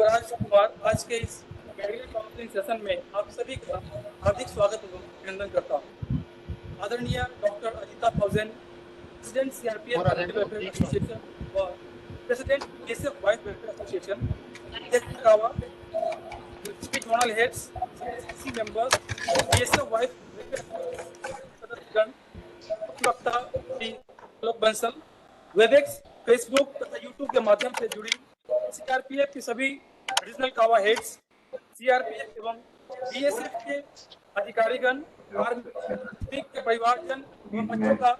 युवराज कुमार आज के इस कैरियर काउंसलिंग सेशन में आप सभी का हार्दिक स्वागत एवं अभिनंदन करता हूँ। आदरणीय डॉक्टर अजिता फौजन, president CRPF family welfare association व president BSF wife welfare association, सभी जोनल हेड्स, सभी मेंबर्स, बीएसएफ वाइफ वेलफेयर सदस्यगण, मुख्य वक्ता श्री आलोक बंसल, वेबएक्स, फेसबुक तथा यूट्यूब के माध्यम से जुड़ी सीआरपीएफ के सभी रीजनल कावा हेड्स, सीआरपीएफ एवं बीएसएफ के अधिकारीगण, आर्मी के परिवारजन एवं बच्चों का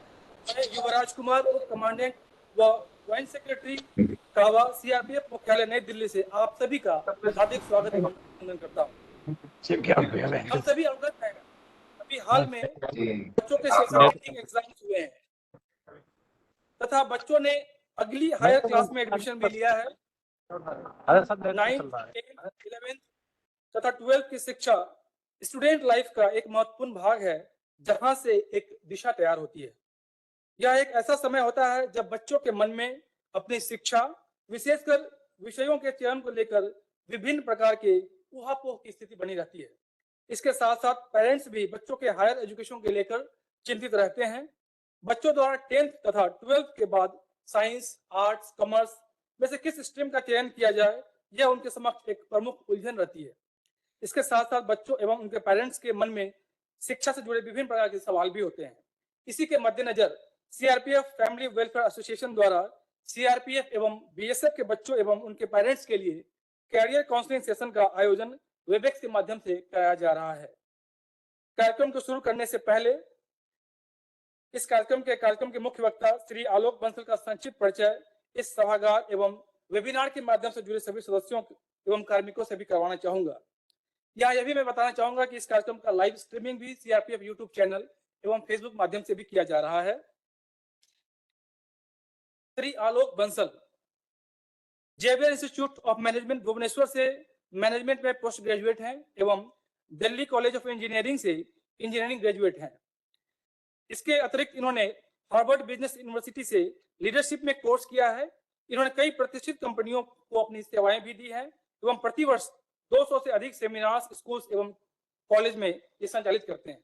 मैं युवराज कुमार उप कमांडेंट व ज्वाइंट सेक्रेटरी कावा सीआरपीएफ मुख्यालय नई दिल्ली से आप सभी का हार्दिक स्वागत एवं अभिनंदन करता हूँ। हम सभी अवगत हैं अभी हाल में बच्चों के सेशन एग्जाम्स हुए हैं तथा बच्चों ने अगली हायर क्लास में एडमिशन भी लिया है। 9th, 10th, 11th तथा 12th की शिक्षा स्टूडेंट लाइफ का एक महत्वपूर्ण भाग है जहां से एक दिशा तैयार होती है। यह एक ऐसा समय होता है जब बच्चों के मन में अपनी शिक्षा, विशेषकर विषयों के चयन को लेकर विभिन्न प्रकार के ऊहापोह की स्थिति बनी रहती है। इसके साथ साथ पेरेंट्स भी बच्चों के हायर एजुकेशन को लेकर चिंतित रहते हैं। बच्चों द्वारा 10th तथा 12th के बाद साइंस, आर्ट्स, कॉमर्स में से किस स्ट्रीम का चयन किया जाए, यह उनके समक्ष एक प्रमुख उलझन रहती है। इसके साथ साथ बच्चों एवं उनके पेरेंट्स के मन में शिक्षा से जुड़े विभिन्न प्रकार के सवाल भी होते हैं। इसी के मद्देनजर सीआरपीएफ फैमिली वेलफेयर एसोसिएशन द्वारा सीआरपीएफ एवं बीएसएफ के बच्चों एवं उनके पेरेंट्स के लिए कैरियर काउंसलिंग सेशन का आयोजन वेबएक्स के माध्यम से कराया जा रहा है। कार्यक्रम को शुरू करने से पहले इस कार्यक्रम के मुख्य वक्ता श्री आलोक बंसल का संक्षिप्त परिचय इस सभागार एवं वेबिनार के माध्यम से जुड़े सभी सदस्यों एवं कार्मिकों से भी करवाना चाहूंगा। यह भी मैं बताना चाहूंगा कि इस कार्यक्रम का लाइव स्ट्रीमिंग भी सीआरपीएफ यूट्यूब चैनल एवं फेसबुक माध्यम से भी किया जा रहा है। Shri Alok Bansal Xavier institute of management Bhubaneswar से मैनेजमेंट में पोस्ट ग्रेजुएट हैं एवं दिल्ली कॉलेज ऑफ इंजीनियरिंग से इंजीनियरिंग ग्रेजुएट हैं। इसके अतिरिक्त इन्होंने हार्वर्ड बिजनेस यूनिवर्सिटी से लीडरशिप में कोर्स किया है। इन्होंने कई प्रतिष्ठित कंपनियों को अपनी सेवाएं भी दी हैं एवं प्रतिवर्ष 200 से अधिक सेमिनार्स, स्कूल्स एवं कॉलेज में ये संचालित करते हैं।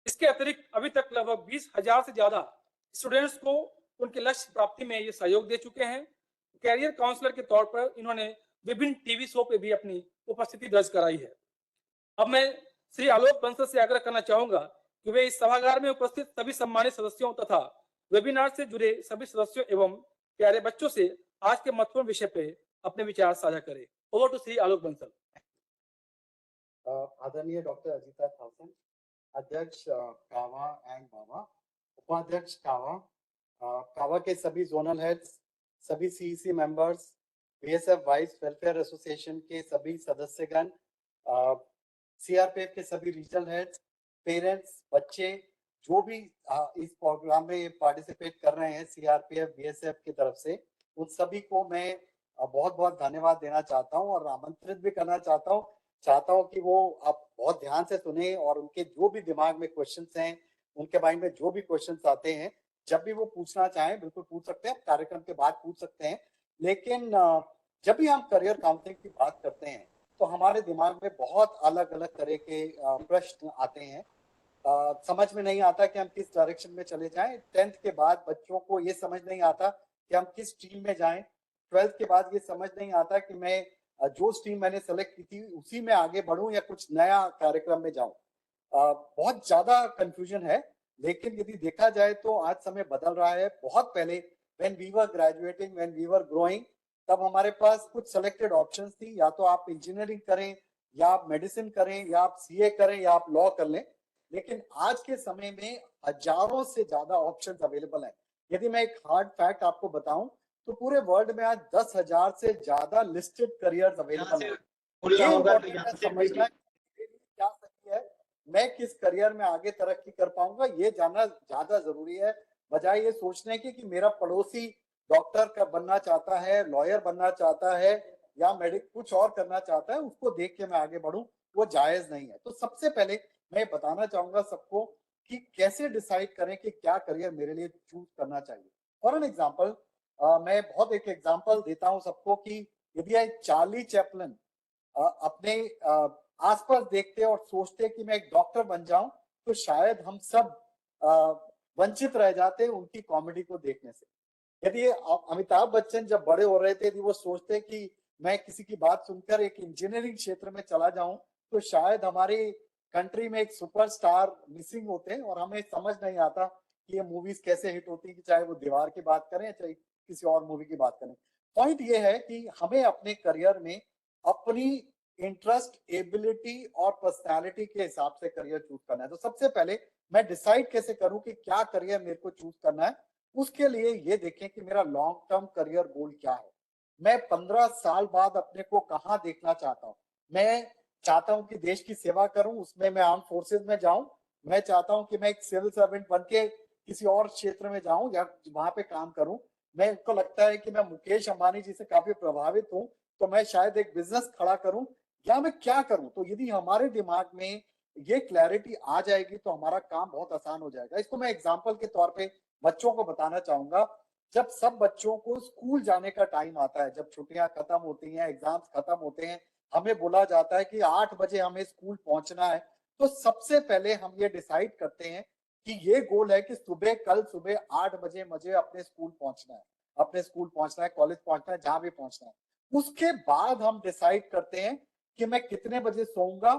इसके अतिरिक्त अभी तक लगभग 20,000 से ज्यादा स्टूडेंट्स को उनके लक्ष्य प्राप्ति में ये सहयोग दे चुके हैं। कैरियर काउंसलर के तौर पर इन्होंने विभिन्न टीवी शो पे भी अपनी उपस्थिति दर्ज कराई है। अब मैं श्री आलोक बंसल से आग्रह करना चाहूंगा कि वे इस सभागार में उपस्थित सभी सम्मानित सदस्यों तथा वेबिनार से जुड़े सभी सदस्यों एवं प्यारे बच्चों से आज के महत्वपूर्ण विषय पे अपने विचार साझा करें। Over to Shri Alok Bansal. आदरणीय डॉक्टर अजिता फौजन, अध्यक्ष कावा एंड मामा, उपाध्यक्ष कावा, कावा के सभी जोनल हेड्स, सभी CEC members, BSF wife welfare association के सभी सदस्यगण, सीआरपीएफ के सभी रीजनल हेड्स, पेरेंट्स, बच्चे जो भी इस प्रोग्राम में पार्टिसिपेट कर रहे हैं सीआरपीएफ बीएसएफ की तरफ से, उन सभी को मैं बहुत बहुत धन्यवाद देना चाहता हूं और आमंत्रित भी करना चाहता हूं कि वो आप बहुत ध्यान से सुने और उनके जो भी दिमाग में क्वेश्चंस हैं, उनके माइंड में जो भी क्वेश्चंस आते हैं, जब भी वो पूछना चाहें बिल्कुल पूछ सकते हैं, कार्यक्रम के बाद पूछ सकते हैं। लेकिन जब भी हम करियर काउंसलिंग की बात करते हैं तो हमारे दिमाग में बहुत अलग अलग तरह के प्रश्न आते हैं। समझ में नहीं आता कि हम किस डायरेक्शन में चले जाएं। 10th के बाद बच्चों को ये समझ नहीं आता कि हम किस स्ट्रीम में जाएं। 12th के बाद ये समझ नहीं आता कि मैं जो स्ट्रीम मैंने सेलेक्ट की थी उसी में आगे बढ़ूं या कुछ नया कार्यक्रम में जाऊं। बहुत ज्यादा कंफ्यूजन है, लेकिन यदि देखा जाए तो आज समय बदल रहा है। बहुत पहले when we were graduating, when we were growing, तब हमारे पास कुछ सेलेक्टेड ऑप्शंस थी, या तो आप इंजीनियरिंग करें, या आप मेडिसिन करें, या आप सीए करें, या आप लॉ कर लें। लेकिन आज के समय में हजारों से ज्यादा ऑप्शंस अवेलेबल हैं। यदि मैं एक हार्ड फैक्ट आपको बताऊं तो पूरे वर्ल्ड में आज 10,000 से ज्यादा लिस्टेड करियर्स अवेलेबल हैं। समझना क्या सही है, मैं किस करियर में आगे तरक्की कर पाऊंगा, ये जानना ज्यादा जरूरी है, बजाय ये सोचने की कि मेरा पड़ोसी डॉक्टर का बनना चाहता है, लॉयर बनना चाहता है, या कुछ और करना चाहता है, उसको देख के मैं आगे बढ़ूं। वो जायज नहीं है। तो सबसे पहले मैं बताना चाहूंगा सबको कि कैसे डिसाइड करें कि क्या करियर मेरे लिए चूज करना चाहिए। फॉर एन एग्जाम्पल, मैं बहुत एक एग्जाम्पल देता हूं सबको कि यदि चार्ली चैपलिन अपने आसपास देखते और सोचते कि मैं एक डॉक्टर बन जाऊं, तो शायद हम सब वंचित रह जाते उनकी कॉमेडी को देखने से। यदि अमिताभ बच्चन जब बड़े हो रहे थे, यदि वो सोचते कि मैं किसी की बात सुनकर एक इंजीनियरिंग क्षेत्र में चला जाऊं, तो शायद हमारी कंट्री में एक सुपरस्टार मिसिंग होते और हमें समझ नहीं आता कि ये मूवीज कैसे हिट होती है, चाहे वो दीवार की बात करें चाहे किसी और मूवी की बात करें। पॉइंट ये है कि हमें अपने करियर में अपनी इंटरेस्ट, एबिलिटी और पर्सनैलिटी के हिसाब से करियर चूज करना है। तो सबसे पहले मैं डिसाइड कैसे करूं कि क्या करियर मेरे को चूज करना है। उसके लिए ये देखें कि मेरा लॉन्ग टर्म करियर गोल क्या है। मैं 15 साल बाद अपने को कहां देखना चाहता हूं। मैं चाहता हूं कि देश की सेवा करूं, उसमें मैं आर्म फोर्सेज में जाऊं। मैं चाहता हूं कि मैं एक सिविल सर्वेंट बन के किसी और क्षेत्र में जाऊं या वहां पे काम करूं। मैं को लगता है कि मैं मुकेश अंबानी जी से काफी प्रभावित हूं, तो मैं शायद एक बिजनेस खड़ा करूं, या मैं क्या करूं। तो यदि हमारे दिमाग में ये क्लैरिटी आ जाएगी तो हमारा काम बहुत आसान हो जाएगा। इसको मैं एग्जाम्पल के तौर पे बच्चों को बताना चाहूंगा। जब सब बच्चों को स्कूल जाने का टाइम आता है, जब छुट्टियां खत्म होती हैं, एग्जाम्स खत्म होते हैं, हमें बोला जाता है कि 8 बजे हमें स्कूल पहुंचना है, तो सबसे पहले हम ये डिसाइड करते हैं कि ये गोल है कि कल सुबह 8 बजे मुझे अपने स्कूल पहुंचना है, अपने स्कूल पहुंचना है, कॉलेज पहुंचना है, जहां भी पहुंचना है। उसके बाद हम डिसाइड करते हैं कि मैं कितने बजे सोऊंगा,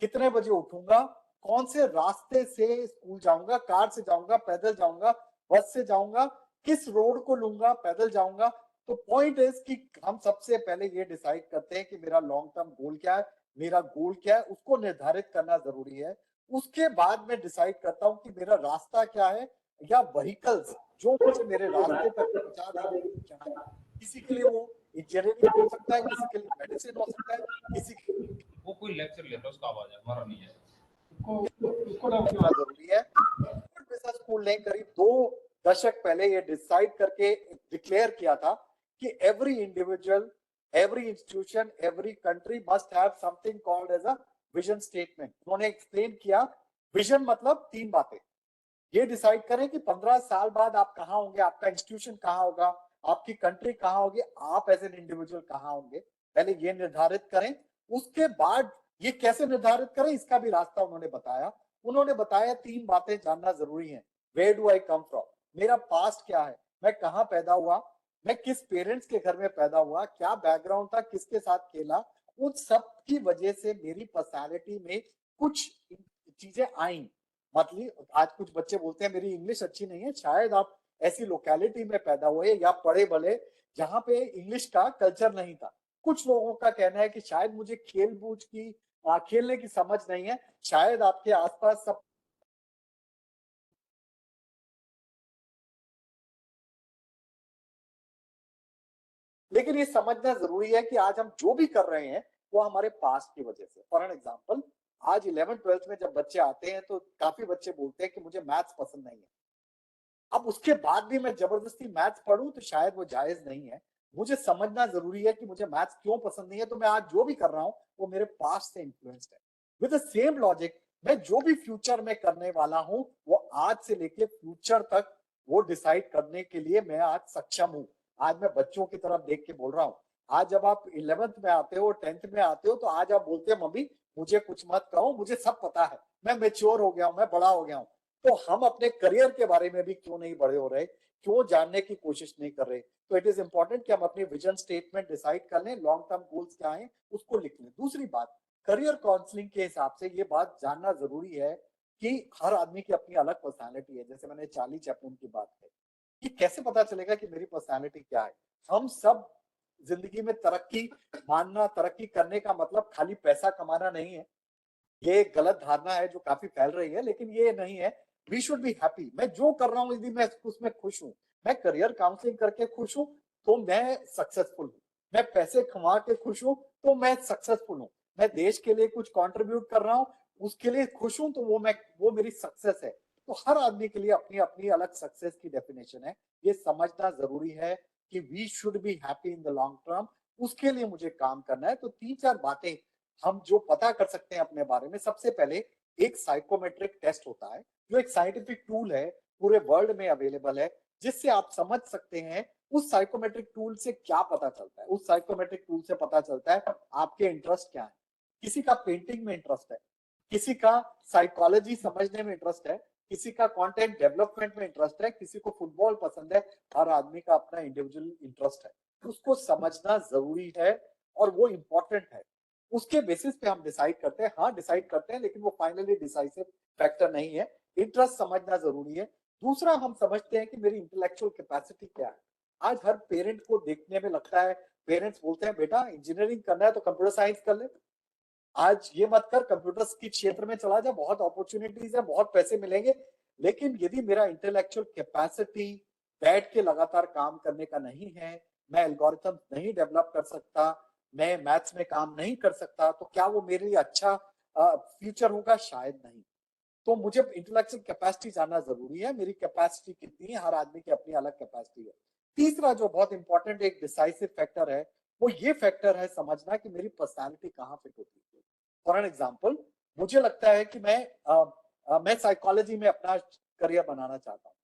कितने बजे उठूंगा, कौन से रास्ते से स्कूल जाऊंगा, कार से जाऊंगा, पैदल जाऊंगा, बस से जाऊंगा, किस रोड को लूंगा, पैदल जाऊंगा। तो पॉइंट इज कि हम सबसे पहले ये डिसाइड करते हैं कि मेरा लॉन्ग टर्म गोल क्या है, मेरा गोल क्या है, उसको निर्धारित करना जरूरी है। उसके बाद मैं डिसाइड करता हूं कि मेरा रास्ता क्या है, या व्हीकल्स जो मुझे मेरे रास्ते तक पहुंचा देंगे क्या है। किसी के लिए वो इंजीनियरिंग हो सकता है, किसी के लिए मेडिसिन हो सकता है, किसी वो कोई लेक्चर लेता है, उसका आवाज है, हमारा नहीं है। उसको होना जरूरी है। बिजनेस स्कूल ने करीब 2 दशक पहले ये डिसाइड करके डिक्लेयर किया था कि every individual, every institution, every country must have something called as a vision statement. उन्होंने एक्सप्लेन किया विजन मतलब 3 बातें। ये डिसाइड करें कि 15 साल बाद आप कहाँ होंगे, आपका इंस्टीट्यूशन कहाँ होगा, आपकी कंट्री कहाँ होगी, आप एज एन इंडिविजुअल कहाँ होंगे। पहले ये निर्धारित करें। उसके बाद ये कैसे निर्धारित करें, इसका भी रास्ता उन्होंने बताया। उन्होंने बताया 3 बातें जानना जरूरी है। Where do I come from, मेरा पास्ट क्या है, मैं कहाँ पैदा हुआ, मैं किस पेरेंट्स के घर में पैदा हुआ, क्या बैकग्राउंड था, किसके साथ खेला। उन सब की वजह से मेरी पर्सनालिटी में कुछ चीजें आई। मतलब आज कुछ बच्चे बोलते हैं मेरी इंग्लिश अच्छी नहीं है, शायद आप ऐसी लोकेलिटी में पैदा हुए या पढ़े बड़े जहां पे इंग्लिश का कल्चर नहीं था। कुछ लोगों का कहना है कि शायद मुझे खेलने की समझ नहीं है। शायद आपके आसपास सब, लेकिन ये समझना जरूरी है कि आज हम जो भी कर रहे हैं वो हमारे पास्ट की वजह से। फॉर एन एग्जाम्पल, आज 11th-12th में जब बच्चे आते हैं तो काफी बच्चे बोलते हैं कि मुझे मैथ्स पसंद नहीं है। अब उसके बाद भी मैं जबरदस्ती मैथ्स पढ़ूं तो शायद वो जायज नहीं है। मुझे समझना जरूरी है कि मुझे मैथ्स क्यों पसंद नहीं है, तो मैं आज जो भी कर रहा हूं वो मेरे पास्ट से इन्फ्लुएंस्ड है। विद द सेम लॉजिक, मैं जो भी फ्यूचर में करने वाला हूं वो आज से लेके फ्यूचर तक वो डिसाइड करने के लिए मैं आज सक्षम हूं। आज मैं बच्चों की तरफ देख के बोल रहा हूं। आज जब आप 11th में आते हो, 10th में आते हो, तो आज आप बोलते हैं मम्मी मुझे कुछ मत कहो, मुझे सब पता है, मैं मेच्योर हो गया हूं, मैं बड़ा हो गया हूं। तो हम अपने करियर के बारे में भी क्यों नहीं बड़े हो रहे, क्यों जानने की कोशिश नहीं कर रहे। तो इट इज इंपॉर्टेंट कि हम अपनी विजन स्टेटमेंट डिसाइड कर लें, लॉन्ग टर्म गोल्स क्या है उसको लिख लें। दूसरी बात, करियर काउंसलिंग के हिसाब से ये बात जानना जरूरी है कि हर आदमी की अपनी अलग पर्सनैलिटी है। जैसे मैंने चार्ली चैपलिन की बात की, कि कैसे पता चलेगा कि मेरी पर्सनैलिटी क्या है। हम सब जिंदगी में तरक्की मानना, तरक्की करने का मतलब खाली पैसा कमाना नहीं है। ये एक गलत धारणा है जो काफी फैल रही है, लेकिन ये नहीं है। We should be happy. मैं जो कर रहा हूं यदि मैं उसमें खुश हूं, मैं करियर काउंसलिंग करके खुश हूं तो मैं सक्सेसफुल हूं। मैं पैसे कमा के खुश हूं तो मैं सक्सेसफुल हूं। मैं देश के लिए कुछ कंट्रीब्यूट कर रहा हूं, उसके लिए खुश हूं, तो वो मेरी सक्सेस है। तो हर आदमी के लिए अपनी अपनी अलग सक्सेस की डेफिनेशन है। ये समझना जरूरी है कि we should be happy in the long term. उसके लिए मुझे काम करना है। तो 3-4 बातें हम जो पता कर सकते हैं अपने बारे में। सबसे पहले एक साइकोमेट्रिक टेस्ट होता है जो एक साइंटिफिक टूल है, पूरे वर्ल्ड में अवेलेबल है, जिससे आप समझ सकते हैं उस साइकोमेट्रिक टूल से क्या पता चलता है। उस साइकोमेट्रिक टूल से पता चलता है आपके इंटरेस्ट क्या है। किसी का पेंटिंग में इंटरेस्ट है, किसी का साइकोलॉजी समझने में इंटरेस्ट है, किसी का कंटेंट डेवलपमेंट में इंटरेस्ट है, किसी को फुटबॉल पसंद है। हर आदमी का अपना इंडिविजुअल इंटरेस्ट है, उसको समझना जरूरी है और वो इंपॉर्टेंट है। उसके बेसिस पे हम डिसाइड करते हैं, हाँ डिसाइड करते हैं, लेकिन वो फाइनली डिसाइसिव फैक्टर नहीं है। इंटरेस्ट समझना जरूरी है। दूसरा, हम समझते हैं कि मेरी इंटेलेक्चुअल कैपेसिटी क्या है। आज हर पेरेंट को देखने में लगता है, पेरेंट्स बोलते हैं बेटा इंजीनियरिंग करना है तो कंप्यूटर साइंस कर ले, आज ये मत कर, कंप्यूटर्स के क्षेत्र में चला जा, बहुत अपॉर्चुनिटीज है, बहुत पैसे मिलेंगे। लेकिन यदि मेरा इंटेलेक्चुअल कैपेसिटी बैठ के लगातार काम करने का नहीं है, मैं एल्गोरिथम नहीं डेवलप कर सकता, मैं मैथ्स में काम नहीं कर सकता, तो क्या वो मेरे लिए अच्छा फ्यूचर होगा? शायद नहीं। तो मुझे इंटेलेक्चुअल कैपेसिटी जानना जरूरी है, मेरी कैपेसिटी कितनी है। हर आदमी की अपनी अलग कैपेसिटी है। तीसरा जो बहुत इंपॉर्टेंट एक डिसाइसिव फैक्टर है, वो ये फैक्टर है समझना कि मेरी पर्सनालिटी कहाँ फिट होती है। फॉर एन एग्जाम्पल, मुझे लगता है कि मैं साइकोलॉजी में अपना करियर बनाना चाहता हूँ।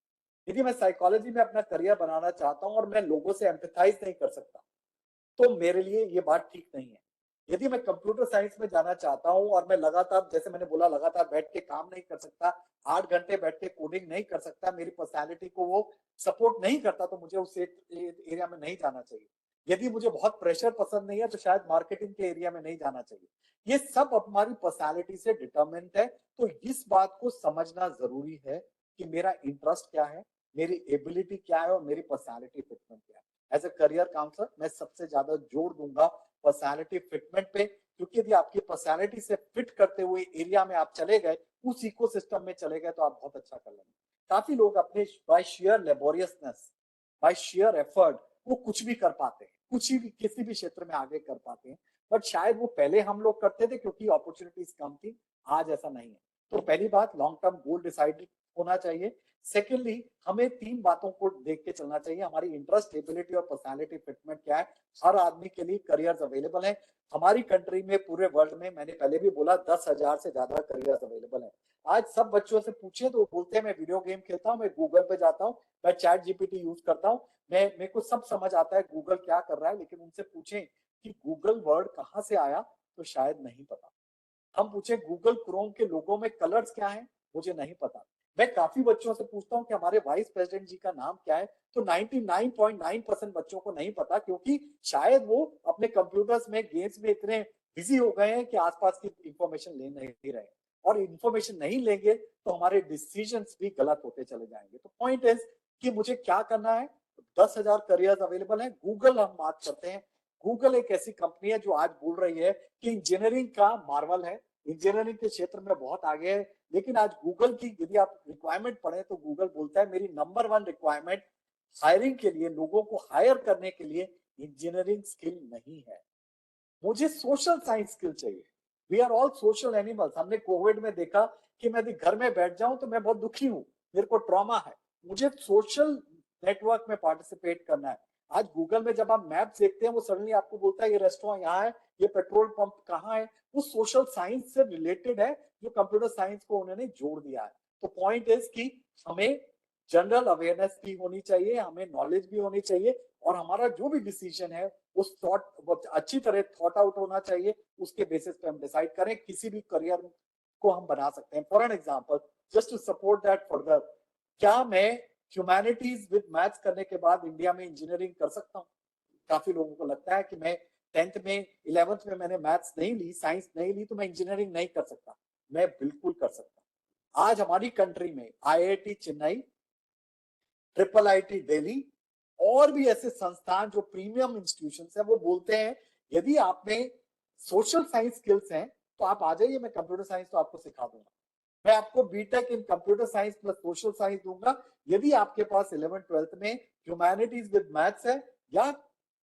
यदि मैं साइकोलॉजी में अपना करियर बनाना चाहता हूँ और मैं लोगों से एम्पैथाइज नहीं कर सकता, तो मेरे लिए ये बात ठीक नहीं है। यदि मैं कंप्यूटर साइंस में जाना चाहता हूं और मैं लगातार, जैसे मैंने बोला, लगातार बैठ के काम नहीं कर सकता, 8 घंटे बैठ के कोडिंग नहीं कर सकता, मेरी पर्सनैलिटी को वो सपोर्ट नहीं करता, तो मुझे उस एरिया में नहीं जाना चाहिए। यदि मुझे बहुत प्रेशर पसंद नहीं है तो शायद मार्केटिंग के एरिया में नहीं जाना चाहिए। ये सब हमारी पर्सनैलिटी से डिटरमिन्ड है। तो इस बात को समझना जरूरी है कि मेरा इंटरेस्ट क्या है, मेरी एबिलिटी क्या है और मेरी पर्सनैलिटी फिटमेंट क्या है। एज ए करियर काउंसलर मैं सबसे ज्यादा जोर दूंगा पर्सनैलिटी फिटमेंट पे, क्योंकि यदि आपकी पर्सनैलिटी से फिट करते हुए एरिया में आप चले गए, उस इकोसिस्टम में चले गए, तो आप बहुत अच्छा कर लेंगे। काफी लोग अपने by sheer laboriousness, by sheer effort वो कुछ भी कर पाते हैं, कुछ भी किसी भी क्षेत्र में आगे कर पाते हैं। बट शायद वो पहले हम लोग करते थे क्योंकि अपॉर्चुनिटीज कम थी, आज ऐसा नहीं है। तो पहली बात, लॉन्ग टर्म गोल डिसाइड होना चाहिए। सेकेंडली, हमें 3 बातों को देख के चलना चाहिए, हमारी इंटरेस्ट, एबिलिटी और पर्सनैलिटी फिटमेंट क्या है। हर आदमी के लिए करियर्स अवेलेबल है। हमारी कंट्री में, पूरे वर्ल्ड में, मैंने पहले भी बोला, 10,000 से ज्यादा करियर्स अवेलेबल है। आज सब बच्चों से पूछे तो वो बोलते हैं मैं वीडियो गेम खेलता हूँ, मैं गूगल पे जाता हूँ, मैं चैट जीपीटी यूज करता हूँ, मेरे को सब समझ आता है गूगल क्या कर रहा है। लेकिन उनसे पूछें कि गूगल वर्ड कहाँ से आया, तो शायद नहीं पता। हम पूछे गूगल क्रोम के लोगों में कलर्स क्या है, मुझे नहीं पता। मैं काफी बच्चों से पूछता हूँ कि हमारे वाइस प्रेसिडेंट जी का नाम क्या है, तो 99.9% बच्चों को नहीं पता, क्योंकि शायद वो अपने कंप्यूटर्स में, गेम्स में इतने बिजी हो गए हैं कि आसपास की इंफॉर्मेशन ले नहीं रहे। और इंफॉर्मेशन नहीं लेंगे तो हमारे डिसीजंस भी गलत होते चले जाएंगे। तो पॉइंट इज कि मुझे क्या करना है। 10,000 करियर्स अवेलेबल है। गूगल हम बात करते हैं, गूगल एक ऐसी कंपनी है जो आज बोल रही है कि इंजीनियरिंग का मार्वल है, इंजीनियरिंग के क्षेत्र में बहुत आगे है। लेकिन आज गूगल की यदि आप रिक्वायरमेंट पढ़े तो गूगल बोलता है मेरी नंबर 1 रिक्वायरमेंट हायरिंग के लिए, लोगों को हायर करने के लिए इंजीनियरिंग स्किल नहीं है, मुझे सोशल साइंस स्किल चाहिए। We are all social animals. हमने कोविड में देखा कि मैं यदि घर में बैठ जाऊं तो मैं बहुत दुखी हूं, मेरे को ट्रॉमा है, मुझे सोशल नेटवर्क में पार्टिसिपेट करना है। आज गूगल में जब आप मैप देखते हैं, वो सडनली आपको बोलता है ये रेस्टोरेंट यहाँ है, ये पेट्रोल पंप कहाँ है। वो सोशल साइंस से रिलेटेड है, जो कंप्यूटर साइंस को उन्होंने जोड़ दिया है। तो पॉइंट इज कि हमें जनरल अवेयरनेस भी होनी चाहिए, हमें नॉलेज भी होनी चाहिए, और हमारा जो भी डिसीजन है उस थॉट अच्छी तरह थॉट आउट होना चाहिए। उसके बेसिस पे हम डिसाइड करें, किसी भी करियर को हम बना सकते हैं। For an example, just to support that further, क्या मैं ह्यूमैनिटीज विद मैथ्स करने के बाद इंडिया में इंजीनियरिंग कर सकता हूँ? काफी लोगों को लगता है कि मैं 10th में, 11th में मैंने मैथ्स नहीं ली, साइंस नहीं ली, तो मैं इंजीनियरिंग नहीं कर सकता। मैं बिल्कुल कर सकता हूँ। आज हमारी कंट्री में IIT चेन्नई, IIIT दिल्ली और भी ऐसे संस्थान जो प्रीमियम इंस्टीट्यूशंस हैं, वो बोलते हैं यदि आप में सोशल साइंस स्किल्स हैं तो आप आ जाइए, मैं कंप्यूटर साइंस तो आपको सिखा दूंगा। मैं आपको B Tech in computer science plus social science दूंगा, यदि आपके पास 11th 12th में ह्यूमैनिटीज विद मैथ्स है या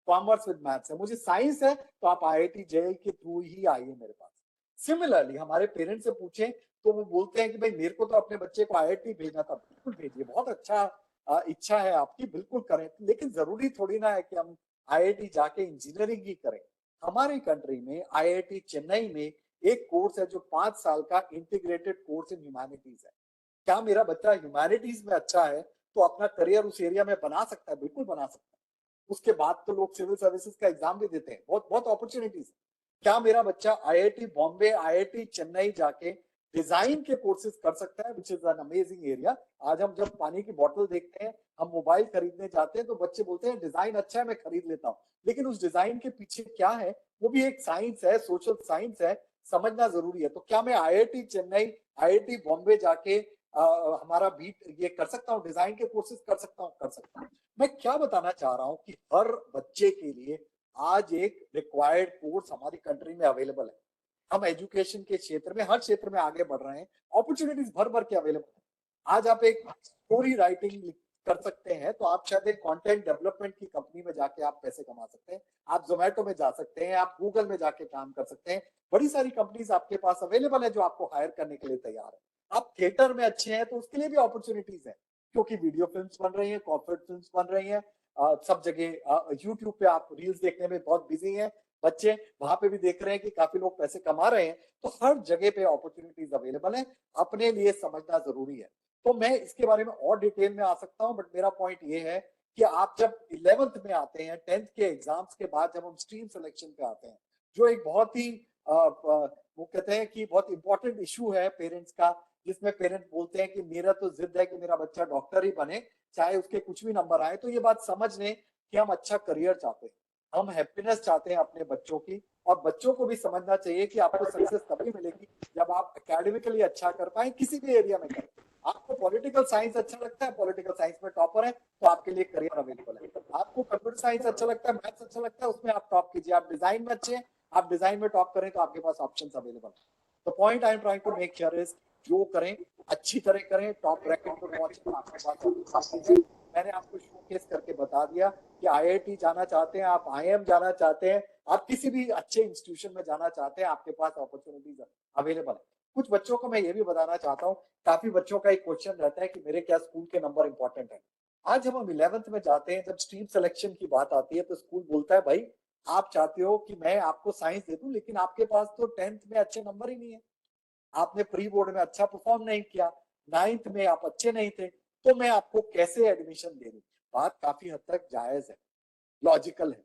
कॉमर्स विद मैथ्स है। मुझे साइंस है तो आप IIT JEE के थ्रू ही आइए मेरे पास। सिमिलरली हमारे पेरेंट्स से पूछें तो वो बोलते हैं कि भाई मेरे को तो अपने बच्चे को IIT भेजना था, बिल्कुल भेजिए, बहुत अच्छा इच्छा है आपकी, बिल्कुल करें। लेकिन जरूरी थोड़ी ना है कि हम IIT जाके इंजीनियरिंग ही करें। हमारी कंट्री में IIT चेन्नई में एक कोर्स है जो 5 साल का इंटीग्रेटेड कोर्स इन ह्यूमैनिटीज है। क्या मेरा बच्चा ह्यूमैनिटीज में अच्छा है तो अपना करियर उस एरिया में बना सकता है, बिल्कुल बना सकता है। उसके बाद तो लोग सिविल सर्विसेज का एग्जाम भी देते हैं, बहुत बहुत अपॉर्चुनिटीज। क्या मेरा बच्चा आईआईटी बॉम्बे, आईआईटी चेन्नई जाके डिजाइन के कोर्सेज कर सकता है, which is an amazing area. आज हम जब पानी की बोतल देखते हैं, हम मोबाइल खरीदने जाते हैं, तो बच्चे बोलते हैं डिजाइन अच्छा है, मैं खरीद लेता हूँ। लेकिन उस डिजाइन के पीछे क्या है, वो भी एक साइंस है, सोशल साइंस है, समझना जरूरी है। तो क्या मैं आईआईटी चेन्नई, आईआईटी बॉम्बे जाके हमारा बीट ये कर सकता हूँ, डिजाइन के कोर्सेज कर सकता हूँ? कर सकता हूँ। मैं क्या बताना चाह रहा हूँ कि हर बच्चे के लिए आज एक रिक्वायर्ड कोर्स हमारी कंट्री में अवेलेबल है। हम एजुकेशन के क्षेत्र में, हर क्षेत्र में आगे बढ़ रहे हैं, अपॉर्चुनिटीज भर भर के अवेलेबल है। आज आप एक स्टोरी राइटिंग कर सकते हैं, तो आप शायद एक कंटेंट डेवलपमेंट की कंपनी में जाके आप पैसे कमा सकते हैं। आप जोमेटो में जा सकते हैं, आप गूगल में जाके काम कर सकते हैं। बड़ी सारी कंपनीज आपके पास अवेलेबल है जो आपको हायर करने के लिए तैयार है। आप थिएटर में अच्छे हैं तो उसके लिए भी अपॉर्चुनिटीज है, क्योंकि वीडियो फिल्म्स बन रही हैं, कॉर्पोरेट फिल्म्स बन रही हैं। सब जगह यूट्यूब पे आप रील्स देखने में बहुत बिजी हैं बच्चे, वहां पे भी देख रहे हैं कि काफी लोग पैसे कमा रहे हैं। तो हर जगह पे अपॉर्चुनिटीज अवेलेबल है, अपने लिए समझना जरूरी है। तो मैं इसके बारे में और डिटेल में आ सकता हूं, बट मेरा पॉइंट ये है कि आप जब 11th में आते हैं, 10th के एग्जाम्स के बाद जब हम स्ट्रीम सिलेक्शन पे आते हैं, जो एक बहुत ही वो कहते हैं कि बहुत इंपॉर्टेंट इशू है पेरेंट्स का, जिसमें पेरेंट्स बोलते हैं कि मेरा तो जिद है कि मेरा बच्चा डॉक्टर ही बने, चाहे उसके कुछ भी नंबर आए। तो ये बात समझ लें कि हम अच्छा करियर चाहते हैं, हम हैप्पीनेस चाहते हैं अपने बच्चों की। और बच्चों को भी समझना चाहिए कि आपको सक्सेस तभी मिलेगी जब आप एकेडमिकली अच्छा कर पाए, किसी भी एरिया में करें। आपको पॉलिटिकल साइंस अच्छा लगता है, पॉलिटिकल साइंस में टॉपर है, तो आपके लिए करियर अवेलेबल है। आपको कंप्यूटर साइंस अच्छा लगता है, मैथ्स अच्छा लगता है, उसमें आप टॉप कीजिए। आप डिजाइन में अच्छे हैं, आप डिजाइन में टॉप करें, तो आपके पास ऑप्शंस अवेलेबल है। The point I am trying to make here is, जो करें अच्छी तरह करें, टॉप ब्रैकेट पे पहुंचे, आपके पास opportunities है। मैंने आपको शोकेस करके बता दिया कि आईआईटी जाना चाहते हैं, आप आईएम जाना चाहते हैं, आप किसी भी अच्छे इंस्टीट्यूशन में जाना चाहते हैं, आपके पास अपॉर्चुनिटीज अवेलेबल है। कुछ बच्चों को मैं ये भी बताना चाहता हूँ, काफी बच्चों का एक क्वेश्चन रहता है कि मेरे क्या स्कूल के नंबर इंपॉर्टेंट है। आज जब हम 11th में जाते हैं, जब स्ट्रीम सिलेक्शन की बात आती है, तो स्कूल बोलता है भाई आप चाहते हो कि मैं आपको साइंस दे दूं, लेकिन आपके पास तो 10th में अच्छे नंबर ही नहीं है, आपने प्री बोर्ड में अच्छा परफॉर्म नहीं किया, 9th में आप अच्छे नहीं थे, तो मैं आपको कैसे एडमिशन दे दूं। बात काफी हद तक जायज है, लॉजिकल है।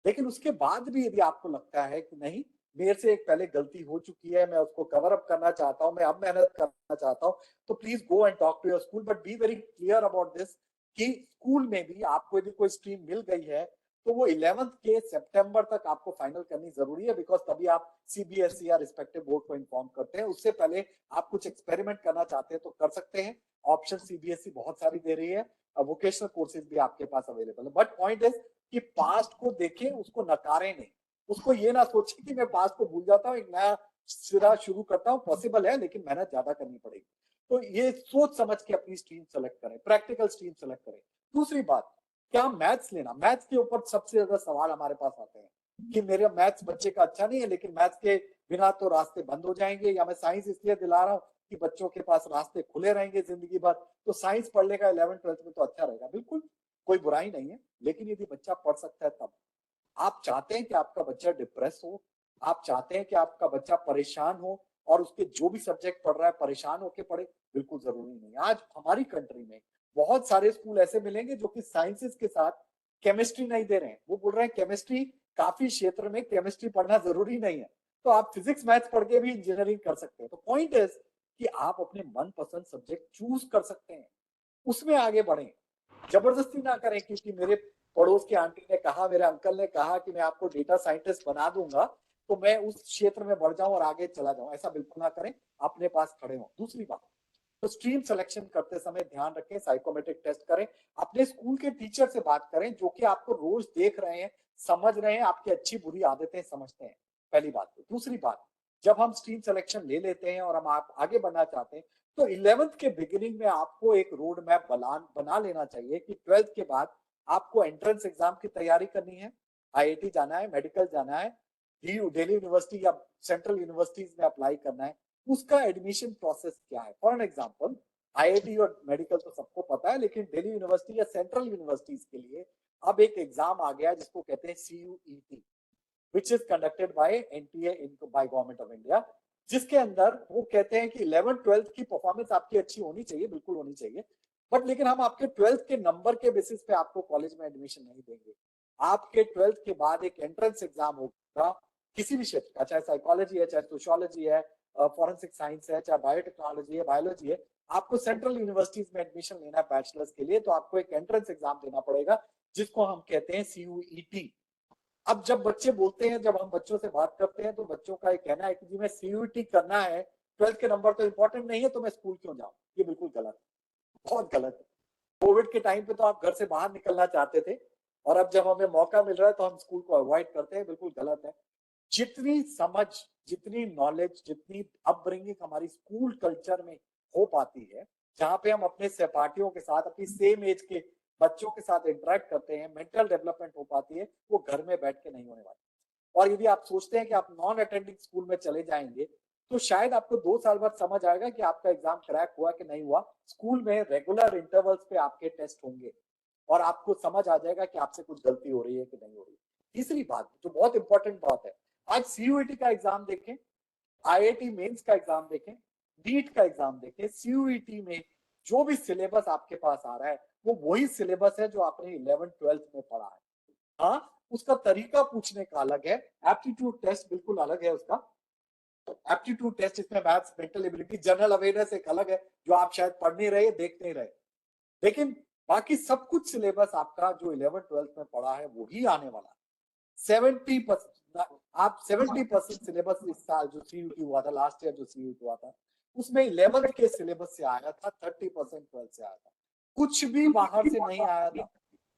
लेकिन उसके बाद भी यदि आपको लगता है कि नहीं, मेरे से एक पहले गलती हो चुकी है, मैं उसको कवर अप करना चाहता हूं, मैं अब मेहनत करना चाहता हूं, तो please go and talk to your school, but be very clear about this कि स्कूल में भी आपको यदि कोई स्ट्रीम मिल गई है, तो वो 11th के सितंबर तक आपको फाइनल करनी जरूरी है, बिकॉज तभी आप सीबीएसई या रिस्पेक्टिव बोर्ड को इन्फॉर्म करते हैं। उससे पहले आप कुछ एक्सपेरिमेंट करना चाहते हैं तो कर सकते हैं, ऑप्शन सीबीएसई बहुत सारी दे रही है, वोकेशनल कोर्सेज भी आपके पास अवेलेबल है। बट पॉइंट इज कि पास्ट को देखें, उसको नकारें नहीं, उसको ये ना सोचें कि मैं पास्ट को भूल जाता हूँ, एक नया सिरा शुरू करता हूँ। पॉसिबल है, लेकिन मेहनत ज्यादा करनी पड़ेगी। तो ये सोच समझ के अपनी स्ट्रीम सेलेक्ट करें, प्रैक्टिकल स्ट्रीम सेलेक्ट करें। दूसरी बात, क्या मैथ्स लेना, मैथ्स के ऊपर सबसे ज्यादा सवाल हमारे पास आते हैं कि मेरा मैथ्स बच्चे का अच्छा नहीं है, लेकिन मैथ्स के बिना तो रास्ते बंद हो जाएंगे, या मैं साइंस इसलिए दिला रहा हूँ कि बच्चों के पास रास्ते खुले रहेंगे जिंदगी भर, तो साइंस पढ़ लेगा 11th-12th में तो अच्छा रहेगा। बिल्कुल कोई बुराई नहीं है, लेकिन यदि बच्चा पढ़ सकता है तब। आप चाहते हैं कि आपका बच्चा डिप्रेस हो, आप चाहते हैं कि आपका बच्चा परेशान हो और उसके जो भी सब्जेक्ट पढ़ रहा है परेशान होकर पढ़े, बिल्कुल जरूरी नहीं। आज हमारी कंट्री में बहुत सारे स्कूल ऐसे मिलेंगे जो कि साइंसेस के साथ केमिस्ट्री नहीं दे रहे हैं, वो बोल रहे हैं केमिस्ट्री, काफी क्षेत्र में केमिस्ट्री पढ़ना जरूरी नहीं है, तो आप फिजिक्स मैथ्स पढ़ के भी इंजीनियरिंग कर सकते हैं। तो पॉइंट इज कि आप अपने मनपसंद सब्जेक्ट चूज कर सकते हैं, उसमें आगे बढ़ें, जबरदस्ती ना करें क्योंकि मेरे पड़ोस की आंटी ने कहा, मेरे अंकल ने कहा कि मैं आपको डेटा साइंटिस्ट बना दूंगा, तो मैं उस क्षेत्र में बढ़ जाऊं और आगे चला जाऊं। ऐसा बिल्कुल ना करें, अपने पास खड़े हो। दूसरी बात, तो स्ट्रीम सिलेक्शन करते समय ध्यान रखें, साइकोमेट्रिक टेस्ट करें, अपने स्कूल के टीचर से बात करें जो कि आपको रोज देख रहे हैं, समझ रहे हैं, आपकी अच्छी बुरी आदतें समझते हैं, पहली बात। दूसरी बात, जब हम स्ट्रीम सिलेक्शन ले लेते हैं और हम आप आगे बढ़ना चाहते हैं, तो 11th के बिगिनिंग में आपको एक रोड मैप बना लेना चाहिए कि 12th के बाद आपको एंट्रेंस एग्जाम की तैयारी करनी है, आईआईटी जाना है, मेडिकल जाना है, दिल्ली यूनिवर्सिटी या सेंट्रल यूनिवर्सिटीज में अप्लाई करना है, उसका एडमिशन प्रोसेस क्या है। फॉर एन एग्जाम्पल, आईआईटी और मेडिकल तो सबको पता है, लेकिन दिल्ली यूनिवर्सिटी या सेंट्रल यूनिवर्सिटीज के लिए अब एक एग्जाम आ गया जिसको कहते हैं CUET, which is conducted by NTA, by government of India, जिसके अंदर वो कहते हैं कि 11th-12th की परफॉर्मेंस आपकी अच्छी होनी चाहिए, बिल्कुल होनी चाहिए, बट लेकिन हम आपके 12th के नंबर के बेसिस पे आपको कॉलेज में एडमिशन नहीं देंगे। आपके 12th के बाद एक एंट्रेंस एग्जाम होगा किसी भी क्षेत्र का, चाहे साइकोलॉजी है, चाहे सोशियोलॉजी है, फॉरेंसिक साइंस है, चाहे बायोटेक्नोलॉजी है, बायोलॉजी है। आपको सेंट्रल यूनिवर्सिटीज में एडमिशन लेना है बैचलर्स के लिए, तो आपको एक एंट्रेंस एग्जाम देना पड़ेगा जिसको हम कहते हैं CUET। अब जब बच्चे बोलते हैं, जब हम बच्चों से बात करते हैं, तो बच्चों का एक कहना है कि जी मैं CUET करना है, 12th के नंबर तो इंपॉर्टेंट नहीं है, तो मैं स्कूल क्यों जाऊं। ये बिल्कुल गलत है, बहुत गलत है। कोविड के टाइम पे तो आप घर से बाहर निकलना चाहते थे, और अब जब हमें मौका मिल रहा है तो हम स्कूल को अवॉइड करते हैं, बिल्कुल गलत है। जितनी समझ, जितनी नॉलेज, जितनी अपब्रिंगिंग हमारी स्कूल कल्चर में हो पाती है, जहां पे हम अपने सहपाठियों के साथ, अपनी सेम एज के बच्चों के साथ इंटरेक्ट करते हैं, मेंटल डेवलपमेंट हो पाती है, वो घर में बैठ के नहीं होने वाली। और यदि आप सोचते हैं कि आप नॉन अटेंडिंग स्कूल में चले जाएंगे, तो शायद आपको 2 साल बाद समझ आएगा कि आपका एग्जाम क्रैक हुआ कि नहीं हुआ। स्कूल में रेगुलर इंटरवल्स पे आपके टेस्ट होंगे और आपको समझ आ जाएगा कि आपसे कुछ गलती हो रही है कि नहीं हो रही है। तीसरी बात जो बहुत इंपॉर्टेंट बात है, आज CUET का एग्जाम देखें, IIT मेंस का एग्जाम देखें, नीट का एग्जाम देखें, CUET में जो भी सिलेबस आपके पास आ रहा है वो वही सिलेबस है जो आपने 11th 12th में पढ़ा है। हाँ, उसका तरीका पूछने का अलग है, एप्टीट्यूड टेस्ट बिल्कुल अलग है उसका। एप्टीट्यूड टेस्ट इसमें maths, mental ability, general awareness एक अलग है जो आप शायद पढ़ नहीं रहे, देख नहीं रहे, लेकिन बाकी सब कुछ सिलेबस आपका जो 11th 12th में पढ़ा है वही आने वाला है। 70%, आप 70% सिलेबस इस साल जो CUET हुआ था, लास्ट ईयर जो CUET हुआ था, उसमें 11th के सिलेबस से आया था, 30% 12th से आया था, कुछ भी बाहर से नहीं आया था।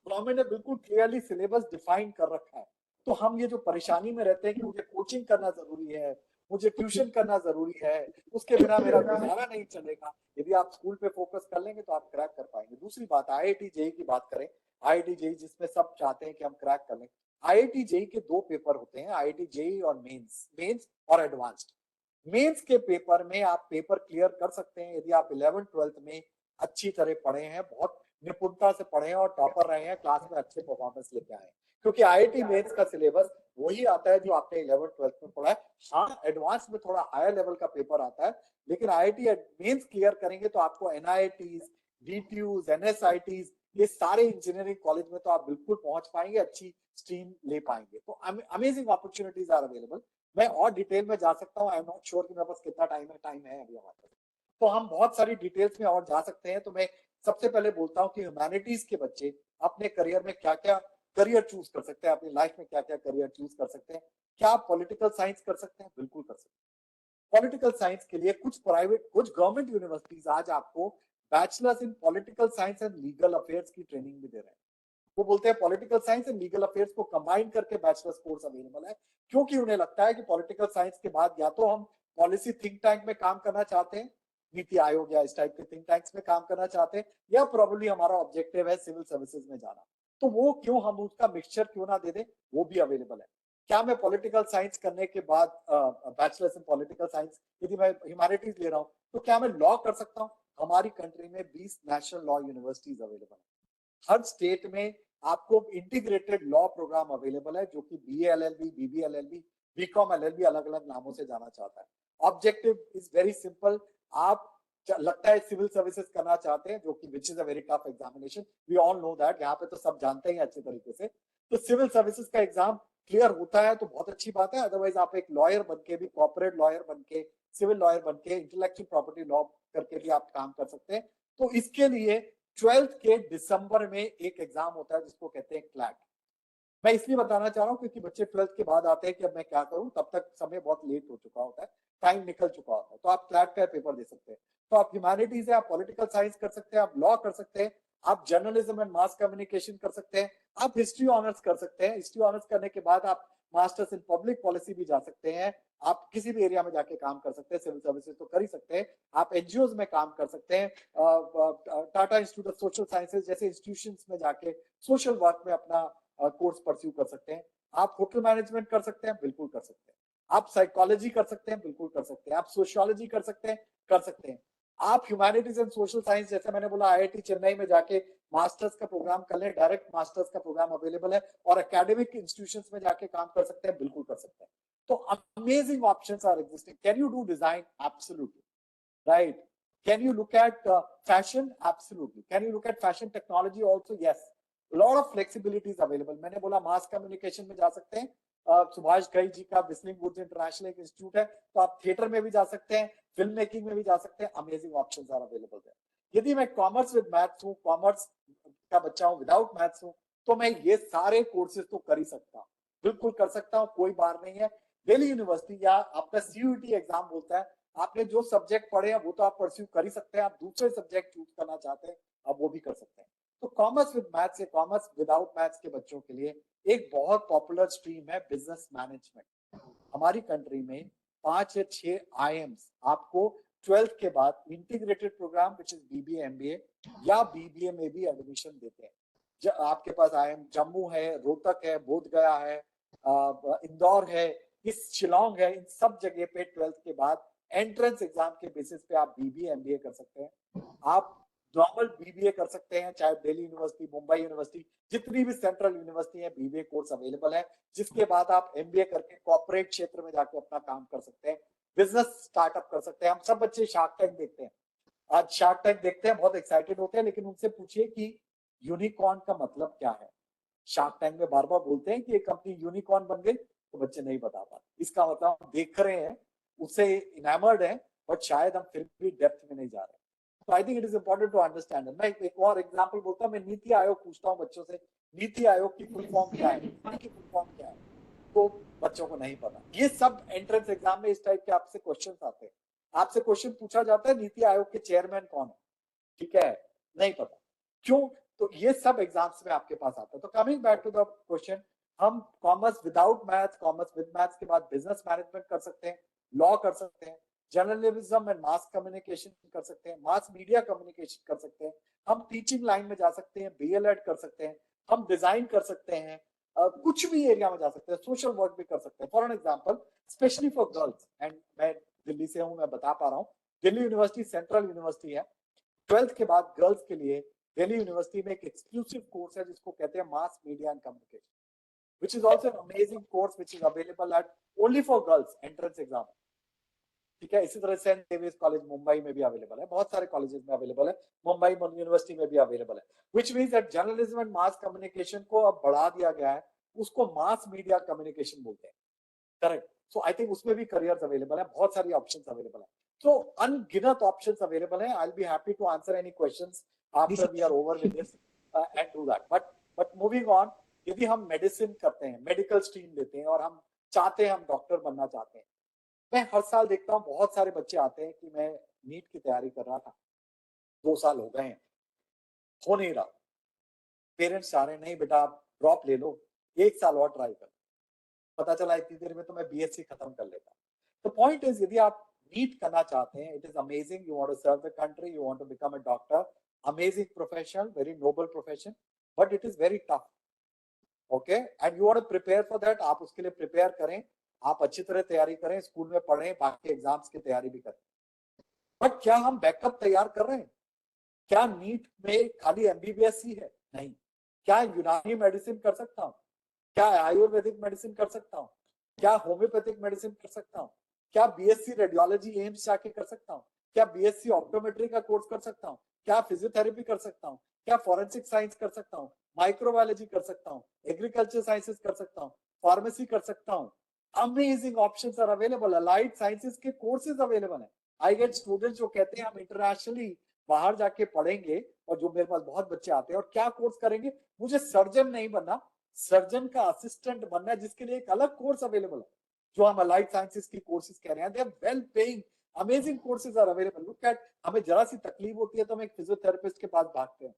गवर्नमेंट ने बिल्कुल क्लियरली सिलेबस डिफाइन कर रखा है। तो हम ये जो परेशानी में रहते हैं कि मुझे कोचिंग करना जरूरी है, मुझे ट्यूशन करना जरूरी है, उसके बिना मेरा गुजारा नहीं चलेगा, यदि आप स्कूल पे फोकस कर लेंगे तो आप क्रैक कर पाएंगे। दूसरी बात, IIT JEE की बात करें, IIT JEE जिसमें सब चाहते हैं कि हम क्रैक कर लें। IIT JEE के 2 पेपर होते हैं, IIT JEE और मेंस और एडवांस्ड। मेंस के पेपर में आप पेपर क्लियर कर सकते हैं यदि आप 11th 12th में अच्छी तरह पढ़े हैं, बहुत निपुणता से पढ़े हैं और टॉपर रहे हैं, क्लास में अच्छे परफॉर्मेंस लेके आए हैं, क्योंकि IIT मेंस का सिलेबस वही आता है जो आपने 11th 12th में पढ़ा है। हाँ, एडवांस में थोड़ा हायर लेवल का पेपर आता है, लेकिन IIT मेंस क्लियर करेंगे तो आपको NITs, DTUs, NSITs, ये सारे इंजीनियरिंग कॉलेज में तो आप बिल्कुल पहुंच पाएंगे, अच्छी स्ट्रीम ले पाएंगे। तो अमेजिंग अपॉर्चुनिटीज आर अवेलेबल। मैं और डिटेल में जा सकता हूँ, आई एम नॉट श्योर कि मेरे पास कितना टाइम है अभी हमारे पास, तो हम बहुत सारी डिटेल्स में और जा सकते हैं। तो मैं सबसे पहले बोलता हूँ कि ह्यूमैनिटीज के बच्चे अपने करियर में क्या क्या करियर चूज कर सकते हैं, अपनी लाइफ में क्या क्या करियर चूज कर सकते हैं। क्या आप पॉलिटिकल साइंस कर सकते हैं? बिल्कुल कर सकते हैं। पॉलिटिकल साइंस के लिए कुछ प्राइवेट, कुछ गवर्नमेंट यूनिवर्सिटीज आज आपको bachelors in political science and legal affairs की ट्रेनिंग भी दे रहे हैं। वो बोलते हैं political science and legal affairs को कंबाइन करके बैचलर्स कोर्स अवेलेबल है, क्योंकि उन्हें लगता है कि पॉलिटिकल साइंस के बाद या तो हम पॉलिसी थिंक टैंक में काम करना चाहते हैं, नीति आयोग या इस टाइप के थिंक टैंक्स में काम करना चाहते हैं, या प्रोबेबली हमारा ऑब्जेक्टिव है सिविल सर्विसेज में जाना। तो वो क्यों, हम उसका मिक्सचर क्यों ना दे दें, वो भी अवेलेबल है। क्या मैं पॉलिटिकल साइंस करने के बाद बैचलर्स इन पॉलिटिकल साइंस, यदि मैं ह्यूमैनिटीज ले रहा हूँ, तो क्या मैं लॉ कर सकता हूँ? हमारी कंट्री में 20 नेशनल लॉ यूनिवर्सिटीज अवेलेबल है। हर स्टेट में आपको इंटीग्रेटेड लॉ प्रोग्राम अवेलेबल है, जो कि BA LLB, BB LLB, BCom LLB अलग अलग नामों से जाना चाहता है। Objective is very simple. आप लगता है सिविल सर्विसेज करना चाहते हैं, जो कि which is a very tough examination, we all know that, यहाँ पे तो सब जानते हैं अच्छे तरीके से। तो सिविल सर्विसेज का एग्जाम क्लियर होता है तो बहुत अच्छी बात है, अदरवाइज आप एक लॉयर बन के भी, कॉर्पोरेट लॉयर बन के, सिविल लॉयर बन के, इंटेलेक्चुअल प्रॉपर्टी लॉ करके भी आप काम कर सकते हैं। तो इसके लिए 12th के दिसंबर में एक एग्जाम होता है जिसको कहते हैं क्लैट। मैं इसलिए बताना चाह रहा हूँ क्योंकि बच्चे 12th के बाद आते हैं कि अब मैं क्या करूं, तब तक समय बहुत लेट हो चुका होता है, टाइम निकल चुका होता है। तो आप क्लैट का पेपर दे सकते हैं। तो आप ह्यूमैनिटीज है, आप पॉलिटिकल साइंस कर सकते हैं, आप लॉ कर सकते हैं, आप जर्नलिज्म एंड मास कम्युनिकेशन कर सकते हैं, आप हिस्ट्री ऑनर्स कर सकते हैं। हिस्ट्री ऑनर्स करने के बाद आप मास्टर्स इन पब्लिक पॉलिसी भी जा सकते हैं। आप किसी भी एरिया में जाके काम कर सकते हैं, सिविल सर्विसेज तो कर ही सकते हैं, आप NGOs में काम कर सकते हैं, Tata institute of social sciences जैसे इंस्टीट्यूशंस में जाके सोशल वर्क में अपना कोर्स परस्यू कर सकते हैं। आप होटल मैनेजमेंट कर सकते हैं, बिल्कुल कर सकते हैं। आप साइकोलॉजी कर सकते हैं, बिल्कुल कर सकते हैं। आप सोशियोलॉजी कर सकते हैं, कर सकते हैं। आप ह्यूमैनिटीज एंड सोशल साइंस, जैसे मैंने बोला, IIT चेन्नई में जाके मास्टर्स का प्रोग्राम कर ले, डायरेक्ट मास्टर्स का प्रोग्राम अवेलेबल है, और एकेडमिक इंस्टीट्यूशंस में जाके काम कर सकते हैं, बिल्कुल कर सकते हैं। तो amazing options are existing. Can you do design? Absolutely right. Can you look at fashion? Absolutely. Can you look at fashion technology also? Yes. A lot of flexibility is available. मैंने बोला मास कम्युनिकेशन में जा सकते हैं, सुभाष घई जी का whistling woods international एक institute है, तो आप थिएटर में भी जा सकते हैं, फिल्म मेकिंग में भी जा सकते हैं. Amazing options are available there. यदि मैं कॉमर्स विद मैथ्स हूँ, कॉमर्स का बच्चा हूँ, विदाउट मैथ्स हूँ, तो मैं ये सारे कोर्सेज तो कर ही सकता हूँ, बिल्कुल कर सकता हूँ, कोई बार नहीं है. दिल्ली यूनिवर्सिटी या आपका सीयूईटी एग्जाम बोलता है, आपने जो सब्जेक्ट पढ़े हैं वो तो आप परस्यू कर ही सकते हैं, आप दूसरे सब्जेक्ट चूज करना चाहते हैं आप वो भी कर सकते हैं. तो कॉमर्स विद मैथ्स या कॉमर्स विदाउट मैथ्स के बच्चों के लिए एक बहुत पॉपुलर स्ट्रीम है बिजनेस मैनेजमेंट. हमारी कंट्री में 5 या 6 आईएम्स आपको 12th के बाद integrated programme which is BBA MBA या बीबीए में भी एडमिशन देते हैं. आपके पास आईएम जम्मू है, रोहतक है, बोधगया है, इंदौर है, इस शिलोंग है, इन सब जगह पे 12th के बाद एंट्रेंस एग्जाम के बेसिस पे आप बीबीए एमबीए कर सकते हैं. आप नॉर्मल बीबीए कर सकते हैं, चाहे दिल्ली यूनिवर्सिटी, मुंबई यूनिवर्सिटी, जितनी भी सेंट्रल यूनिवर्सिटी है, बीबीए कोर्स अवेलेबल है, जिसके बाद आप एमबीए करके कॉर्पोरेट क्षेत्र में जाके अपना काम कर सकते हैं, बिजनेस स्टार्टअप कर सकते हैं. हम सब बच्चे शार्क टैंक देखते हैं, आज शार्क टैंक देखते हैं, बहुत एक्साइटेड होते हैं, लेकिन उनसे पूछिए कि यूनिकॉर्न का मतलब क्या है. शार्क टैंक में बार बार बोलते हैं कि ये कंपनी यूनिकॉर्न बन गई, तो बच्चे नहीं बता पाते. इसका मतलब हम देख रहे हैं, उससे इनामर्ड है, बट शायद हम फिर भी डेप्थ में नहीं जा रहे. तो I think it is important to understand. मैं एक और एग्जांपल बोलता हूँ, मैं नीति आयोग पूछता हूँ बच्चों से, नीति आयोग की फुल फॉर्म क्या है, की फुल फॉर्म क्या है, तो बच्चों को नहीं पता. ये सब एंट्रेंस एग्जाम में इस टाइप के आपसे क्वेश्चन आते हैं. आपसे क्वेश्चन पूछा जाता है नीति आयोग के चेयरमैन कौन है, ठीक है, नहीं पता. क्यों? तो ये सब एग्जाम्स में आपके पास आता है. तो coming back to the question, हम commerce without maths, commerce with maths के बाद बिजनेस मैनेजमेंट कर सकते हैं, लॉ कर सकते हैं, जर्नलिज्म एंड मास कम्युनिकेशन कर सकते हैं, मास मीडिया कम्युनिकेशन कर सकते हैं, हम टीचिंग लाइन में जा सकते हैं, बीएलएड कर सकते हैं, हम डिजाइन कर सकते हैं, कुछ भी एरिया में जा सकते हैं, सोशल वर्क भी कर सकते हैं. For an example, specially for girls, and मैं दिल्ली से हूं, मैं बता पा रहा हूँ, दिल्ली यूनिवर्सिटी सेंट्रल यूनिवर्सिटी है. 12th के बाद गर्ल्स के लिए दिल्ली यूनिवर्सिटी में एक एक्सक्लूसिव कोर्स है जिसको कहते हैं mass media and communication, which is also an amazing course which is available at only for girls entrance exam. ठीक है. इसी तरह सेंट डेविस कॉलेज मुंबई में भी अवेलेबल है, बहुत सारे कॉलेजेस में अवेलेबल है, मुंबई यूनिवर्सिटी में भी अवेलेबल है. which means that journalism and mass communication को अब बढ़ा दिया गया है, उसको मास मीडिया कम्युनिकेशन बोलते हैं. करेक्ट. सो आई थिंक उसमें भी करियर्स अवेलेबल है, बहुत सारी ऑप्शंस अवेलेबल है. तो अनगिनत ऑप्शंस अवेलेबल है. I will be happy to answer any questions after we are over with this and do that. But moving on, यदि हम मेडिसिन करते हैं, मेडिकल स्ट्रीम लेते हैं और हम चाहते हैं, हम डॉक्टर बनना चाहते हैं, मैं हर साल देखता हूँ बहुत सारे बच्चे आते हैं कि मैं नीट की तैयारी कर रहा था, 2 साल हो गए हैं, हो नहीं रहा. पेरेंट्स चाह रहे हैं नहीं बेटा आप ड्रॉप ले लो, 1 साल और ट्राई कर. पता चला इतनी देर में तो मैं बीएससी खत्म कर लेता. द पॉइंट इज, यदि आप नीट करना चाहते हैं, it is amazing, you want to serve the country, you want to become a doctor, amazing profession, very noble profession, but it is very tough. Okay, and you want to prepare for that. आप उसके लिए prepare करें, आप अच्छी तरह तैयारी करें, school में पढ़ें, बाकी एग्जाम्स की तैयारी भी करें. बट क्या हम बैकअप तैयार कर रहे हैं? क्या नीट में खाली एमबीबीएस ही है? नहीं. क्या यूनानी मेडिसिन कर सकता हूँ? क्या आयुर्वेदिक मेडिसिन कर सकता हूँ? क्या होम्योपैथिक मेडिसिन कर सकता हूँ? क्या बीएससी रेडियोलॉजी एम्स जाके कर सकता हूँ? क्या बीएससी ऑप्टोमेट्री का कोर्स कर सकता हूँ? क्या फिजियोथेरेपी कर सकता हूँ? क्या फॉरेंसिक साइंस कर सकता हूँ? माइक्रोबायोलॉजी कर सकता हूँ? एग्रीकल्चर साइंसेस कर सकता हूँ? फार्मेसी कर सकता हूँ? Amazing options are available. Allied sciences के कोर्सेज अवेलेबल है. आई गेट स्टूडेंट्स जो कहते हैं हम इंटरनेशनली बाहर जाके पढ़ेंगे, और जो मेरे पास बहुत बच्चे आते हैं, और क्या कोर्स करेंगे? मुझे सर्जन नहीं बनना, सर्जन का असिस्टेंट बनना है, जिसके लिए एक अलग कोर्स अवेलेबल है, जो हम अलाइड साइंसेस की कोर्सेज कह रहे हैं. They are well paying, amazing courses are available. Look at, हमें जरा सी तकलीफ होती है तो हम एक फिजियोथेरेपिस्ट के पास भागते हैं,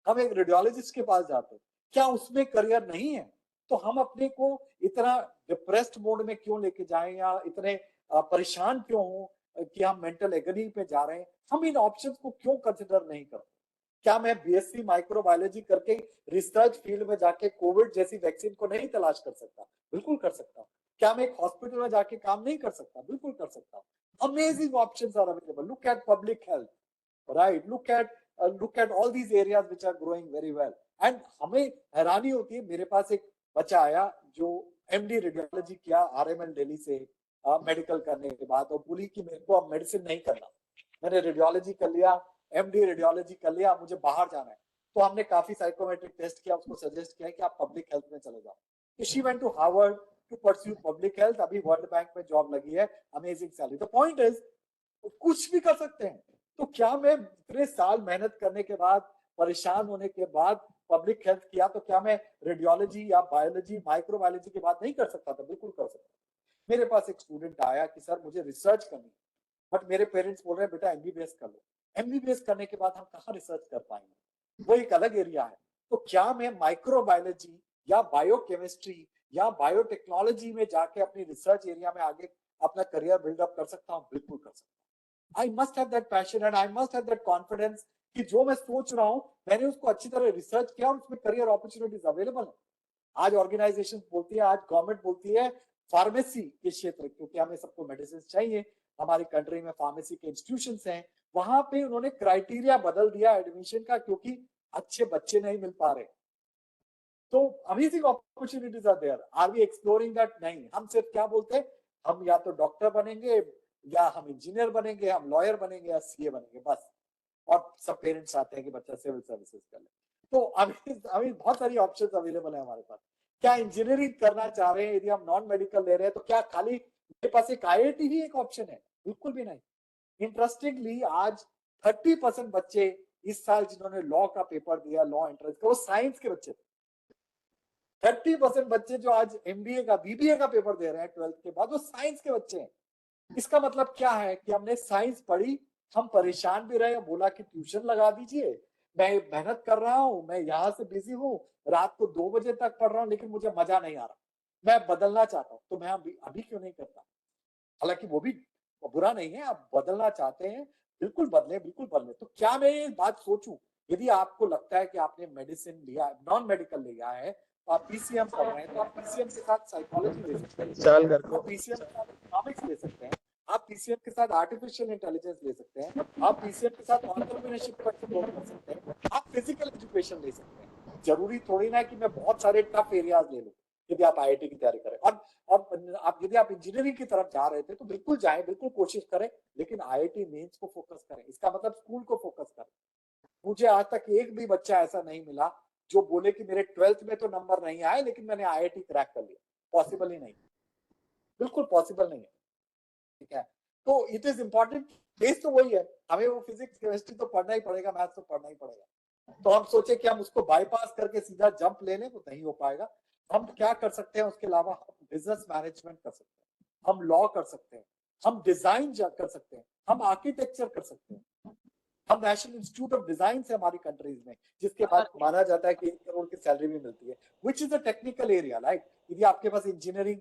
हम एक रेडियोलॉजिस्ट के पास जाते हैं. क्या उसमें करियर नहीं है? तो हम अपने को इतना डिप्रेस्ड मोड में क्यों लेके जाएं, या इतने परेशान क्यों हो कि हम मेंटल एगनी पे जा रहे हैं? हम इन ऑप्शंस को क्यों कंसिडर नहीं करते? क्या मैं बीएससी माइक्रोबायोलॉजी करके रिसर्च फील्ड में जाके कोविड जैसी वैक्सीन को नहीं तलाश कर सकता? बिल्कुल कर सकता हूँ. क्या मैं एक हॉस्पिटल में जाके काम नहीं कर सकता? बिल्कुल कर सकता हूँ. Amazing options are available. Look at public health, right? Look at all these areas which are growing very well. And हमें हैरानी होती है. मेरे पास एक बच्चा आया जो एमडी रेडियोलॉजी किया आरएमएल दिल्ली से मेडिकल करने के बाद, और बोली कि मेरे को अब मेडिसिन नहीं करना, मैंने रेडियोलॉजी कर लिया, एमडी रेडियोलॉजी कर लिया, मुझे बाहर जाना है। तो हमने काफी साइकोमेट्रिक टेस्ट किया, उसको सजेस्ट किया कि आप पब्लिक हेल्थ में चले जाओ। She went to Harvard to pursue public health, अभी वर्ल्ड बैंक में जॉब लगी है, amazing salary. The point is कुछ भी कर सकते हैं। तो क्या मैं इतने साल मेहनत करने के बाद, परेशान होने के बाद पब्लिक हेल्थ किया, तो क्या मैं रेडियोलॉजी या बायोलॉजी, माइक्रोबायोलॉजी की बात नहीं कर सकता था? बिल्कुल कर सकता। मेरे पास एक स्टूडेंट आया कि सर मुझे रिसर्च करनी है, बट मेरे पेरेंट्स बोल रहे हैं बेटा एमबीबीएस कर लो। एमबीबीएस करने के बाद हम कहाँ रिसर्च कर पाएंगे, वो एक अलग एरिया है। तो क्या मैं माइक्रोबायोलॉजी या बायोकेमिस्ट्री या बायोटेक्नोलॉजी में जाके अपनी रिसर्च एरिया में आगे अपना करियर बिल्डअप कर सकता हूँ? बिल्कुल कर सकता हूँ। I must have that passion and I must have that confidence कि जो मैं सोच रहा हूँ मैंने उसको अच्छी तरह रिसर्च किया और उसमें करियर अपॉर्चुनिटीज अवेलेबल है। आज ऑर्गेनाइजेशन बोलती है, आज गवर्नमेंट बोलती है फार्मेसी के क्षेत्र, क्योंकि हमें सबको मेडिसिन चाहिए, हमारी कंट्री में फार्मेसी के इंस्टीट्यूशंस हैं, वहां पे उन्होंने क्राइटेरिया बदल दिया एडमिशन का, क्योंकि अच्छे बच्चे नहीं मिल पा रहे। तो amazing opportunities are there, are we exploring that? नहीं, हम सिर्फ क्या बोलते हैं, हम या तो डॉक्टर बनेंगे या हम इंजीनियर बनेंगे, हम लॉयर बनेंगे या सीए बनेंगे, बस। और सब पेरेंट्स चाहते हैं कि बच्चा सिविल सर्विसेज कर ले। तो अभी बहुत सारी ऑप्शंस अवेलेबल है हमारे पास। क्या इंजीनियरिंग करना चाह रहे हैं, यदि हम नॉन मेडिकल ले रहे हैं, तो क्या खाली मेरे पास एक आईआईटी ही एक ऑप्शन है? बिल्कुल भी नहीं। इंटरेस्टिंगली आज 30% बच्चे इस साल जिन्होंने लॉ का पेपर दिया, लॉ एंट्रेंस का, वो साइंस के बच्चे थे। 30% बच्चे जो आज एमबीए का, बीबीए का पेपर दे रहे हैं 12th के बाद, वो साइंस के बच्चे हैं। इसका मतलब क्या है कि हमने साइंस पढ़ी, हम परेशान भी रहे, बोला कि ट्यूशन लगा दीजिए, मैं मेहनत कर रहा हूं, मैं यहाँ से बिजी हूँ, रात को 2 बजे तक पढ़ रहा हूँ, लेकिन मुझे मजा नहीं आ रहा, मैं बदलना चाहता हूँ, तो मैं अभी क्यों नहीं करता? हालांकि वो भी बुरा नहीं है, आप बदलना चाहते हैं, बिल्कुल बदले, बिल्कुल बदले। तो क्या मैं ये बात सोचूं, यदि आपको लगता है कि आपने मेडिसिन लिया, नॉन मेडिकल लिया है, तो आप पीसीएम पढ़ रहे हैं, तो आप पीसीएम के साथ साइकोलॉजी ले सकते हैं, चाल कर को आप पीसीएम के साथ इकोनॉमिक्स ले सकते हैं, आप पीसीएम के साथ आर्टिफिशियल इंटेलिजेंस ले सकते हैं, आप पीसीएम के साथ एंटरप्रेन्योरशिप को एक्सप्लोर कर सकते हैं, आप फिजिकल एजुकेशन ले सकते हैं। जरूरी थोड़ी ना कि मैं बहुत सारे टफ एरियाज ले लूं यदि आप आईआईटी की तैयारी करें। और अब आप यदि आप इंजीनियरिंग की तरफ जा रहे थे तो बिल्कुल जाएं, बिल्कुल कोशिश करें, लेकिन आईआईटी मेंस को फोकस करें। इसका मतलब स्कूल को फोकस करें। मुझे आज तक एक भी बच्चा ऐसा नहीं मिला जो बोले कि मेरे 12th में तो नंबर नहीं आए लेकिन मैंने आईआईटी क्रैक कर लिया। पॉसिबल ही नहीं, बिल्कुल पॉसिबल नहीं है। ठीक है, तो इट इज इंपॉर्टेंट, बेस तो वही है, हमें वो फिजिक्स केमिस्ट्री तो पढ़ना ही पड़ेगा, मैथ्स तो पढ़ना ही पड़ेगा। तो हम सोचे कि हम उसको बाईपास करके सीधा जंप ले लें, तो नहीं हो पाएगा। हम क्या कर सकते हैं उसके अलावा? हम बिजनेस मैनेजमेंट कर सकते हैं, हम लॉ कर सकते हैं, हम डिजाइन कर सकते हैं, हम आर्किटेक्चर कर सकते हैं, हम नेशनल इंस्टीट्यूट ऑफ डिजाइन से हमारी कंट्रीज में, जिसके बाद माना जाता है कि 1 करोड़ की सैलरी भी मिलती है, विच is a technical area, right? यदि आपके पास इंजीनियरिंग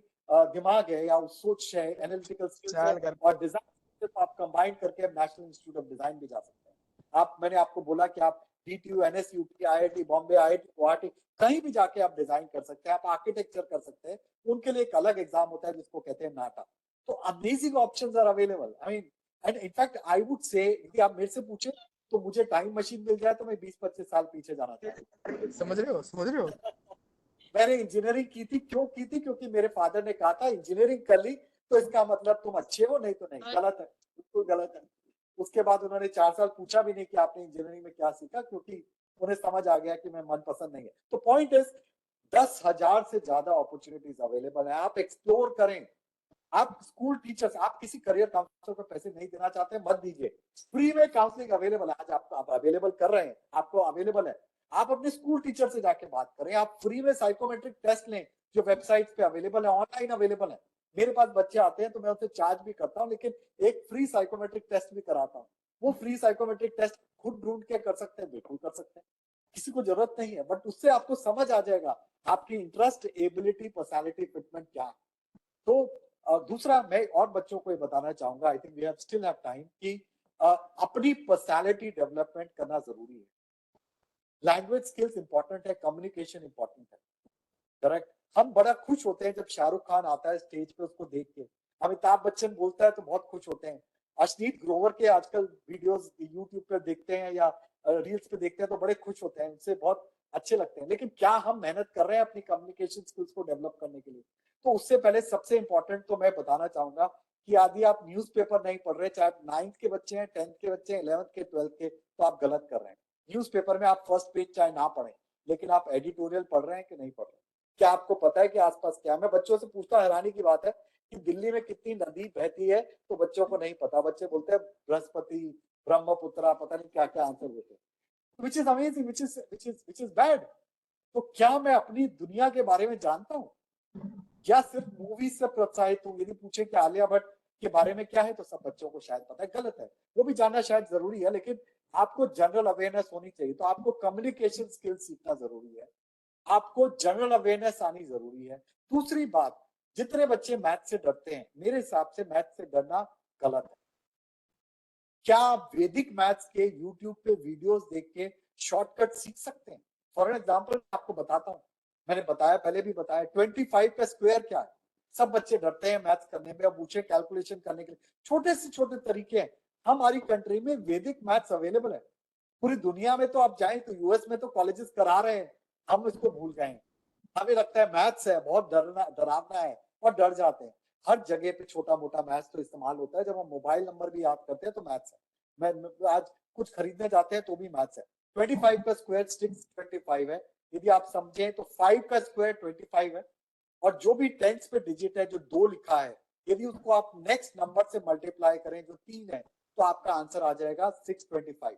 दिमाग है या सोच है, एनालिटिकल स्किल्स है और डिजाइन, तो आप कंबाइन करके नेशनल इंस्टीट्यूट ऑफ डिजाइन भी जा सकते हैं। मैंने आपको बोला कि आप DTU, NSUT, IIT Bombay, IIT Guwahati, कहीं भी जाके आप डिजाइन कर सकते हैं, आप आर्किटेक्चर कर सकते हैं। उनके लिए एक अलग एग्जाम होता है जिसको कहते हैं नाटा। तो amazing options are available. I mean, and in fact I would say, यदि आप मेरे से पूछे तो मुझे टाइम मशीन मिल जाए तो मैं 20-25 साल पीछे जाना चाहता हूँ। समझ रहे हो मैंने इंजीनियरिंग की थी, क्यों की थी? क्योंकि मेरे फादर ने कहा था इंजीनियरिंग कर ली तो इसका मतलब तुम अच्छे हो, नहीं तो नहीं। गलत है, बिल्कुल गलत है। उसके बाद उन्होंने 4 साल पूछा भी नहीं कि आपने इंजीनियरिंग में क्या सीखा, क्योंकि उन्हें समझ आ गया कि मैं मनपसंद नहीं है। तो पॉइंट इज 10,000 से ज्यादा अपॉर्चुनिटीज अवेलेबल है, आप एक्सप्लोर करें। आप स्कूल टीचर्स, आप किसी करियर काउंसलर को पैसे नहीं देना चाहते, मत दीजिए, फ्री में काउंसलिंग अवेलेबल है। आज आप अवेलेबल कर रहे हैं, आपको अवेलेबल है। आप अपने स्कूल टीचर से जाके बात करें, आप फ्री में साइकोमेट्रिक टेस्ट लें जो वेबसाइट पे अवेलेबल है, ऑनलाइन अवेलेबल है। मेरे पास बच्चे आते हैं तो मैं उनसे चार्ज भी करता हूँ, लेकिन एक फ्री साइकोमेट्रिक टेस्ट भी कराता हूँ। वो फ्री साइकोमेट्रिक टेस्ट खुद ढूंढ के कर सकते हैं, बिल्कुल कर सकते हैं, किसी को जरूरत नहीं है, बट उससे आपको समझ आ जाएगा आपकी इंटरेस्ट, एबिलिटी, पर्सनैलिटी, फिटमेंट क्या है। तो दूसरा मैं और बच्चों को ये बताना चाहूंगा, I think we have still have time, कि अपनी पर्सनैलिटी डेवलपमेंट करना जरूरी है। लैंग्वेज स्किल्स इंपॉर्टेंट है, कम्युनिकेशन इंपॉर्टेंट है, करेक्ट? हम बड़ा खुश होते हैं जब शाहरुख खान आता है स्टेज पे, उसको देख के। अमिताभ बच्चन बोलता है तो बहुत खुश होते हैं। अश्नीत ग्रोवर के आजकल वीडियोस यूट्यूब पे देखते हैं या रील्स पे देखते हैं तो बड़े खुश होते हैं, उनसे बहुत अच्छे लगते हैं। लेकिन क्या हम मेहनत कर रहे हैं अपनी कम्युनिकेशन स्किल्स को डेवलप करने के लिए? तो उससे पहले सबसे इंपॉर्टेंट तो मैं बताना चाहूंगा कि यदि आप न्यूज़पेपर नहीं पढ़ रहे, चाहे आप 9th के बच्चे हैं, 10th के बच्चे हैं, 11th के, 12th के, तो आप गलत कर रहे हैं। न्यूज़पेपर में आप फर्स्ट पेज चाहे ना पढ़ें, लेकिन आप एडिटोरियल पढ़ रहे हैं कि नहीं पढ़ रहे? क्या आपको पता है कि आसपास क्या है? मैं बच्चों से पूछता हूं, हैरानी की बात है कि दिल्ली में कितनी नदी बहती है, तो बच्चों को नहीं पता। बच्चे बोलते हैं बृहस्पति, ब्रह्मपुत्रा, पता नहीं क्या क्या आंसर देते हैं, which is amazing, which is bad. तो क्या मैं अपनी दुनिया के बारे में जानता हूँ, या सिर्फ मूवीज से प्रोत्साहित हूँ? यदि पूछे कि आलिया भट्ट के बारे में क्या है, तो सब बच्चों को शायद पता है। गलत है, वो भी जानना शायद जरूरी है, लेकिन आपको जनरल अवेयरनेस होनी चाहिए। तो आपको कम्युनिकेशन स्किल्स सीखना जरूरी है, आपको जनरल अवेयरनेस आनी जरूरी है। दूसरी बात, जितने बच्चे मैथ से डरते हैं, मेरे हिसाब से मैथ से डरना गलत है। क्या आप वैदिक मैथ्स के यूट्यूब पे वीडियोस देख के शॉर्टकट सीख सकते हैं? फॉर एग्जाम्पल आपको बताता हूँ, मैंने बताया, पहले भी बताया, 25 का स्क्वायर क्या है? सब बच्चे डरते हैं मैथ्स करने में। अब पूछे कैलकुलेशन करने के लिए, छोटे से छोटे तरीके हैं। हमारी कंट्री में वैदिक मैथ्स अवेलेबल है। पूरी दुनिया में तो आप जाएं तो यूएस में तो कॉलेजेस करा रहे हैं, हम इसको भूल गए हैं। हमें लगता है मैथ्स है, बहुत डरावना है, और डर जाते हैं। हर जगह पे छोटा मोटा मैथ्स तो इस्तेमाल होता है। जब हम मोबाइल नंबर भी याद करते हैं तो मैथ्स है। मैं आज कुछ खरीदने जाते हैं तो भी मैथ्स है। 25 का स्क्वायर 625 है, यदि आप समझें तो 5 का स्क्वायर 25 है, और जो भी टेंस पे डिजिट है, जो 2 लिखा है, यदि उसको आप नेक्स्ट नंबर से मल्टीप्लाई करें जो 3 है, तो आपका आंसर आ जाएगा 625।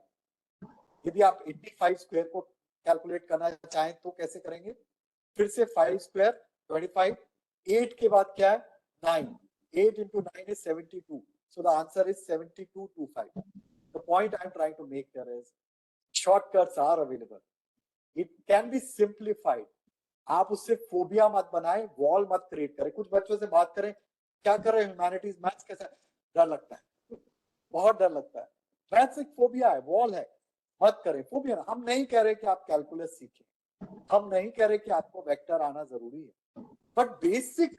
यदि आप 85 स्क्वायर को कैलकुलेट करना चाहें तो कैसे करेंगे? फिर से 5 स्क्वायर 25, 8 के बाद क्या है? 9, 8 into 9 is 72, so the answer is 7225. The point I'm trying to make here is shortcuts are available, it can be simplified. आप उससे फोबिया मत बनाएं, वॉल मत क्रिएट करें। कुछ बच्चों से बात करें, क्या कर रहे हैं ह्यूमैनिटीज, मैथ्स कैसा, डर लगता है, बहुत डर लगता है। मैथ्स एक फोबिया है, वॉल है, मत करें फोबिया। हम नहीं कह रहे कि आप कैलकुलस सीखें, हम नहीं कह रहे कि आपको वेक्टर आना जरूरी है, but basic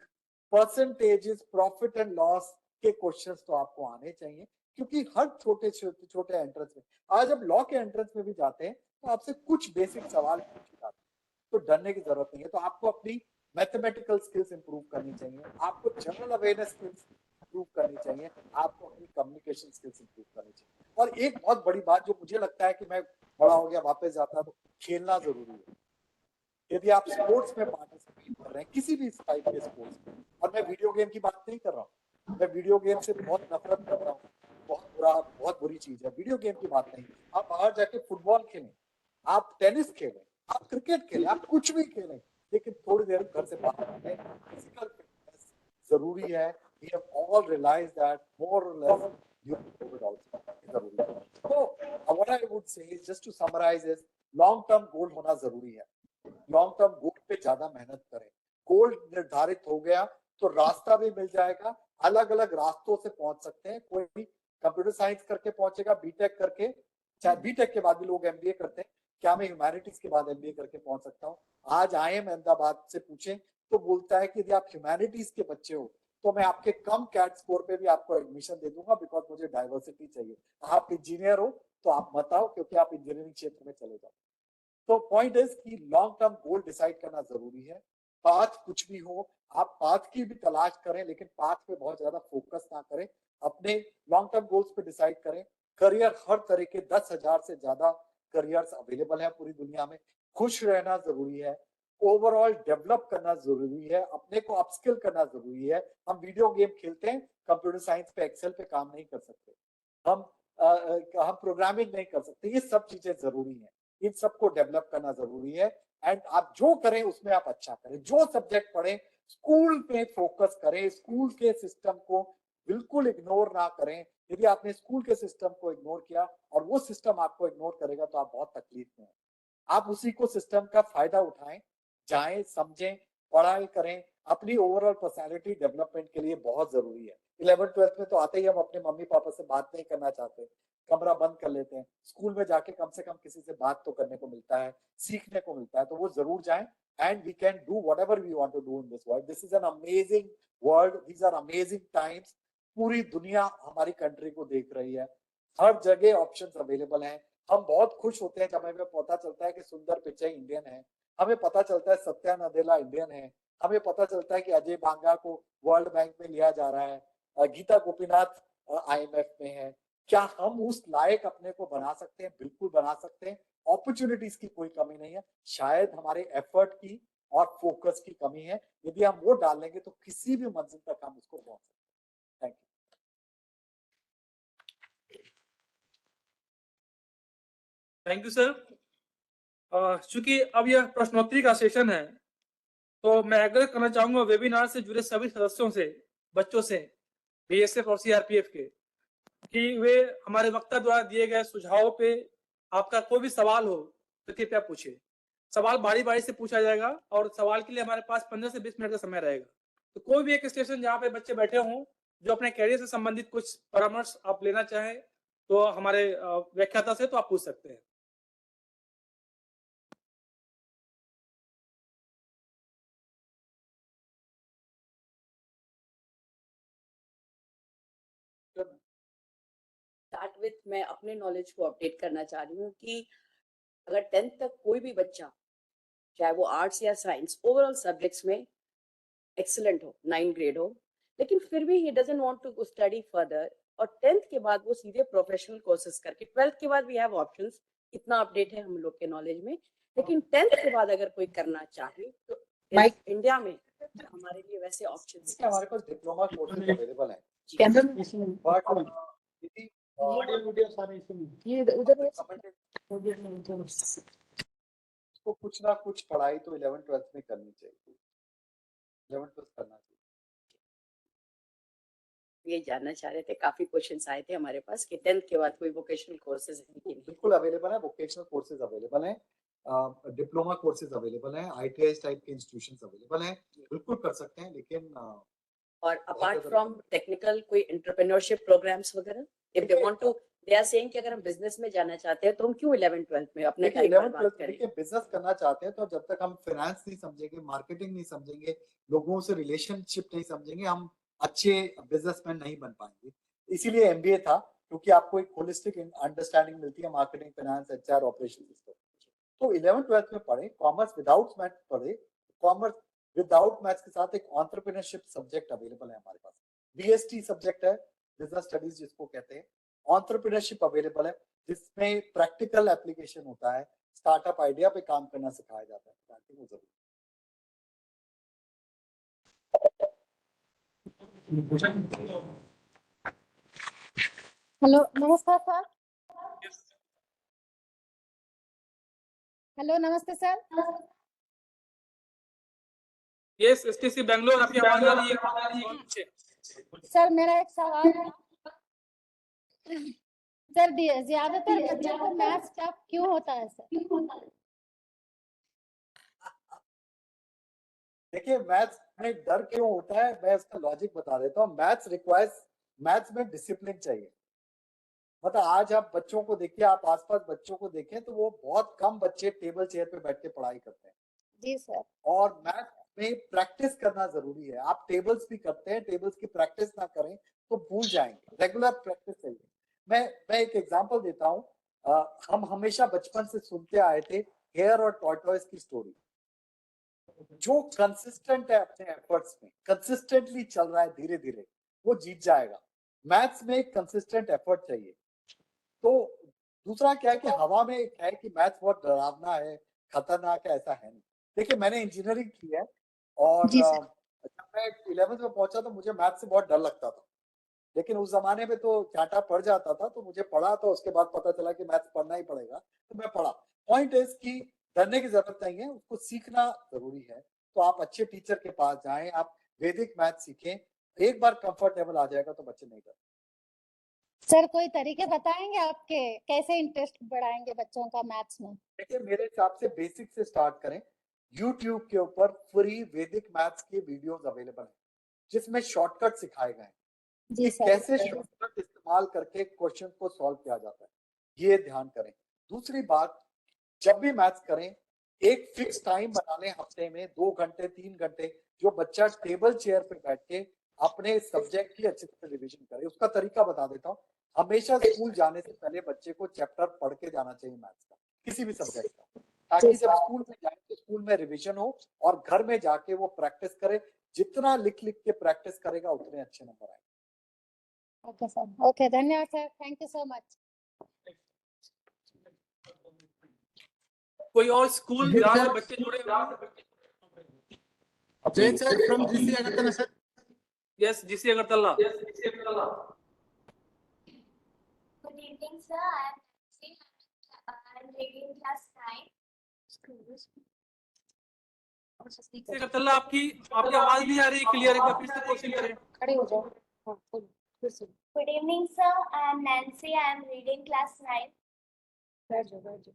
percentages, profit and loss के क्वेश्चंस तो आपको आने चाहिए। क्योंकि हर छोटे छोटे छोटे एंट्रेंस में, आज जब लॉ के एंट्रेंस में भी जाते हैं तो आपसे कुछ बेसिक सवाल पूछे जाते हैं, तो डरने की जरूरत नहीं है। तो आपको अपनी मैथमेटिकल स्किल्स इंप्रूव करनी चाहिए, आपको जनरल अवेयरनेस स्किल्स इंप्रूव करनी चाहिए, आपको अपनी कम्युनिकेशन स्किल्स इंप्रूव करनी चाहिए। और एक बहुत बड़ी बात जो मुझे लगता है कि मैं बड़ा हो गया वापस जाता, तो खेलना जरूरी है। यदि आप स्पोर्ट्स में पार्टिसिपेट कर रहे हैं, किसी भी टाइप के स्पोर्ट्स में, और मैं वीडियो गेम की बात नहीं कर रहा हूँ, मैं वीडियो गेम से बहुत नफरत करता हूँ, बहुत बुरी चीज है, वीडियो गेम की बात नहीं। आप बाहर जाके फुटबॉल खेलें, आप टेनिस खेलें, आप क्रिकेट खेलें, आप कुछ भी खेलें, लेकिन थोड़ी देर घर से बाहर आए, फिजिकल फिटनेस जरूरी है। We have all realized that more or less during COVID also जरूरी है। तो what I would say is, just to summarize, is long term goal होना जरूरी है। लॉन्ग टर्म गोल पे ज्यादा मेहनत करें। गोल निर्धारित हो गया तो रास्ता भी मिल जाएगा, अलग अलग रास्तों से पहुंच सकते हैं। कोई भी कंप्यूटर साइंस करके पहुंचेगा, बीटेक करके, चाहे बीटेक के बाद भी लोग एमबीए करते हैं, क्या मैं ह्यूमैनिटीज के बाद एमबीए करके पहुंच सकता हूँ? आज आईएम अहमदाबाद से पूछें तो बोलता है कि यदि आप ह्यूमैनिटीज के बच्चे हो तो मैं आपके कम कैट स्कोर पे भी आपको एडमिशन दे दूंगा, बिकॉज मुझे डाइवर्सिटी चाहिए। आप इंजीनियर हो तो आप मत आओ, क्योंकि आप इंजीनियरिंग क्षेत्र में चले जाओ। तो पॉइंट इज कि लॉन्ग टर्म गोल डिसाइड करना जरूरी है। पाथ कुछ भी हो, आप पाथ की भी तलाश करें, लेकिन पाथ पे बहुत ज्यादा फोकस ना करें, अपने लॉन्ग टर्म गोल्स पे डिसाइड करें। करियर, हर तरह के 10,000 से ज्यादा करियर्स अवेलेबल है पूरी दुनिया में। खुश रहना जरूरी है, ओवरऑल डेवलप करना जरूरी है, अपने को अपस्किल करना जरूरी है। हम वीडियो गेम खेलते हैं, कंप्यूटर साइंस पे, एक्सेल पे काम नहीं कर सकते, हम प्रोग्रामिंग नहीं कर सकते, ये सब चीजें जरूरी है, इन सबको डेवलप करना जरूरी है। एंड आप जो करें उसमें आप अच्छा करें, जो सब्जेक्ट पढ़ें स्कूल पे फोकस करें, स्कूल के सिस्टम को बिल्कुल इग्नोर ना करें। यदि आपने स्कूल के सिस्टम को इग्नोर किया और वो सिस्टम आपको इग्नोर करेगा तो आप बहुत तकलीफ में हैं। आप उसी को सिस्टम का फायदा उठाएं, जाएं, समझें, पढ़ाई करें, अपनी ओवरऑल पर्सनालिटी डेवलपमेंट के लिए बहुत जरूरी है। 11th 12th में तो आते ही हम अपने मम्मी पापा से बात नहीं करना चाहते, कमरा बंद कर लेते हैं। स्कूल में जाके कम से कम किसी से बात तो करने को मिलता है, सीखने को मिलता है, तो वो जरूर जाएं। And we can do whatever we want to do in this world. This is an amazing world, these are amazing times. पूरी दुनिया हमारी कंट्री को देख रही है, हर जगह ऑप्शंस अवेलेबल हैं। हम बहुत खुश होते हैं जब हमें पता चलता है कि सुंदर पिचाई इंडियन है, हमें पता चलता है सत्या नदेला इंडियन है, हमें पता चलता है कि अजय बांगा को वर्ल्ड बैंक में लिया जा रहा है, गीता गोपीनाथ IMF में है, क्या हम उस लायक अपने को बना सकते हैं? बिल्कुल बना सकते हैं। अपॉर्चुनिटीज की कोई कमी नहीं है, शायद हमारे एफर्ट की और फोकस की कमी है। यदि हम वो डालेंगे तो किसी भी मंजिल तक हम उसको पहुंच सकते हैं। Thank you. Thank you sir. चूंकि अब यह प्रश्नोत्तरी का सेशन है, तो मैं आग्रह करना चाहूंगा वेबिनार से जुड़े सभी सदस्यों से, बच्चों से, BSF और CRPF के, कि वे हमारे वक्ता द्वारा दिए गए सुझावों पे आपका कोई भी सवाल हो तो कृपया पूछिए। सवाल बारी बारी से पूछा जाएगा और सवाल के लिए हमारे पास 15 से 20 मिनट का समय रहेगा। तो कोई भी एक स्टेशन जहाँ पे बच्चे बैठे हों, जो अपने कैरियर से संबंधित कुछ परामर्श आप लेना चाहें, तो हमारे व्याख्याता से तो आप पूछ सकते हैं। स्टार्ट विथ मैं अपने नॉलेज को अपडेट करना चाह रही हूँ कि अगर 10th तक कोई भी बच्चा, चाहे वो आर्ट्स या साइंस, ओवरऑल सब्जेक्ट्स में एक्सीलेंट हो, 9 ग्रेड हो, लेकिन फिर भी he doesn't want to study further, और 10th के बाद वो सीधे प्रोफेशनल कोर्सेज करके, 12th के बाद वी हैव ऑप्शंस, इतना अपडेट है हम लोग के नॉलेज में, लेकिन 10th के बाद अगर कोई करना चाहे तो इंडिया में हमारे लिए वैसे ऑप्शंस इसके हमारे पास डिप्लोमा कोर्सेज अवेलेबल है, बट यदि ये उधर उसको कुछ ना कुछ पढ़ाई तो 11th 12th में करनी चाहिए, 11th 12th करना चाहिए। ये जानना चाह रहे थे, काफी क्वेश्चंस आए थे हमारे पास कि 10th के बाद कोई वोकेशनल कोर्सेज हैं कि नहीं। बिल्कुल अवेलेबल है, वोकेशनल कोर्सेज अवेलेबल है, डिप्लोमा कोर्सेज अवेलेबल है, ITI टाइप के इंस्टीट्यूशंस अवेलेबल हैं, बिल्कुल कर सकते हैं, लेकिन और अपार्ट फ्रॉम टेक्निकल कोई एंटरप्रेन्योरशिप प्रोग्राम्स वगैरह, if they want to, they are saying कि अगर हम बिजनेस में जाना चाहते हैं तो हम क्यों 11th 12th में अपने टाइम पर बात करें। देखिए बिजनेस करना चाहते हैं तो जब तक हम फाइनेंस नहीं समझेंगे, मार्केटिंग नहीं समझेंगे, लोगों से रिलेशनशिप नहीं समझेंगे, हम अच्छे बिजनेसमैन नहीं बन पाएंगे। इसीलिए MBA था, क्योंकि आपको एक होलिस्टिक अंडरस्टैंडिंग मिलती है marketing, finance, HR, operation system. तो 11th 12th में पढ़े, कॉमर्स विदाउट मैथ पढ़े, कॉमर्स विदाउट मैथ्स के साथ एक एंटरप्रेन्योरशिप सब्जेक्ट अवेलेबल है हमारे पास, BST सब्जेक्ट है, बिजनेस स्टडीज जिसको कहते हैं, एंटरप्रेन्योरशिप अवेलेबल है, जिसमें प्रैक्टिकल एप्लीकेशन होता है, स्टार्टअप आइडिया पे काम करना सिखाया जाता है, ताकि वो जरूरी। हेलो नमस्कार सर। हेलो नमस्ते सर। यस, STC बैंगलोर, आपकी आवाज आ रही है। सर मेरा एक सवाल है सर, ज्यादातर बच्चों को मैथ्स टफ क्यों होता है सर? देखिए मैथ्स में डर क्यों होता है, मैं इसका लॉजिक बता देता हूँ। मैथ्स में डिसिप्लिन चाहिए। मतलब आज आप बच्चों को देखिए, आप आसपास बच्चों को देखें तो वो बहुत कम बच्चे टेबल चेयर पे बैठ के पढ़ाई करते हैं। जी सर। और मैथ्स में प्रैक्टिस करना जरूरी है। आप टेबल्स भी करते हैं, टेबल्स की प्रैक्टिस ना करें तो भूल जाएंगे, रेगुलर प्रैक्टिस चाहिए। मैं एक एग्जांपल देता हूँ। हम हमेशा बचपन से सुनते आए थे हेयर और टॉर्टोइस की स्टोरी। जो कंसिस्टेंट है अपने एफर्ट्स में, कंसिस्टेंटली चल रहा है धीरे धीरे, वो जीत जाएगा। मैथ्स में एक कंसिस्टेंट एफर्ट चाहिए। तो दूसरा क्या है कि हवा में क्या है कि मैथ्स बहुत डरावना है, खतरनाक है, ऐसा है नहीं। देखिए मैंने इंजीनियरिंग की है और जब मैं 11th में पहुंचा तो मुझे मैथ्स से बहुत डर लगता था, लेकिन उस जमाने में तो चांटा पड़ जाता था, तो मुझे पढ़ा, तो उसके बाद पता चला कि मैथ्स पढ़ना ही पड़ेगा, तो मैं पढ़ा। पॉइंट इज कि डरने की जरूरत नहीं है, उसको सीखना जरूरी है। तो आप अच्छे टीचर के पास जाएं, आप वैदिक मैथ सीखें, एक बार कंफर्टेबल आ जाएगा तो बच्चे नहीं डरते। सर कोई तरीके बताएंगे आपके, कैसे इंटरेस्ट बढ़ाएंगे बच्चों का मैथ्स में? देखिए मेरे हिसाब से बेसिक से स्टार्ट करें। YouTube के ऊपर फ्री वैदिक मैथ्स के वीडियोस अवेलेबल हैं, जिसमें शॉर्टकट सिखाए गए हैं कि कैसे शॉर्टकट इस्तेमाल करके क्वेश्चन को सॉल्व किया जाता है, ये ध्यान करें। दूसरी बात, जब भी मैथ्स करें एक फिक्स टाइम बना लें, हफ्ते में 2 घंटे 3 घंटे, जो बच्चा टेबल चेयर पे बैठ के अपने सब्जेक्ट की अच्छे से रिवीजन करे। उसका तरीका बता देता हूँ। हमेशा स्कूल जाने से पहले बच्चे को चैप्टर पढ़ के जाना चाहिए मैथ्स का, किसी भी सब्जेक्ट का, ताकि जब स्कूल में जाए तो स्कूल में रिवीजन हो और घर में जाके वो प्रैक्टिस करे। जितना लिख लिख के प्रैक्टिस करेगा उतने अच्छे नंबर आएंगे। ओके सर, ओके, धन्यवाद sir, thank you so much. कोई और स्कूल जी, जहाँ सर। से बच्चे जुड़े हों? Jane sir from GC Agartala sir. Yes, GC Agartala. Good evening, sir. I am Nancy. I am taking class 9. GC Agartala, आपकी आवाज नहीं आ रही क्लियर, एक बार फिर से क्वेश्चन करें। खड़े हो जाओ। हाँ, बोलो, फिर से Good evening, sir. I am Nancy. I am reading class 9. बैठ जाओ, बैठ जाओ।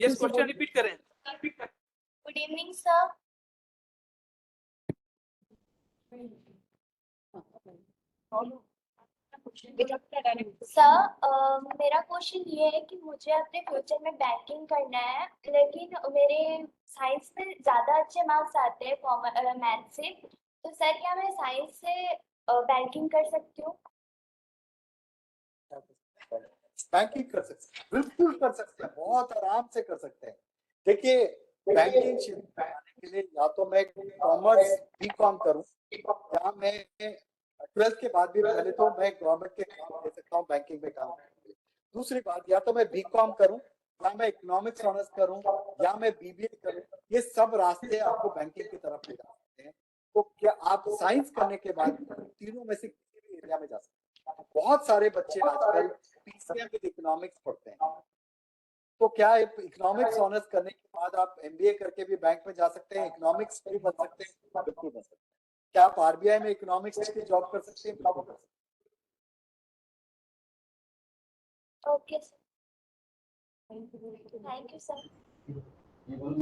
यस, क्वेश्चन रिपीट करें। Good evening, sir. सर, मेरा क्वेश्चन ये है कि मुझे अपने फ्यूचर में बैंकिंग करना है, लेकिन मेरे साइंस में ज्यादा अच्छे मार्क्स आते हैं मैथ से, तो सर क्या मैं साइंस से बैंकिंग कर सकती हूँ? बैंकिंग कर सकते हैं, बिल्कुल कर सकते हैं, बहुत आराम से कर सकते हैं। देखिए, बैंकिंग क्षेत्र में आने के लिए या तो मैं कॉमर्स बीकॉम करूं, या मैं 12th के बाद भी पहले तो मैं गवर्नमेंट के एग्जाम दे सकता हूं बैंकिंग में काम करने के लिए। दूसरी बात, या तो मैं बीकॉम करूं, या मैं इकोनॉमिक्स ऑनर्स करूं, या मैं बीबीए करूं, ये सब रास्ते आपको बैंकिंग की तरफ ले जा सकते हैं। तो क्या आप साइंस करने के बाद तीनों में से किसी भी एरिया में जा सकते हैं। बहुत सारे बच्चे आजकल पीसीएम विद इकोनॉमिक्स पढ़ते हैं, तो क्या इकोनॉमिक्स ऑनर्स करने के बाद आप एमबीए करके भी बैंक में जा सकते हैं, इकोनॉमिक्स भी बन सकते हैं, बिल्कुल बन सकते हैं। क्या आप आरबीआई में इकोनॉमिक्स की जॉब कर सकते हैं, बिल्कुल कर सकते okay sir, thank you sir. Good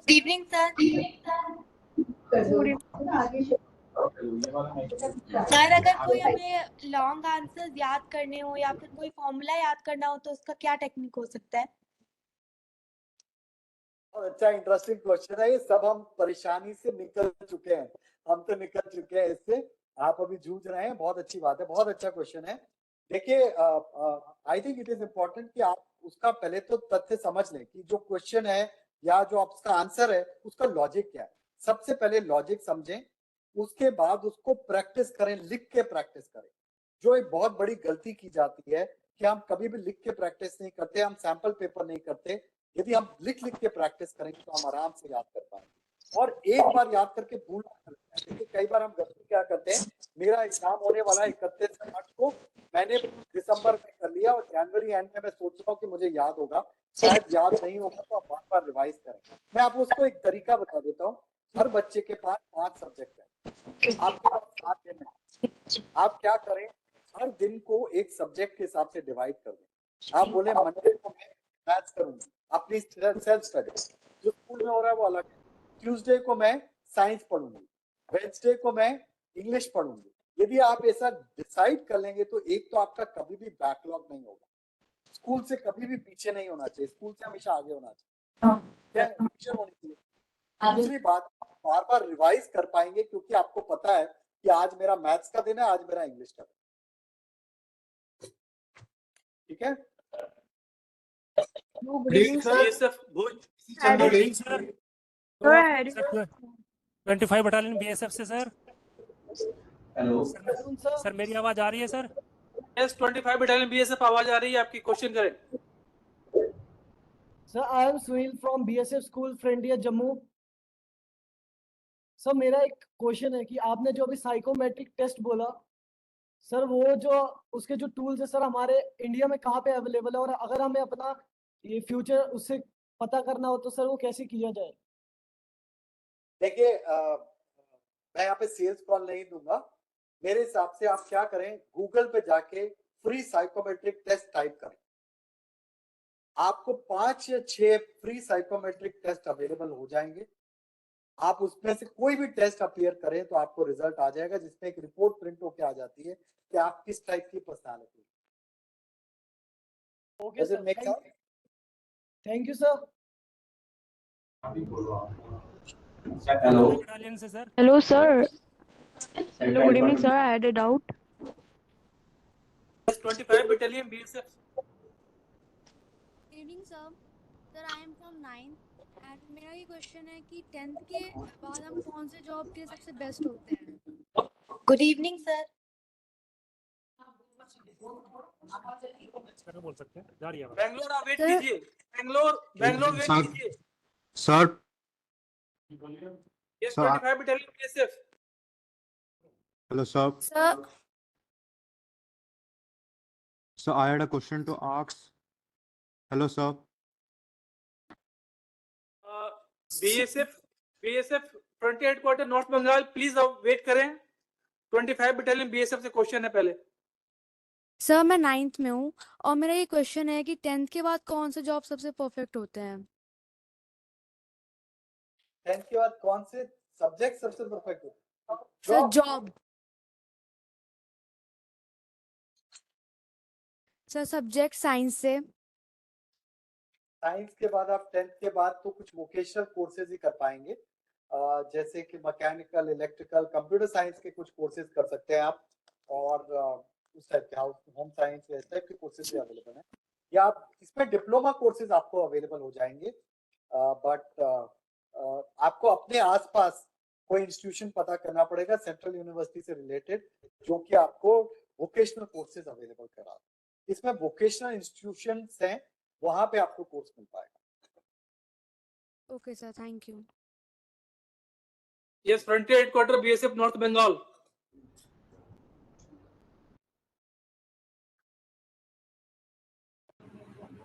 evening, sir. Sir, अगर कोई हमें लॉन्ग आंसर्स याद करने हो या फिर कोई फॉर्मूला याद करना हो तो उसका क्या टेक्निक हो सकता है? बहुत अच्छा इंटरेस्टिंग क्वेश्चन है। ये सब हम परेशानी से निकल चुके हैं, हम तो निकल चुके हैं इससे, आप अभी जूझ रहे हैं, बहुत अच्छी बात है, बहुत अच्छा क्वेश्चन है। देखिए, आई थिंक इट इज इम्पोर्टेंट कि आप उसका पहले तो तथ्य समझ लें कि जो क्वेश्चन है या जो आपका आंसर है उसका लॉजिक क्या है। सबसे पहले लॉजिक समझें, उसके बाद उसको प्रैक्टिस करें, लिख के प्रैक्टिस करें। जो एक बहुत बड़ी गलती की जाती है कि हम कभी भी लिख के प्रैक्टिस नहीं करते, हम सैंपल पेपर नहीं करते। यदि हम लिख लिख के प्रैक्टिस करेंगे तो हम आराम से याद कर पाएंगे, और एक बार याद करके भूल ना जाए। देखिए, कई बार हम गलती क्या करते हैं, मेरा एग्जाम होने वाला 31 मार्च को, मैंने दिसंबर में कर लिया और जनवरी एंड में मैं सोच रहा हूँ कि मुझे याद होगा, शायद याद नहीं होगा, तो आप बार बार रिवाइज करें। मैं आपको उसको एक तरीका बता देता हूँ। हर बच्चे के पास 5 सब्जेक्ट है, आपके पास 7 दिन है। आप क्या करें, हर दिन को एक सब्जेक्ट के हिसाब से डिवाइड कर दें। आप बोले मंडे को मैं मैथ्स करूंगी, अपनी सेल्फ स्टडी, जो स्कूल में हो रहा है वो अलग है। ट्यूसडे को मैं साइंस पढ़ूंगी, वेडनेसडे को मैं इंग्लिश पढ़ूंगी। यदि आप ऐसा डिसाइड कर लेंगे तो एक तो आपका कभी भी बैकलॉग नहीं होगा, स्कूल से कभी भी पीछे नहीं होना चाहिए, स्कूल से हमेशा आगे होना चाहिए, रिवीजन होनी चाहिए। दूसरी बात, बार बार रिवाइज कर पाएंगे क्योंकि आपको पता है कि आज मेरा मैथ्स का दिन है, आज मेरा इंग्लिश का दिन। ठीक है, बीएसएफ भोज। Good evening sir. 25 battalion BSF से सर। हेलो सर मेरी आवाज आ रही है सर? यस, 25 बटालियन बीएसएफ आवाज आ रही है आपकी, क्वेश्चन करें। Sir, I am Sunil from BSF school फ्रेंडिया जम्मू। सर, मेरा एक क्वेश्चन है कि आपने जो अभी साइकोमेट्रिक टेस्ट बोला, सर वो जो उसके जो टूल्स है सर हमारे इंडिया में कहाँ पे अवेलेबल है, और अगर हमें अपना ये फ्यूचर उससे पता करना हो तो सर वो कैसे किया जाए? देखिए, मैं यहाँ पे सेल्स कॉल नहीं दूंगा। मेरे हिसाब से आप क्या करें, गूगल पे जाके फ्री साइकोमेट्रिक टेस्ट टाइप करें, आपको 5 या 6 फ्री साइकोमेट्रिक टेस्ट अवेलेबल हो जाएंगे। आप उसमें से कोई भी टेस्ट अपीयर करें तो आपको रिजल्ट आ जाएगा, जिसमें एक रिपोर्ट प्रिंट होकर आ जाती है कि आप किस टाइप की personality. Okay sir, thank you sir. Hello battalion से sir. Hello, sir. Hello, good evening, sir. I had a doubt. Yes, 25 battalion BSF. Good evening, sir. Sir, I am from 9th and मेरा ये question है कि 10th के बाद हम कौन से जॉब के लिए सबसे बेस्ट होते हैं? Good evening sir. सर बोल सकते हैं, जा रही है आवाज। बैंगलोर आप वेट सर- कीजिए, बैंगलोर वेट सर- कीजिए। Sir, Yes, Sir, 25 battalion BSF. hello, sir. Sir So I had a question to ask. Hello, sir. BSF frontier headquarter north Bengal, please अब वेट करें। 25 battalion BSF से क्वेश्चन है पहले। सर मैं 9th में हूँ और मेरा ये क्वेश्चन है कि 10th के बाद कौन से जॉब सबसे परफेक्ट होते हैं? 10th के बाद कौन से सब्जेक्ट सबसे परफेक्ट हो? Sir job. Sir subject science से। साइंस के बाद आप 10th के बाद तो कुछ वोकेशनल कोर्सेज ही कर पाएंगे, जैसे कि मैकेनिकल, इलेक्ट्रिकल, कंप्यूटर साइंस के कुछ कोर्सेज कर सकते हैं आप, और उस टाइप के होम साइंस इस टाइप के कोर्सेज भी अवेलेबल हैं, या आप इसमें डिप्लोमा कोर्सेज आपको अवेलेबल हो जाएंगे। बट आपको अपने आसपास कोई इंस्टीट्यूशन पता करना पड़ेगा सेंट्रल यूनिवर्सिटी से रिलेटेड, जो कि आपको वोकेशनल कोर्सेज अवेलेबल करा। इसमें वोकेशनल इंस्टीट्यूशंस हैं, वहां पे आपको कोर्स मिल पाएगा। Okay sir, thank you. Yes, frontier headquarter BSF north Bengal.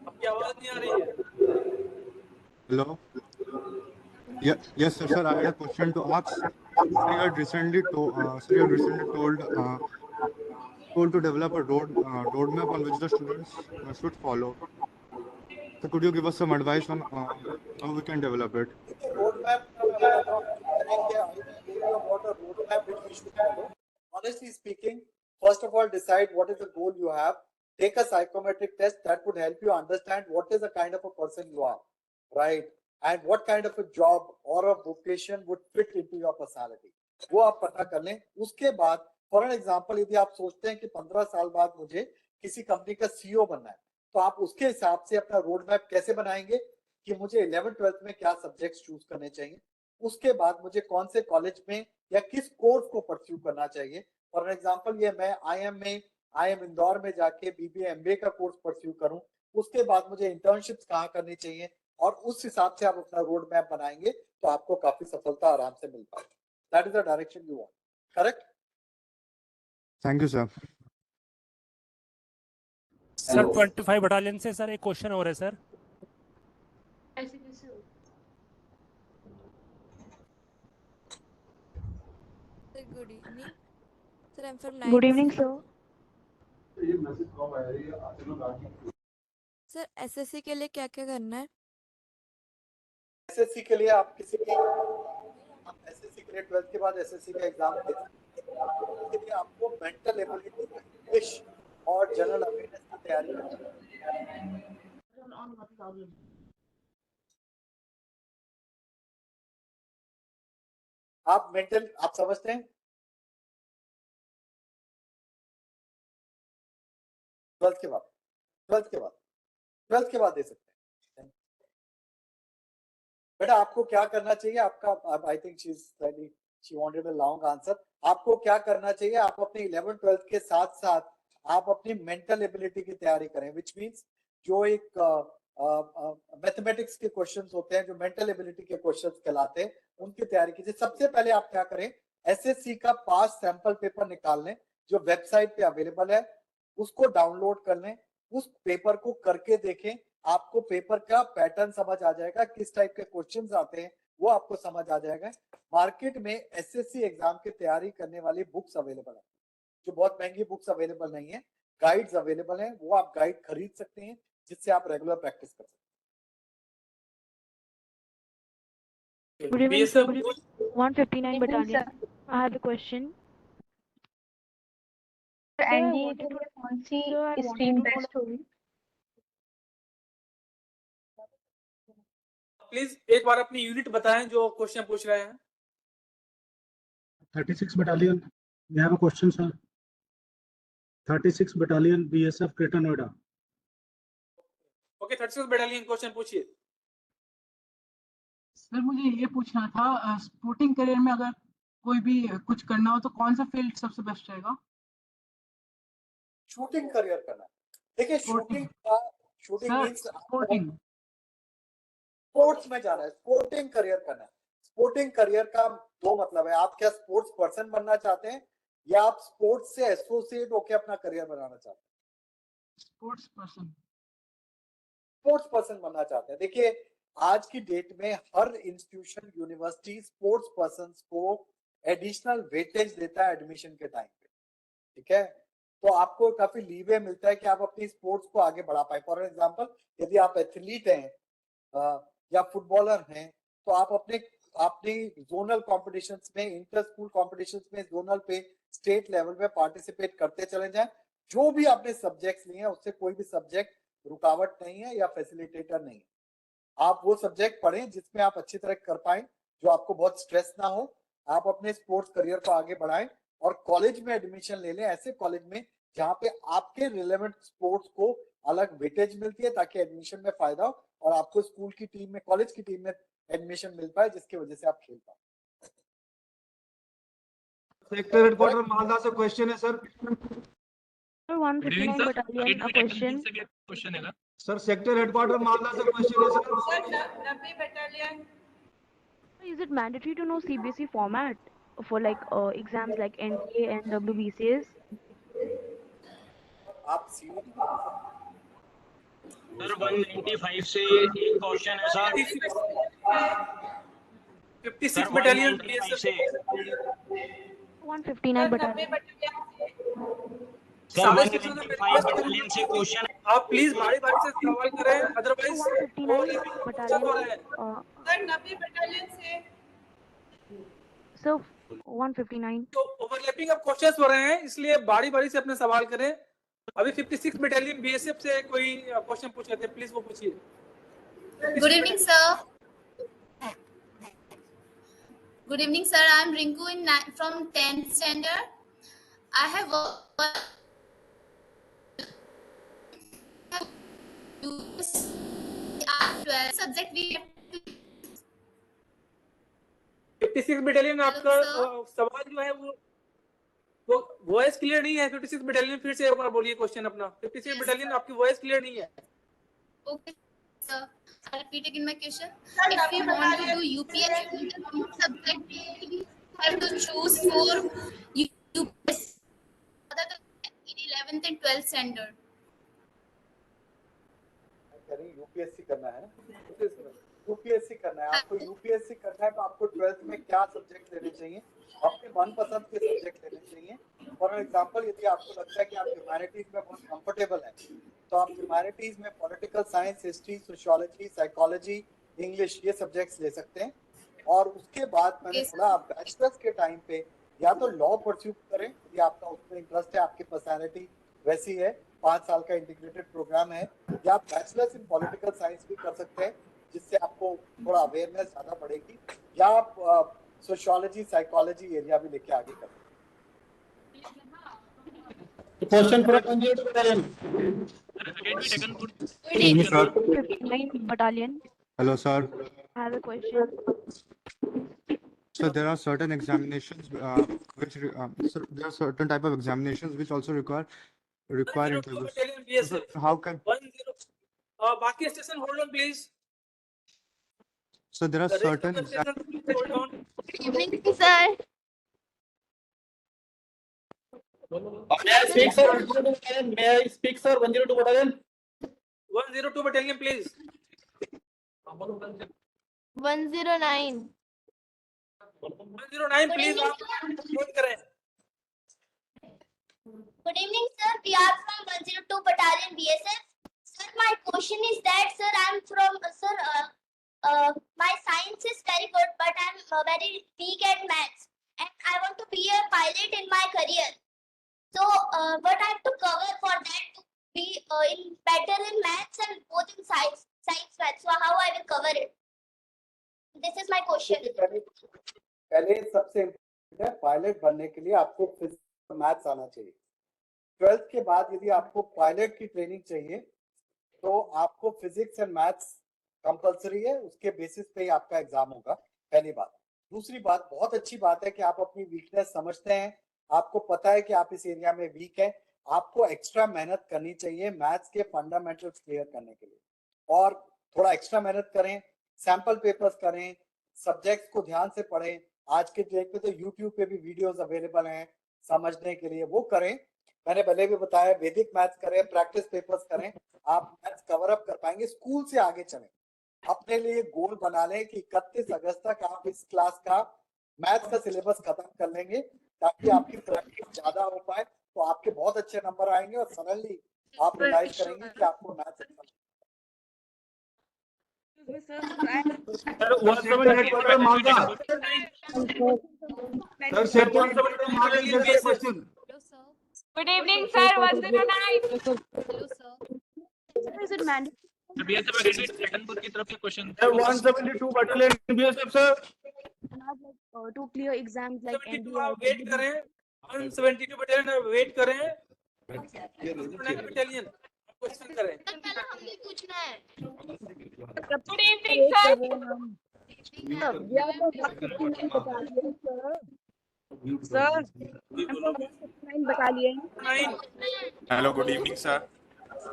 आपकी आवाज नहीं आ रही है। Hello. Yes, sir. Sir, I had a question to ask. Sir, you had recently told to develop a roadmap on which the students should follow. So, could you give us some advice on how we can develop it? Roadmap का मैं बताऊं, करेंगे, I will give you about a roadmap which we should follow. Honestly speaking, first of all, decide what is the goal you have. Take a psychometric test that would help you understand what is the kind of a person you are, right? And what kind of a job or a vocation would fit into your personality. वो आप पता कर लें। उसके बाद for an example, यदि आप सोचते हैं कि 15 साल बाद मुझे किसी कंपनी का CEO बनना है, तो आप उसके हिसाब से अपना रोड मैप कैसे बनाएंगे कि मुझे 11th-12th में क्या सब्जेक्ट्स चूज करने चाहिए, उसके बाद मुझे कौन से कॉलेज में या किस कोर्स को परस्यू करना चाहिए। फॉर एग्जांपल, ये मैं IIM इंदौर में जाके BBA MBA का कोर्स परस्यू करूं, उसके बाद मुझे इंटर्नशिप्स कहाँ करनी चाहिए, और उस हिसाब से आप अपना रोड मैप बनाएंगे तो आपको काफी सफलता आराम से मिल पाएगी। That is the direction you want, correct? Thank you, sir. Sir 25 battalion से सर एक क्वेश्चन और है sir. Good evening sir, I am from good evening sir. Sir SSC के लिए क्या क्या करना है? SSC के लिए आप SSC के लिए 12th के बाद SSC का एग्जाम दे सकते हैं। इसके लिए आपको मेंटल एबिलिटी, इंग्लिश और जनरल अवेयरनेस की तैयारी करनी है। आप समझते हैं? 12th के बाद दे सकते हैं। बेटा आपको क्या करना चाहिए? आपका I think she wanted a long answer. आपको क्या करना चाहिए? आप अपने 11th-12th के साथ साथ आप अपनी मेंटल एबिलिटी की तैयारी करें, विच मींस जो एक मैथमेटिक्स के क्वेश्चंस होते हैं, जो मेंटल एबिलिटी के क्वेश्चंस कहलाते हैं, उनकी तैयारी कीजिए। सबसे पहले आप क्या करें, SSC का पास सैंपल पेपर निकाल लें, जो वेबसाइट पे अवेलेबल है, उसको डाउनलोड कर लें, उस पेपर को करके देखें, आपको पेपर का पैटर्न समझ आ जाएगा, किस टाइप के क्वेश्चंस आते हैं वो आपको समझ आ जाएगा। मार्केट में SSC एग्जाम की तैयारी करने वाली बुक्स अवेलेबल है, जो बहुत महंगी बुक्स अवेलेबल नहीं है, गाइड्स अवेलेबल हैं, वो आप गाइड खरीद सकते हैं, जिससे आप रेगुलर प्रैक्टिस कर सकते हैं। Good evening, BSF 159 battalion. I have a question. NDA के लिए कौन सी स्ट्रीम बेस्ट होगी? प्लीज एक बार अपनी यूनिट बताएं जो क्वेश्चन पूछ रहे हैं। 36 battalion. We have a question, sir. 36 battalion BSF Greater Noida. Okay, 36 battalion question पूछिए। सर मुझे ये पूछना था, स्पोर्टिंग करियर में अगर कोई भी कुछ करना हो तो कौन सा फील्ड सबसे बेस्ट रहेगा? शूटिंग करियर करना है। देखिए Sporting. Shooting sir means sporting. Sports में जाना है, स्पोर्टिंग करियर करना है। स्पोर्टिंग करियर का दो मतलब है, आप क्या स्पोर्ट्स पर्सन बनना चाहते हैं या आप स्पोर्ट्स से एसोसिएट होकर अपना करियर बनाना चाहते हैं? Sports person. स्पोर्ट्स पर्सन बनना चाहते हैं। देखिए आज की डेट में हर इंस्टीट्यूशन, यूनिवर्सिटी स्पोर्ट्स पर्सन को एडिशनल वेटेज देता है एडमिशन के टाइम पे, ठीक है। तो आपको काफी लीवे मिलता है कि आप अपनी स्पोर्ट्स को आगे बढ़ा पाए। फॉर एग्जांपल यदि आप एथलीट हैं या फुटबॉलर हैं तो आप अपनी जोनल कॉम्पिटिशन्स में, इंटर स्कूल कॉम्पिटिशन्स में, जोनल पे, स्टेट लेवल पे पार्टिसिपेट करते चले जाएं। जो भी आपने सब्जेक्ट्स लिए हैं उससे कोई भी सब्जेक्ट रुकावट नहीं है या फैसिलिटेटर नहीं है। आप वो सब्जेक्ट पढ़ें जिसमें आप अच्छी तरह कर पाए, जो आपको बहुत स्ट्रेस ना हो। आप अपने स्पोर्ट्स करियर को आगे बढ़ाएं और कॉलेज में एडमिशन ले लें, ऐसे कॉलेज में जहाँ पे आपके रिलेवेंट स्पोर्ट्स को अलग वेटेज मिलती है ताकि एडमिशन में फायदा हो और आपको स्कूल की टीम में, कॉलेज की टीम में एडमिशन मिल पाए जिसकी वजह से आप खेल पाए। सेक्टर हेडक्वार्टर मालदा से क्वेश्चन है sir. Sir, 159 battalion, a question. Sir sector headquarter Malda से क्वेश्चन है sir. Is it mandatory to know CBSE format for like exams like NTA and WBCS? आप सीनियर सर 195 से एक क्वेश्चन है सर। 56 बटालियन से 159 battalion. Sir 195 battalion से question. आप please बारी बारी से सवाल करें, अदरवाइज 159 battalion. सर 90 बटालियन से। So 159. तो ओवरलैपिंग अब क्वेश्चंस हो रहे हैं, इसलिए बारी बारी से अपने सवाल करें। अभी 56 बटालियन बीएसएफ से कोई क्वेश्चन पूछ रहे थे, प्लीज वो पूछिए। Good evening, sir. Good evening, sir. I am Rinku from 10th standard. I have subject we have 56 battalion आपका सवाल जो है वो वॉइस क्लियर नहीं है। 56 बटालियन फिर से एक बार बोलिए क्वेश्चन अपना। 56 बटालियन आपकी वॉइस क्लियर नहीं है। Okay, sir. I'll repeat again my question. If we want to do UPSC, which subject we have to choose for UPSC other than 11th and 12th standard? UPSC करना है, UPSC करना है आपको। UPSC करना है तो आपको 12th में क्या सब्जेक्ट लेने चाहिए? अपने मनपसंद के सब्जेक्ट लेने चाहिए। फॉर एग्जांपल यदि आपको लगता है कि आप ह्यूमैनिटीज में बहुत कंफर्टेबल हैं तो आप ह्यूमैनिटीज में political science, history, sociology, psychology, English ये सब्जेक्ट्स ले सकते हैं। और उसके बाद मैंने बोला आप बैचलर्स के टाइम पे या तो लॉ परस्यू करें यदि आपका उसमें इंटरेस्ट है, आपकी पर्सनैलिटी वैसी है, 5 साल का इंटीग्रेटेड प्रोग्राम है, या आप बैचलर्स इन पॉलिटिकल साइंस भी कर सकते हैं जिससे आपको थोड़ा अवेयरनेस ज्यादा बढ़ेगी, या आप सोशियोलॉजी, साइकोलॉजी एरिया भी लेके आगे कर सकते हैं। Question for candidate battalion. Good evening, sir. 59 battalion. Hello, sir. I have a question. So there are certain examinations so there are certain type of examinations which also require interviews. So how can 10 बाकी station hold on please. so there are certain hold on. Good evening, sir. May I speak, sir? 102 battalion. May I speak, sir? 102 battalion. 102 battalion please. 109. 109 please आप note करें। Good evening, sir. We are from 102 Battalion BSF. Sir, my question is that, sir, I'm from, my science is very good, but I'm very weak at maths, and I want to be a pilot in my career. So, what I have to cover for that to be better in maths and both in science maths. So, how I will cover it? This is my question. पहले सबसे important है, pilot बनने के लिए आपको physics और maths आना चाहिए। 12th के बाद यदि आपको पायलट की ट्रेनिंग चाहिए तो आपको फिजिक्स एंड मैथ्स कंपलसरी है, उसके बेसिस पे ही आपका एग्जाम होगा, पहली बात। दूसरी बात, बहुत अच्छी बात है कि आप अपनी वीकनेस समझते हैं, आपको पता है कि आप इस एरिया में वीक है, आपको एक्स्ट्रा मेहनत करनी चाहिए मैथ्स के फंडामेंटल्स क्लियर करने के लिए, और थोड़ा एक्स्ट्रा मेहनत करें, सैंपल पेपर्स करें, सब्जेक्ट्स को ध्यान से पढ़ें। आज के डेट पे तो यूट्यूब पे भी वीडियोस अवेलेबल हैं समझने के लिए, वो करें। मैंने पहले भी बताया, वैदिक मैथ्स करें, प्रैक्टिस पेपर्स करें, आप मैथ्स कवर अप कर पाएंगे। स्कूल से आगे चलें, अपने लिए गोल बना लें कि 31 अगस्त तक आप इस क्लास का मैथ्स का सिलेबस खत्म कर लेंगे, ताकि आपकी प्रैक्टिस ज्यादा हो पाए, तो आपके बहुत अच्छे नंबर आएंगे और सडनली आप रियलाइज करेंगे कि आपको मैथ्स अच्छा Good evening, sir. 109. Hello, sir. Sir, is it mandatory? BSF academy Satanpur की तरफ से question 172 battalion BSF sir. To clear exams like 72 आप वेट करें, 172 बटालियन वेट करें, 9 बटालियन क्वेश्चन करें। पहले हमने पूछना है। Good evening, sir. Sir, battalion. Hello, good evening, sir.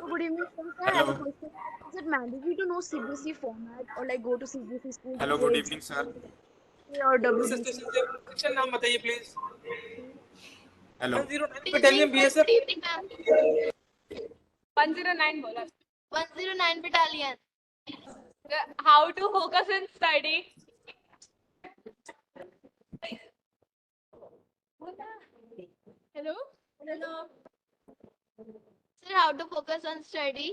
Good evening, sir. I have a question. Is it mandatory to know CBSE format or like go to CBSE school? Hello, good evening, sir. Or WBC? Section नाम बताइए please. Hello. 109 battalion BSF. 109 बोला। 109 battalion. How to focus in study? Hello? Hello. Sir, how to focus on study?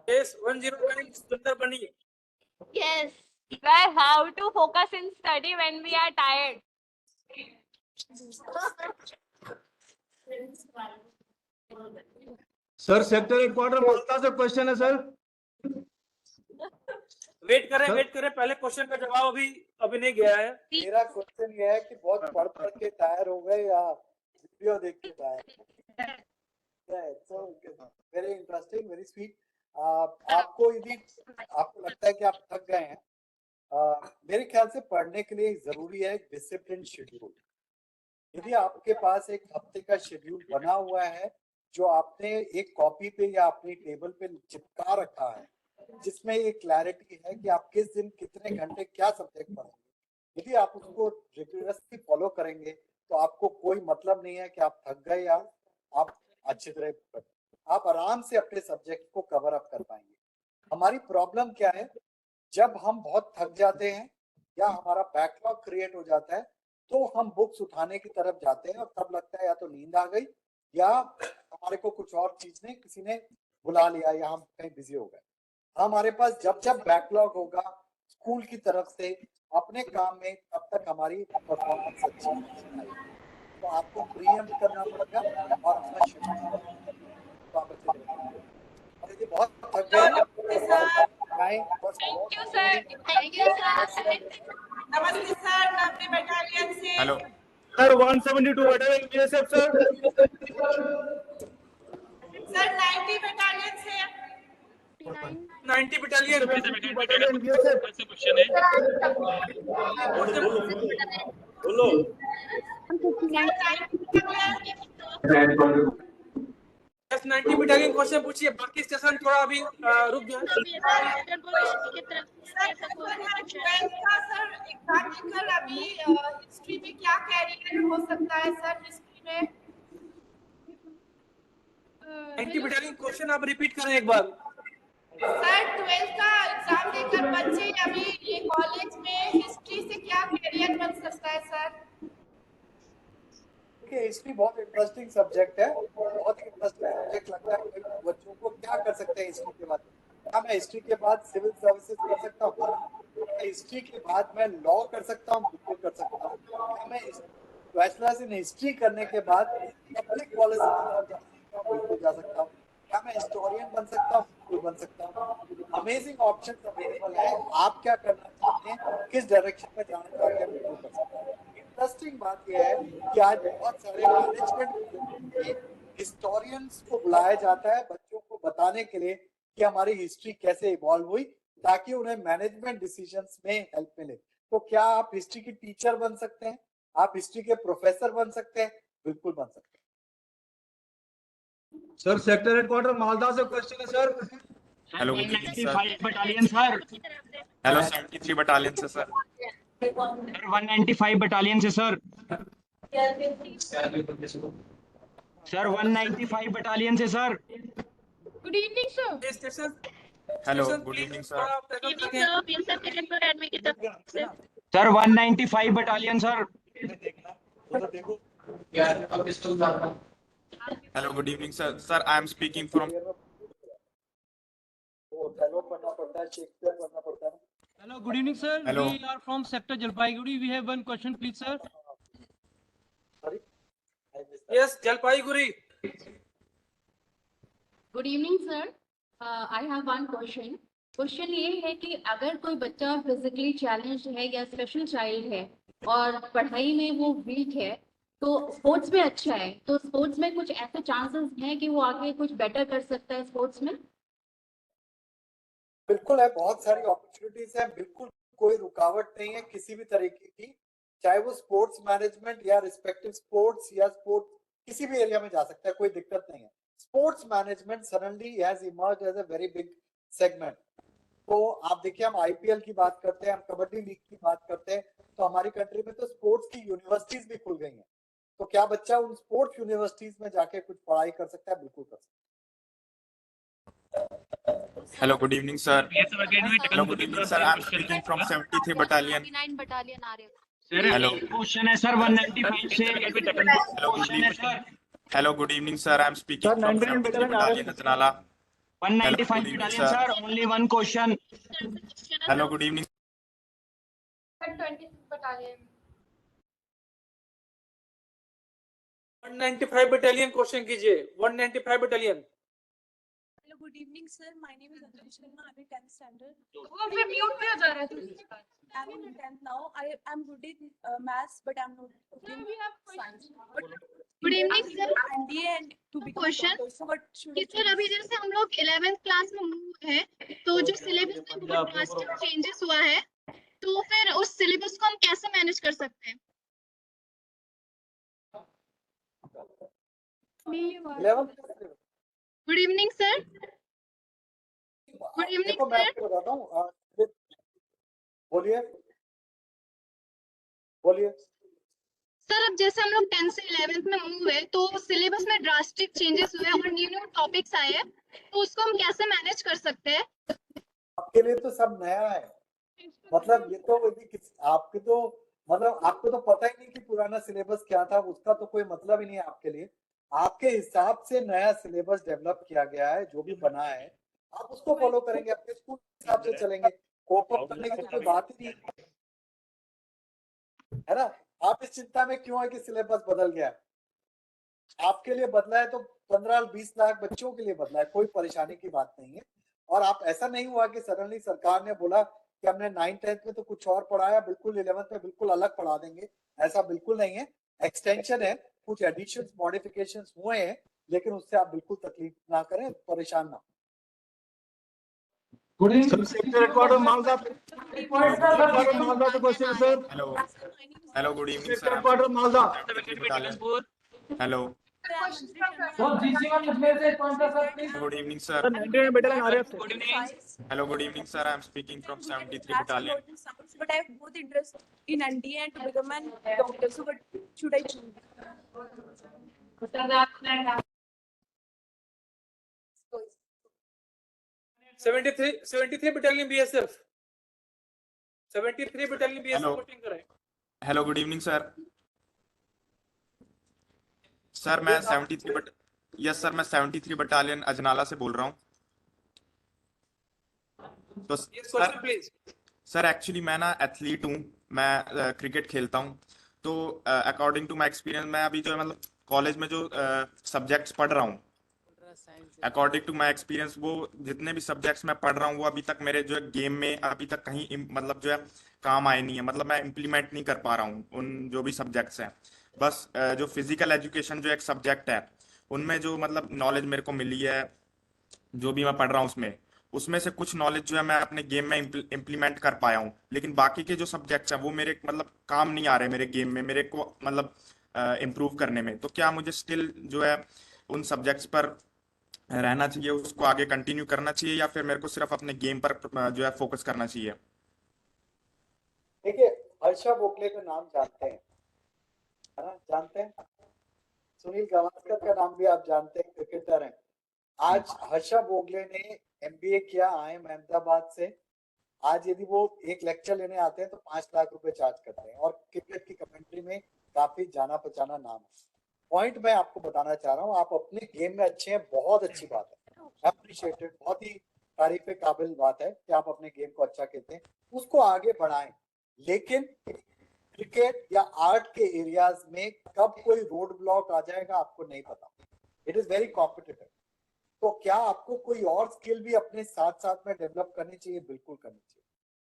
Yes, 109 सुंदर बनी। Yes. Sir, how to focus in study when we are tired? Sir sector headquarter Malda से question है sir. Wait करें, पहले question का जवाब अभी नहीं गया है। मेरा क्वेश्चन ये है कि बहुत पढ़ के टायर हो गए या वीडियो देख के tyre? Very interesting, very sweet. आपको यदि आपको लगता है कि आप थक गए हैं, मेरे ख्याल से पढ़ने के लिए जरूरी है एक डिसिप्लिन शेड्यूल। यदि आपके पास एक हफ्ते का शेड्यूल बना हुआ है जो आपने एक कॉपी पे या अपनी टेबल पे चिपका रखा है, जिसमें एक क्लैरिटी है कि आप किस दिन कितने घंटे क्या सब्जेक्ट पढ़ेंगे, यदि आप उसको रिगुलरली फॉलो करेंगे तो आपको कोई मतलब नहीं है कि आप थक गए या आप अच्छी तरह, आप आराम से अपने सब्जेक्ट को कवर अप कर पाएंगे। हमारी प्रॉब्लम क्या है, जब हम बहुत थक जाते हैं या हमारा बैकलॉग क्रिएट हो जाता है तो हम बुक्स उठाने की तरफ जाते हैं और तब लगता है या तो नींद आ गई या हमारे को कुछ और चीज ने किसी ने बुला लिया या हम कहीं बिजी हो गए। हमारे पास जब बैकलॉग होगा स्कूल की तरफ से अपने काम में, तब तक हमारी परफॉर्मेंस अच्छी नहीं आएगी। तो आपको प्रीएम्प्ट करना पड़ेगा और अपना शेड्यूल और यदि बहुत थक गए Thank you, sir. Thank you, sir. नमस्ते सर, 90 बटालियन से। Hello. Sir 172 battalion BSF sir. Sir 90 battalion से। 90 बटालियन BSF से क्वेश्चन है। बोलो। बस 90 बटालियन क्वेश्चन पूछिए, बाकी स्टेशन थोड़ा अभी रुक जाए। सर अभी हिस्ट्री में क्या कैरियर हो सकता है सर? हिस्ट्री में 90 बटालियन क्वेश्चन आप रिपीट करें एक बार। सर 12th का एग्जाम देकर बच्चे अभी ये कॉलेज में हिस्ट्री से क्या कैरियर बन सकता है सर? हिस्ट्री बहुत इंटरेस्टिंग सब्जेक्ट है, बहुत इंटरेस्टिंग सब्जेक्ट लगता है बच्चों को। क्या कर सकते हैं हिस्ट्री के बाद? क्या मैं हिस्ट्री के बाद सिविल सर्विसेज कर सकता हूँ? हिस्ट्री के बाद मैं लॉ कर सकता हूँ? बिल्कुल कर सकता हूँ। क्या मैं बैचलर्स इन हिस्ट्री करने के बाद पब्लिक पॉलिसी बिल्कुल जा सकता हूँ? क्या मैं हिस्टोरियन बन सकता हूँ? बिल्कुल बन सकता हूँ। अमेजिंग ऑप्शन अवेलेबल है। आप क्या करना चाहते हैं, किस डायरेक्शन में जाना चाहते हैं, बिल्कुल कर सकते हैं। इंटरेस्टिंग बात यह है कि आज बहुत सारे मैनेजमेंट हिस्टोरियंस को बुलाया जाता है बच्चों को बताने के लिए कि हमारी हिस्ट्री कैसे इवॉल्व हुई, ताकि उन्हें मैनेजमेंट डिसीजंस में हेल्प मिले। तो क्या आप हिस्ट्री की टीचर बन सकते हैं? आप हिस्ट्री के प्रोफेसर बन सकते हैं? बिल्कुल बन सकते हैं। सर सेक्टर हेडक्वार्टर मालदा से क्वेश्चन है sir. Hello good evening sir. 195 battalion sir. Hello 73 battalion से सर। 195 बटालियन से सर। सर 195 बटालियन से sir. Good evening sir. Hello good evening sir. Sir 195 battalion sir. Hello good evening sir. Sir I am speaking from Hello, good evening, sir. Hello. We are from sector Jalpaiguri. We have one question, please, sir. Yes, Jalpaiguri. Good evening sir. I have one question. Question ये है कि अगर कोई बच्चा physically challenged है या special child है और पढ़ाई में वो वीक है तो स्पोर्ट्स में अच्छा है, तो स्पोर्ट्स में कुछ ऐसे चांसेस हैं कि वो आगे कुछ बेटर कर सकता है स्पोर्ट्स में? बिल्कुल है, बहुत सारी अपॉर्चुनिटीज है, बिल्कुल कोई रुकावट नहीं है किसी भी तरीके की, चाहे वो स्पोर्ट्स मैनेजमेंट या रिस्पेक्टिव स्पोर्ट्स या स्पोर्ट किसी भी एरिया में जा सकता है, कोई दिक्कत नहीं है। Sports management suddenly has emerged as a very big segment. तो आप देखिए, हम आईपीएल की बात करते हैं, हम कबड्डी लीग की बात करते हैं, तो हमारी कंट्री में तो स्पोर्ट्स की यूनिवर्सिटीज भी खुल गई हैं। तो क्या बच्चा उन स्पोर्ट्स यूनिवर्सिटीज में जाके कुछ पढ़ाई कर सकता है? बिल्कुल कर सकता है। Hello, good evening, sir. Hello, good evening, sir. I'm speaking from 73 Battalion. Hello. Question है सर 195 से। क्वेश्चन है sir. Hello, good evening, sir. I'm speaking from 73 Battalion, Ajnala. 195 battalion sir. Only one question. Hello, good evening. 126 battalion. 195 battalion question कीजिए। 195 battalion. Hello, good evening, sir. My name is Anjali Sharma. I'm in 10th standard. वो फिर mute पे हो जा रहा है। I'm in 10th now. I'm good in maths, but I'm not good in science. Good evening, sir. NDA and to become Question. doctor. So what should I कि sir अभी जैसे हम लोग 11th क्लास में मूव है तो जो syllabus में बहुत ड्रास्टिक चेंजेस हुआ है, तो फिर उस सिलेबस को हम कैसे मैनेज कर सकते हैं? Good evening sir. Good evening देखो, मैं सर। आपको बताता हूँ, बोलिए बोलिए। सर अब जैसे हम लोग 10th से 11th में मूव है तो सिलेबस में ड्रास्टिक चेंजेस हुए और न्यू न्यू टॉपिक्स आए हैं, तो उसको हम कैसे मैनेज कर सकते हैं? आपके लिए तो सब नया है, मतलब ये तो आपके तो मतलब आपको तो पता ही नहीं कि पुराना सिलेबस क्या था, उसका तो कोई मतलब ही नहीं है आपके लिए। आपके हिसाब से नया सिलेबस डेवलप किया गया है, जो भी बना है आप उसको फॉलो करेंगे, अपने स्कूल के हिसाब से चलेंगे, कोप अप करने की तो कोई बात ही नहीं है ना। आप इस चिंता में क्यों है कि सिलेबस बदल गया है? आपके लिए बदला है तो 15-20 लाख बच्चों के लिए बदला है, कोई परेशानी की बात नहीं है। और आप ऐसा नहीं हुआ कि सडनली सरकार ने बोला कि हमने 9th-10th में तो कुछ और पढ़ाया, बिल्कुल 11th में बिल्कुल अलग पढ़ा देंगे, ऐसा बिल्कुल नहीं है। एक्सटेंशन है, कुछ एडिशंस मॉडिफिकेशंस हुए हैं, लेकिन उससे आप बिल्कुल तकलीफ ना करें, परेशान ना। Good evening sector headquarter Malda. Headquarter Malda से क्वेश्चन है sir. Hello. Hello, good evening, sector sir. Headquarter Malda. Hello. Good evening, sir. 99 battalion RF। Good evening. Hello, good evening, sir. I'm speaking from 73 Battalion. But I have both interest in NDA and to become a doctor. So what should I choose? 73 battalion BSF। 73 battalion BSF Hello. Voting करें। Hello, good evening, sir. Sir मैं 73 battalion Ajnala से बोल रहा हूँ। तो sir actually मैं ना athlete हूँ, मैं क्रिकेट खेलता हूँ। तो अकॉर्डिंग टू माय एक्सपीरियंस मैं अभी जो है मतलब कॉलेज में जो सब्जेक्ट्स पढ़ रहा हूँ, अकॉर्डिंग टू माय एक्सपीरियंस वो जितने भी सब्जेक्ट्स मैं पढ़ रहा हूँ वो अभी तक मेरे जो है गेम में अभी तक कहीं मतलब जो है काम आए नहीं है, मतलब मैं इम्प्लीमेंट नहीं कर पा रहा हूँ उन जो भी सब्जेक्ट्स हैं। बस जो फिजिकल एजुकेशन जो एक सब्जेक्ट है उनमें जो मतलब नॉलेज मेरे को मिली है, जो भी मैं पढ़ रहा हूँ उसमें, उसमें से कुछ नॉलेज जो है मैं अपने गेम में इम्प्लीमेंट कर पाया हूँ, लेकिन बाकी के जो सब्जेक्ट्स हैं वो मेरे मतलब काम नहीं आ रहे मेरे गेम में, मेरे को मतलब इम्प्रूव करने में। तो क्या मुझे स्टिल जो है उन सब्जेक्ट्स पर रहना चाहिए, उसको आगे कंटिन्यू करना चाहिए, या फिर मेरे को सिर्फ अपने गेम पर जो है फोकस करना चाहिए? देखिए, हर्षा भोगले का नाम जानते हैं, है ना, जानते हैं। सुनील गावस्कर का नाम भी आप जानते हैं, क्रिकेटर हैं। आज हर्षा भोगले ने एमबीए किया IIM अहमदाबाद से। आज यदि वो एक लेक्चर लेने आते हैं तो 5 लाख रुपए चार्ज करते हैं, और क्रिकेट की कमेंट्री में काफी जाना पहचाना नाम है। पॉइंट मैं आपको बताना चाह रहा हूँ, आप अपने गेम में अच्छे हैं, बहुत अच्छी बात है, अप्रिशिएटेड, बहुत ही तारीफ के काबिल बात है कि आप अपने गेम को अच्छा खेलते हैं, उसको आगे बढ़ाएं। लेकिन क्रिकेट या आर्ट के एरियाज में कब कोई रोड ब्लॉक आ जाएगा आपको नहीं पता। It is very competitive. तो क्या आपको कोई और स्किल भी अपने साथ साथ में डेवलप करनी चाहिए? बिल्कुल करनी चाहिए।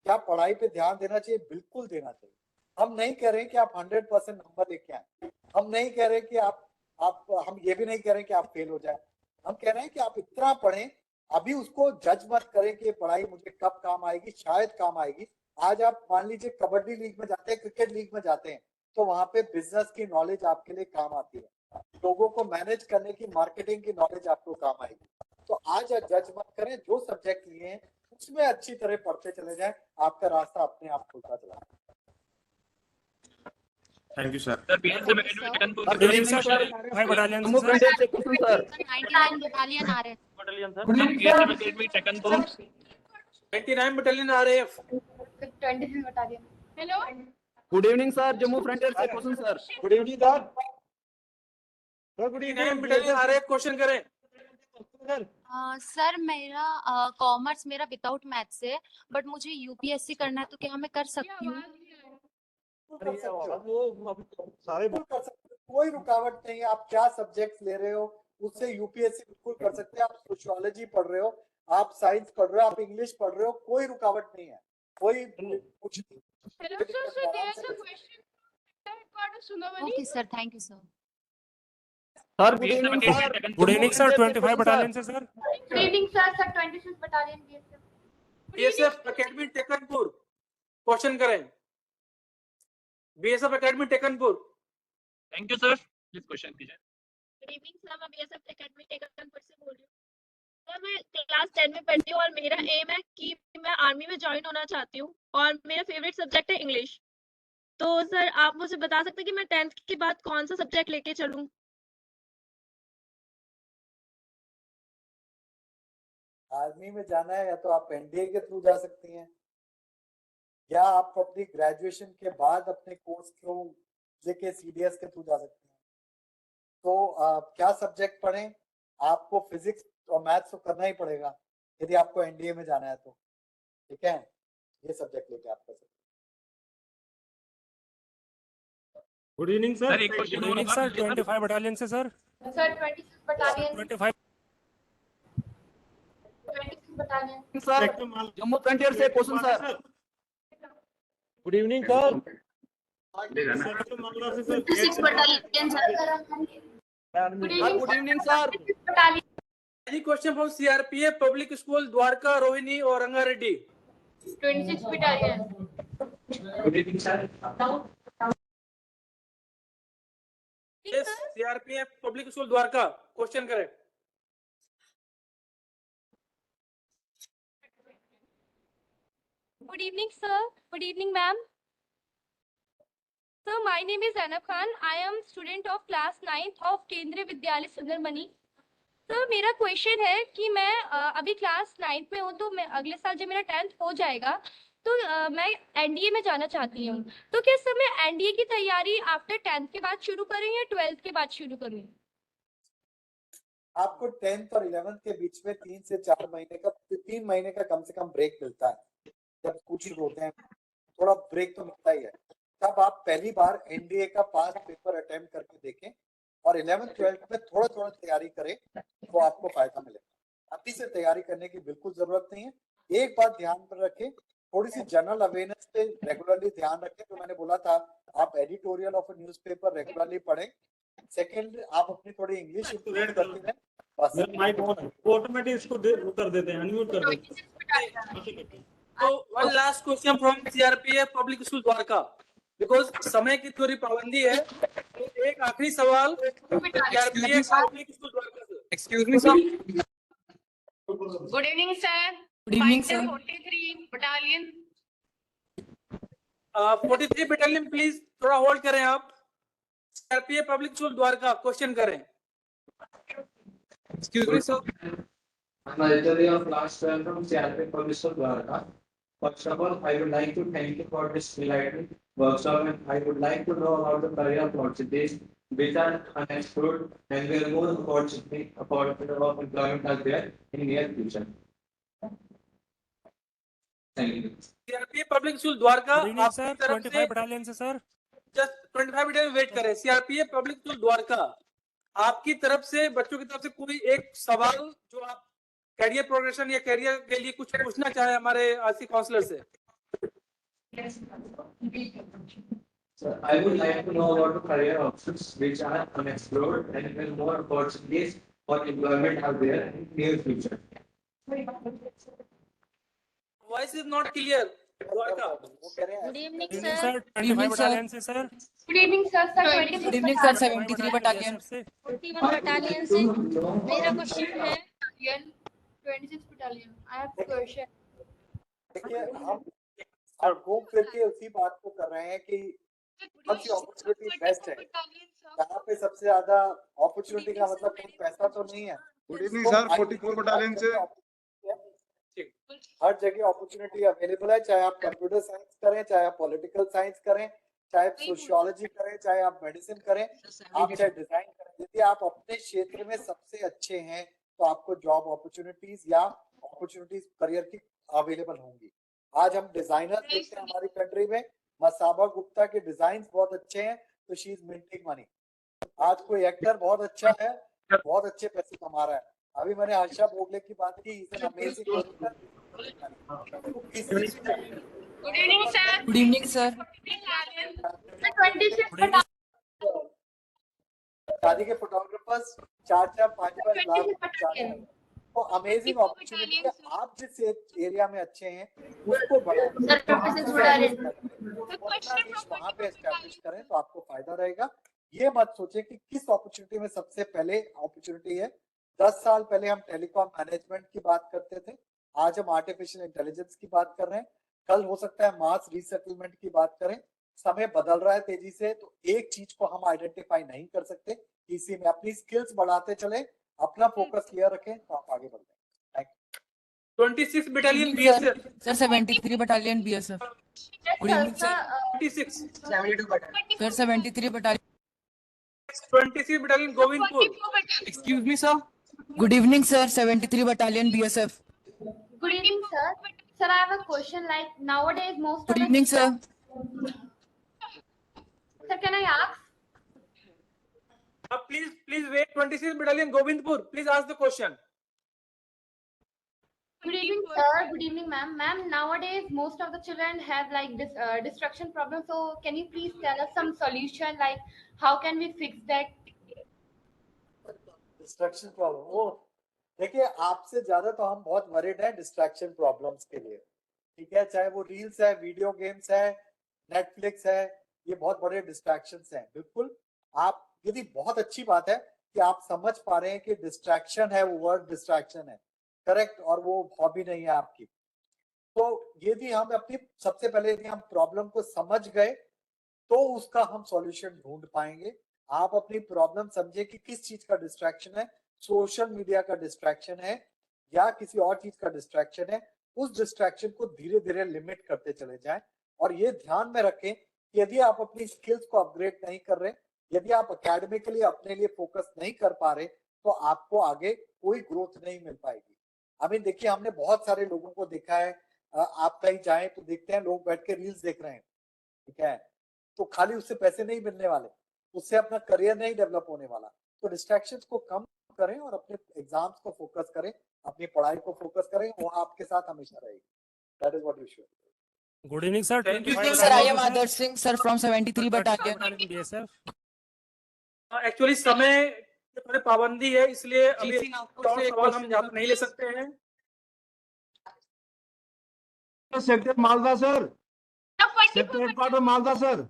क्या पढ़ाई पे ध्यान देना चाहिए? बिल्कुल देना चाहिए। हम नहीं कह रहे कि आप 100% नंबर लेके आए, हम नहीं कह रहे कि आप हम ये भी नहीं कह रहे कि आप फेल हो जाए। हम कह रहे हैं कि आप इतना पढ़ें, अभी उसको जज मत करें कि पढ़ाई मुझे कब काम आएगी, शायद काम आएगी। आज आप मान लीजिए कबड्डी लीग में जाते हैं, क्रिकेट लीग में जाते हैं, तो वहां पे बिजनेस की नॉलेज आपके लिए काम आती है, लोगों को मैनेज करने की, मार्केटिंग की नॉलेज आपको काम आएगी। तो आज जज मत करें, जो सब्जेक्ट लिए हैं उसमें अच्छी तरह पढ़ते चले जाएं, आपका रास्ता अपने आप खुलता चला। Thank you sir. Good evening sir, 25 battalion से सर। 99 बटालियन आ रहे हैं। Battalion sir. 99 battalion RAF। 26 battalion. Hello good evening sir, Jammu frontier से question sir. Good evening sir. Sir good evening, battalion RAF question करें सर मेरा commerce मेरा without maths है, but मुझे यूपीएससी करना है, तो क्या मैं कर सकती हूँ? सारे कर सकते, कोई रुकावट नहीं है। आप क्या सब्जेक्ट ले रहे हो उससे यूपीएससी बिल्कुल कर सकते हैं। आप सोशियोलॉजी पढ़ रहे हो, आप साइंस पढ़ रहे हो, आप इंग्लिश पढ़ रहे हो, कोई रुकावट नहीं है, कोई कुछ नहीं। Hello sir, so there's a question headquarters Sunamani. Okay sir, thank you sir. Sir good evening sir. Good evening sir, 25 battalion से sir. Good evening sir, 26 battalion BSF academy Tekanpur question करें। BSF academy Tekanpur. Thank you sir, please question कीजिए। Good evening sir, मैं BSF academy Tekanpur से बोल रही हूँ। Sir मैं class 10 में पढ़ती हूँ और मेरा एम है कि मैं आर्मी में ज्वाइन होना चाहती हूँ, और मेरा फेवरेट सब्जेक्ट है इंग्लिश। तो सर आप मुझे बता सकते हैं कि मैं 10th के बाद कौन सा सब्जेक्ट लेके चलूँ? आर्मी में जाना है या तो आप एनडीए के थ्रू जा सकती हैं, या आप अपनी ग्रेजुएशन के बाद अपने कोर्स को लेके सीडीएस के थ्रू जा सकते हैं। तो क्या सब्जेक्ट पढ़ें? आपको फिजिक्स और मैथ्स तो करना ही पड़ेगा यदि आपको एनडीए में जाना है तो, ठीक है, ये सब्जेक्ट लेके आप कर सकते हैं। Good evening sir. Good evening sir, 25 battalion से sir. Sir 26 battalion. 25 battalion sir Jammu frontier से question sir. Good evening sir. 26 battalion sir. Good evening sir. Any question from CRPF Public School Dwarka, Rohini or Rangareddy? 26 battalion. Good evening sir. Yes, CRPF Public School Dwarka question करें। Good evening, sir. Good evening, ma'am. Sir, my name is Zainab Khan. I am student of class 9th of केंद्रीय विद्यालय Sundarmani. Sir मेरा question है कि मैं अभी class 9th में हूँ, तो मैं अगले साल जब मेरा 10th हो जाएगा तो मैं एनडीए में जाना चाहती हूँ। तो क्या सर मैं एनडीए की तैयारी आफ्टर 10th के बाद शुरू करूँ या 12th के बाद शुरू करूँ? आपको 10th और 11th के बीच में 3 से 4 महीने का, 3 महीने का कम से कम ब्रेक मिलता है। जब स्कूल शुरू होते हैं थोड़ा ब्रेक तो मिलता ही है। तब आप पहली बार एनडीए का पास पेपर अटेम्प्ट करके देखें और 11th 12th में थोड़ा थोड़ा तैयारी करें तो आपको फायदा मिलेगा। अभी से तैयारी करने की बिल्कुल जरूरत नहीं है। एक बात ध्यान पर रखें, थोड़ी सी जनरल अवेयरनेस पे रेगुलरली ध्यान रखें। तो मैंने बोला था आप एडिटोरियल ऑफ न्यूज़पेपर रेगुलरली पढ़ें। सेकेंड, आप अपनी थोड़ी इंग्लिश इंप्रूव करते रहें बस माइक ऑन है, ऑटोमेटिक इसको कर देते हैं, अनम्यूट कर देते हैं। So one last question from CRPF Public School Dwarka, because समय की थोड़ी पाबंदी है, तो एक आखिरी सवाल CRPF Public School Dwarka से। Excuse me, sir. Good evening, sir. Good evening, sir. 43 battalion. 43 battalion, please थोड़ा होल्ड करें आप। CRPF Public School Dwarka question करें। Excuse me, sir. I'm Ajay of class 12 from CRPF Public School Dwarka. First of all, I would like to thank you for this enlightening workshop, and I would like to know about the career opportunities which are unexplored and where more opportunity of employment are there in near future. Thank you. CRPF Public School Dwarka, Good evening, आपकी sir. तरफ 25 battalion से sir. Just 25 minute wait करें। CRPF Public School Dwarka, आपकी तरफ से, बच्चों की तरफ से कोई एक सवाल जो आप कैरियर प्रोग्रेशन या कैरियर के लिए कुछ पूछना चाहे हमारे आरसी काउंसलर से। So I would like to know about the career options which are unexplored and where more opportunities for employment are there in near future. Voice is not clear. Dwarka. Good evening, Good evening, sir. sir. 25 battalion से sir. Good evening, sir. Good evening, sir. 73 battalion. 41 battalion से मेरा question है। 26 battalion. I have a question. देखिए हम घूम फिर के उसी बात को कर रहे हैं कि कौन सी अपॉर्चुनिटी बेस्ट है। यहाँ पे सबसे ज्यादा अपॉर्चुनिटी का मतलब कोई पैसा तो नहीं है। गुड इवनिंग सर, 44 बटालियन से। हर जगह अपॉर्चुनिटी अवेलेबल है, चाहे आप कंप्यूटर साइंस करें, चाहे आप पॉलिटिकल साइंस करें, चाहे आप सोशियोलॉजी करें, चाहे आप मेडिसिन करें, आप चाहे डिजाइन करें। यदि आप अपने क्षेत्र में सबसे अच्छे हैं तो आपको जॉब अपॉर्चुनिटीज या अपॉर्चुनिटीज करियर की अवेलेबल होंगी। आज हम डिजाइनर देखते हैं हमारी कंट्री में, मसाबा गुप्ता के डिजाइन बहुत अच्छे हैं तो शी इज मिंटिंग मनी। आज कोई एक्टर बहुत अच्छा है, बहुत अच्छे पैसे कमा रहा है। अभी मैंने हर्षा भोगले की बात की, is an amazing actor. Good evening, sir. Good evening, sir. 26 शादी के फोटोग्राफर्स 4-5 लाख तो अमेजिंग अपॉर्चुनिटी है। आप जिस एरिया में अच्छे हैं उसको बढ़ाएं, वहाँ पे एस्टैब्लिश करें तो आपको फायदा रहेगा। ये मत सोचें कि किस अपॉर्चुनिटी में सबसे पहले अपॉर्चुनिटी है। 10 साल पहले हम टेलीकॉम मैनेजमेंट की बात करते थे, आज हम आर्टिफिशियल इंटेलिजेंस की बात कर रहे हैं, कल हो सकता है मास रीसेटलमेंट की बात करें। समय बदल रहा है तेजी से, तो एक चीज को हम आइडेंटिफाई नहीं कर सकते। इसी में अपनी स्किल्स बढ़ाते चले, अपना फोकस क्लियर रखें तो आप आगे बढ़ जाएंगे। 26 battalion BSF. Sir, 73 battalion BSF. Good evening, sir. 26. 72 battalion. Sir, 73 battalion. 26 battalion Govindpur. Excuse me, sir. Good evening, sir. 73 battalion BSF. Good evening, sir. Sir, I have a question. Like nowadays, most Good of evening, sir. Sir, can I ask? Please wait. 26 battalion Govindpur. Please ask the question. Good evening, sir. Good evening, ma'am. Ma'am, nowadays most of the children have like this distraction problem. So, can you please tell us some solution? Like, how can we fix that? Distraction problem, वो देखिए आपसे ज्यादा तो हम बहुत worried हैं distraction problems के लिए। ठीक है, चाहे वो रील्स है, वीडियो गेम्स है, नेटफ्लिक्स है, ये बहुत बड़े डिस्ट्रैक्शंस हैं। बिल्कुल, आप यदि बहुत अच्छी बात है कि आप समझ पा रहे हैं कि डिस्ट्रैक्शन है, वो वर्ड डिस्ट्रैक्शन है, करेक्ट, और वो हॉबी नहीं है आपकी। तो यदि हम अपनी सबसे पहले यदि हम प्रॉब्लम को समझ गए तो उसका हम सॉल्यूशन ढूंढ पाएंगे। आप अपनी प्रॉब्लम समझे कि किस चीज का डिस्ट्रैक्शन है, सोशल मीडिया का डिस्ट्रैक्शन है या किसी और चीज का डिस्ट्रैक्शन है, उस डिस्ट्रैक्शन को धीरे धीरे लिमिट करते चले जाएं। और ये ध्यान में रखें कि यदि आप अपनी स्किल्स को अपग्रेड नहीं कर रहे, यदि आप एकेडमिकली अपने लिए फोकस नहीं कर पा रहे, तो आपको आगे कोई ग्रोथ नहीं मिल पाएगी। अभी देखिए, हमने बहुत सारे लोगों को देखा है, आप कहीं जाएं तो देखते हैं लोग बैठ के रील्स देख रहे हैं। ठीक है, तो खाली उससे पैसे नहीं मिलने वाले, उससे अपना करियर नहीं डेवलप होने वाला। तो डिस्ट्रैक्शंस को कम करें और अपने एग्जाम्स को फोकस करें, अपनी पढ़ाई को फोकस करें, वो आपके साथ हमेशा रहेगी। That is what you should. Good evening, sir. Good evening, sir. I am Adarsh Singh, sir, from 73 battalion. Actually समय थोड़ी पाबंदी है, इसलिए अभी GC नागपुर और से एक सवाल हम question यहाँ था, पे नहीं ले please. सकते हैं। Sector Malda sir, sector headquarter Malda sir,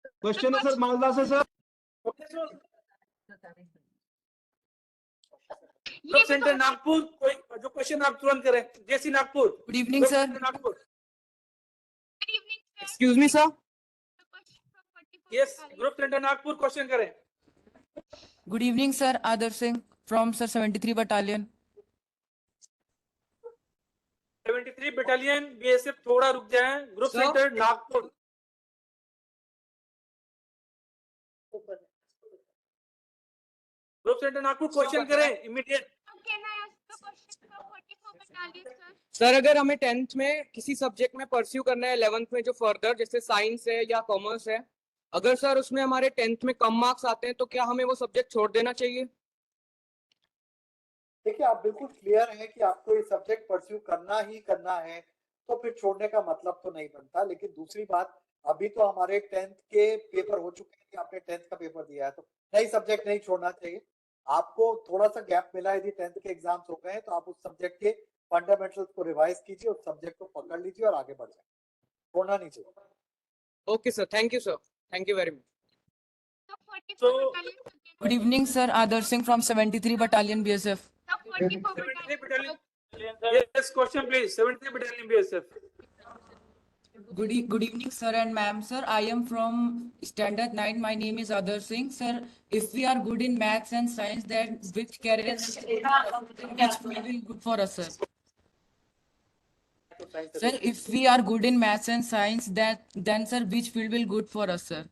question है सर मालदा से सर। ग्रुप सेंटर नागपुर, कोई जो क्वेश्चन आप तुरंत करें। GC Nagpur. Good evening group sir. Centre Nagpur. Excuse me sir. Yes, group centre Nagpur question करें। Good evening sir, Adar Singh from sir 73 battalion. 73 battalion BSF, थोड़ा रुक जाएं। Group Sir? Centre Nagpur. Group centre Nagpur question करें इमीडिएट। सर अगर हमें 10th में किसी सब्जेक्ट में परस्यू करना है 11th में जो फर्दर जैसे साइंस है या कॉमर्स है, अगर सर उसमें हमारे 10th में कम मार्क्स आते हैं तो क्या हमें वो सब्जेक्ट छोड़ देना चाहिए? देखिए, आप बिल्कुल क्लियर है कि आपको ये सब्जेक्ट परस्यू करना ही करना है, तो फिर छोड़ने का मतलब तो नहीं बनता। लेकिन दूसरी बात, अभी तो हमारे 10th के पेपर हो चुके हैं कि आपने 10th का पेपर दिया है, तो नई सब्जेक्ट नहीं छोड़ना चाहिए। आपको थोड़ा सा गैप मिला, यदि 10th के एग्जाम्स हो गए हैं तो आप उस सब्जेक्ट के फंडामेंटल्स को रिवाइज कीजिए, उस सब्जेक्ट को पकड़ लीजिए और आगे बढ़ जाए, छोड़ना नहीं चाहिए। Okay sir, thank you sir, thank you very much. तो good evening sir, Adar Singh from 73 battalion BSF। 73 battalion. Yes, question please. 73 battalion BSF. Good evening, sir and ma'am. Sir, I am from Standard 9. My name is Adar Singh. Sir, if we are good in maths and science, then which career which will be good for us, sir? Sir, if we are good in maths and science, then sir, which field will good for us, sir?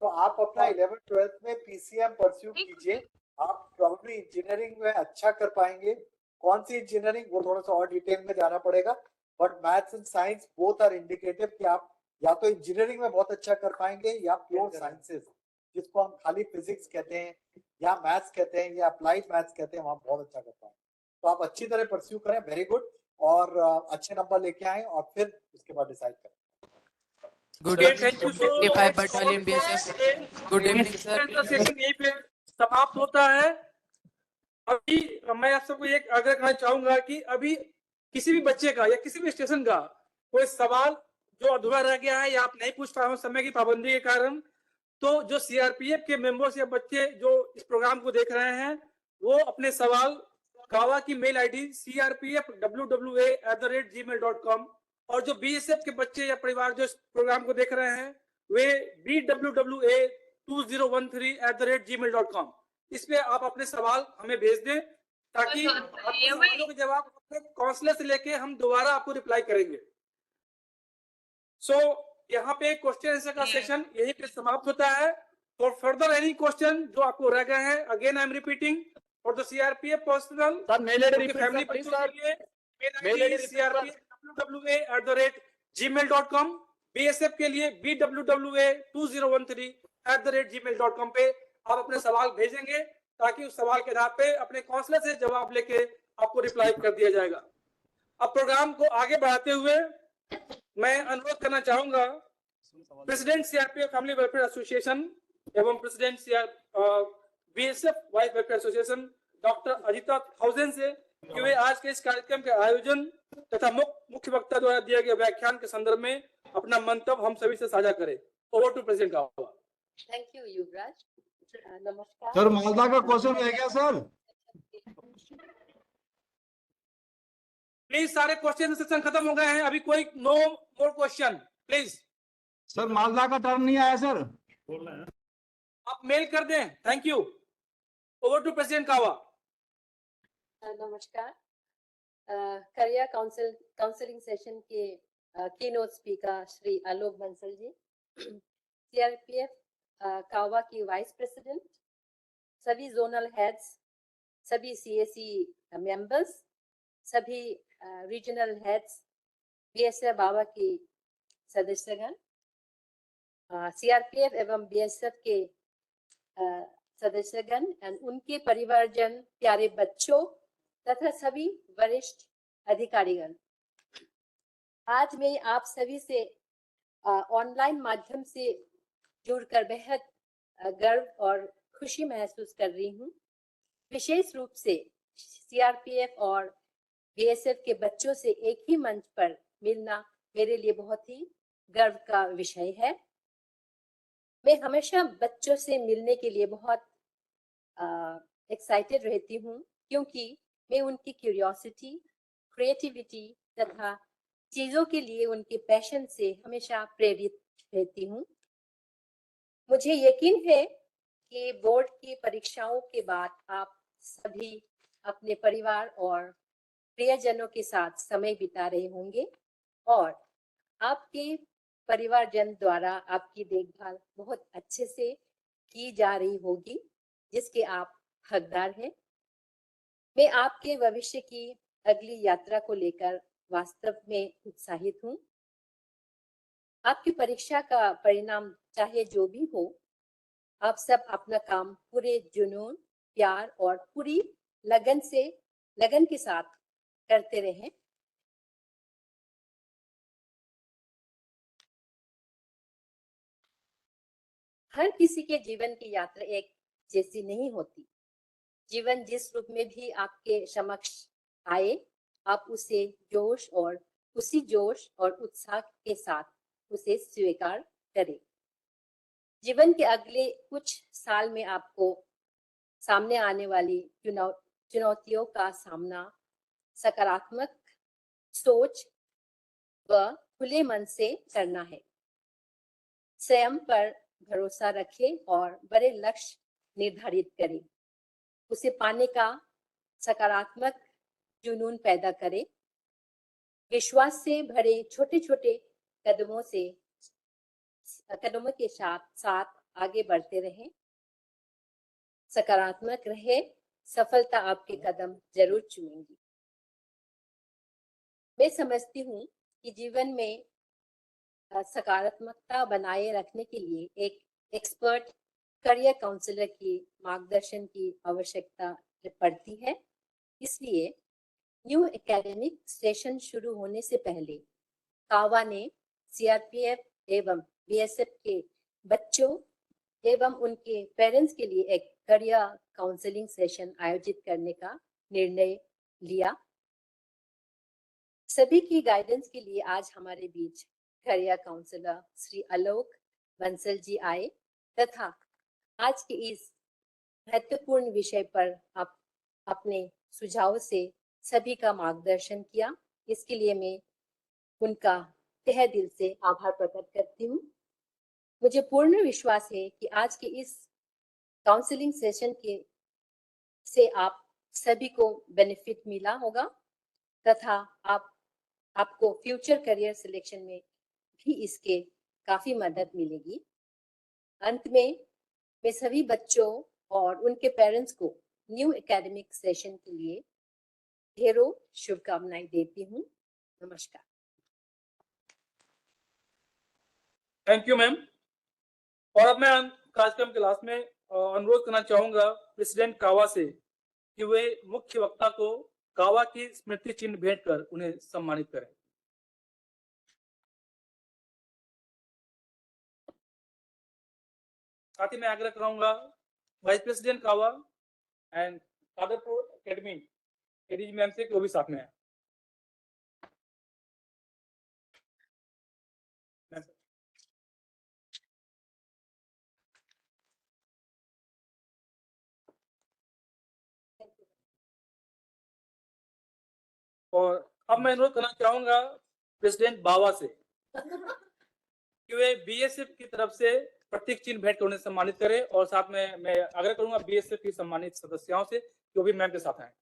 तो आप अपना 11th 12th में PCM pursue कीजिए, आप probably engineering में अच्छा कर पाएंगे। कौन सी इंजीनियरिंग, वो थोड़ा सा और डिटेल में जाना पड़ेगा, but maths and science both are indicative कि आप या तो इंजीनियरिंग में बहुत अच्छा कर पाएंगे या प्योर साइंसेस, जिसको हम खाली फिजिक्स कहते हैं या मैथ्स कहते हैं या अप्लाइड मैथ्स कहते हैं, वहां बहुत अच्छा कर पाएंगे। तो आप अच्छी तरह परस्यू करें, वेरी गुड, और अच्छे नंबर लेके आए और फिर उसके बाद डिसाइड करें। Good Okay, evening, thank you so 75 much. battalion BSF. Good evening, sir. Session यहीं पे समाप्त होता है। अभी मैं आप सबको एक आग्रह करना चाहूंगा कि अभी किसी भी बच्चे का या किसी भी स्टेशन का कोई सवाल जो अधूरा रह गया है या आप नहीं पूछ पाए हो समय की पाबंदी के कारण, तो जो CRPF के मेंबर्स या बच्चे जो इस प्रोग्राम को देख रहे हैं, वो अपने सवाल कावा की मेल आईडी crpfwwa@gmail.com, और जो BSF के बच्चे या परिवार जो इस प्रोग्राम को देख रहे हैं, वे bwwa2013@gmail.com, इस पे आप अपने सवाल हमें भेज दें, ताकि अपने सवालों के जवाब अपने काउंसलर से लेके हम दोबारा आपको रिप्लाई करेंगे। सो यहाँ पे क्वेश्चन आंसर का सेशन यहीं पे समाप्त होता है। फॉर फर्दर एनी क्वेश्चन जो आपको रह गए हैं, again I am repeating, for the CRPF personal, family बच्चों के लिए मेल आईडी crpfwwa@gmail.com, BSF के लिए bwwa2013@gmail.com पे आप अपने सवाल भेजेंगे, ताकि उस सवाल के आधार पे अपने काउंसलर से जवाब लेके आपको रिप्लाई कर दिया जाएगा। अब प्रोग्राम को आगे बढ़ाते हुए मैं अनुरोध करना चाहूंगा president CRPF family welfare association एवं president BSF wife welfare association doctor Ajita थाउजेंड से कि वे आज के इस कार्यक्रम के आयोजन तथा मुख्य वक्ता द्वारा दिए गए व्याख्यान के संदर्भ में अपना मंतव्य हम सभी से साझा करें। Over to president Kava. Thank you Yuvraj. नमस्कार सर, मालदा का क्वेश्चन रह गया सर। प्लीज, सारे क्वेश्चन सेशन खत्म हो गए हैं, अभी कोई no more question please. Sir, Malda का टर्न नहीं आया सर, आप मेल कर दें। Thank you. Over to president Kava. नमस्कार। करियर काउंसलिंग सेशन के keynote speaker Shri Alok Bansal ji, CRPF Kava की वाइस प्रेसिडेंट, सभी जोनल हेड्स, सभी CAC मेंबर्स, सभी रीजनल हेड्स, BSF बाबा की सदस्यगण, CRPF एवं BSF के सदस्यगण एवं उनके परिवारजन, प्यारे बच्चों तथा सभी वरिष्ठ अधिकारीगण, आज मैं आप सभी से ऑनलाइन माध्यम से जुड़कर बेहद गर्व और खुशी महसूस कर रही हूँ। विशेष रूप से सीआरपीएफ और बीएसएफ के बच्चों से एक ही मंच पर मिलना मेरे लिए बहुत ही गर्व का विषय है। मैं हमेशा बच्चों से मिलने के लिए बहुत एक्साइटेड रहती हूँ, क्योंकि मैं उनकी क्यूरियोसिटी, क्रिएटिविटी तथा चीजों के लिए उनके पैशन से हमेशा प्रेरित रहती हूँ। मुझे यकीन है कि बोर्ड की परीक्षाओं के बाद आप सभी अपने परिवार और प्रियजनों के साथ समय बिता रहे होंगे और आपके परिवारजन द्वारा आपकी देखभाल बहुत अच्छे से की जा रही होगी, जिसके आप हकदार हैं। मैं आपके भविष्य की अगली यात्रा को लेकर वास्तव में उत्साहित हूँ। आपकी परीक्षा का परिणाम चाहे जो भी हो, आप सब अपना काम पूरे जुनून, प्यार और पूरी लगन के साथ करते रहें। हर किसी के जीवन की यात्रा एक जैसी नहीं होती। जीवन जिस रूप में भी आपके समक्ष आए, आप उसे जोश और उत्साह के साथ उसे स्वीकार करें। जीवन के अगले कुछ साल में आपको सामने आने वाली चुनौतियों का सामना सकारात्मक सोच व खुले मन से करना है। स्वयं पर भरोसा रखें और बड़े लक्ष्य निर्धारित करें। उसे पाने का सकारात्मक जुनून पैदा करें। विश्वास से भरे छोटे छोटे कदमों के साथ आगे बढ़ते रहें। सकारात्मक रहे, सफलता आपके कदम जरूर चूमेगी। मैं समझती हूँ कि जीवन में सकारात्मकता बनाए रखने के लिए एक एक्सपर्ट करियर काउंसलर की मार्गदर्शन की आवश्यकता पड़ती है। इसलिए न्यू एकेडमिक सेशन शुरू होने से पहले कावा ने सीआरपीएफ एवं बीएसएफ के बच्चों एवं उनके पेरेंट्स के लिए एक करियर काउंसलिंग सेशन आयोजित करने का निर्णय लिया। सभी की गाइडेंस के लिए आज हमारे बीच करियर काउंसलर श्री आलोक बंसल जी आए तथा आज के इस महत्वपूर्ण विषय पर आप अपने सुझाव से सभी का मार्गदर्शन किया। इसके लिए मैं उनका तहे दिल से आभार प्रकट करती हूँ। मुझे पूर्ण विश्वास है कि आज के इस काउंसलिंग सेशन से आप सभी को बेनिफिट मिला होगा तथा आपको फ्यूचर करियर सिलेक्शन में भी इसके काफी मदद मिलेगी। अंत में मैं सभी बच्चों और उनके पेरेंट्स को न्यू एकेडमिक सेशन के लिए ढेरों शुभकामनाएं देती हूँ। नमस्कार। Thank you ma'am. और अब मैं कार्यक्रम के लास्ट में अनुरोध करना चाहूंगा प्रेसिडेंट कावा से कि वे मुख्य वक्ता को कावा की स्मृति चिन्ह भेंट कर उन्हें सम्मानित करें। साथ ही मैं आग्रह कराऊंगा वाइस प्रेसिडेंट कावा and Kadarpur academy ADG ma'am से कि वो भी साथ में है। और अब मैं अनुरोध करना चाहूंगा प्रेसिडेंट बावा से कि वे बीएसएफ की तरफ से प्रतीक चिन्ह भेंट कर उन्हें सम्मानित करें और साथ में मैं आग्रह करूंगा बीएसएफ की सम्मानित सदस्यों से कि वो भी मैम के साथ आए।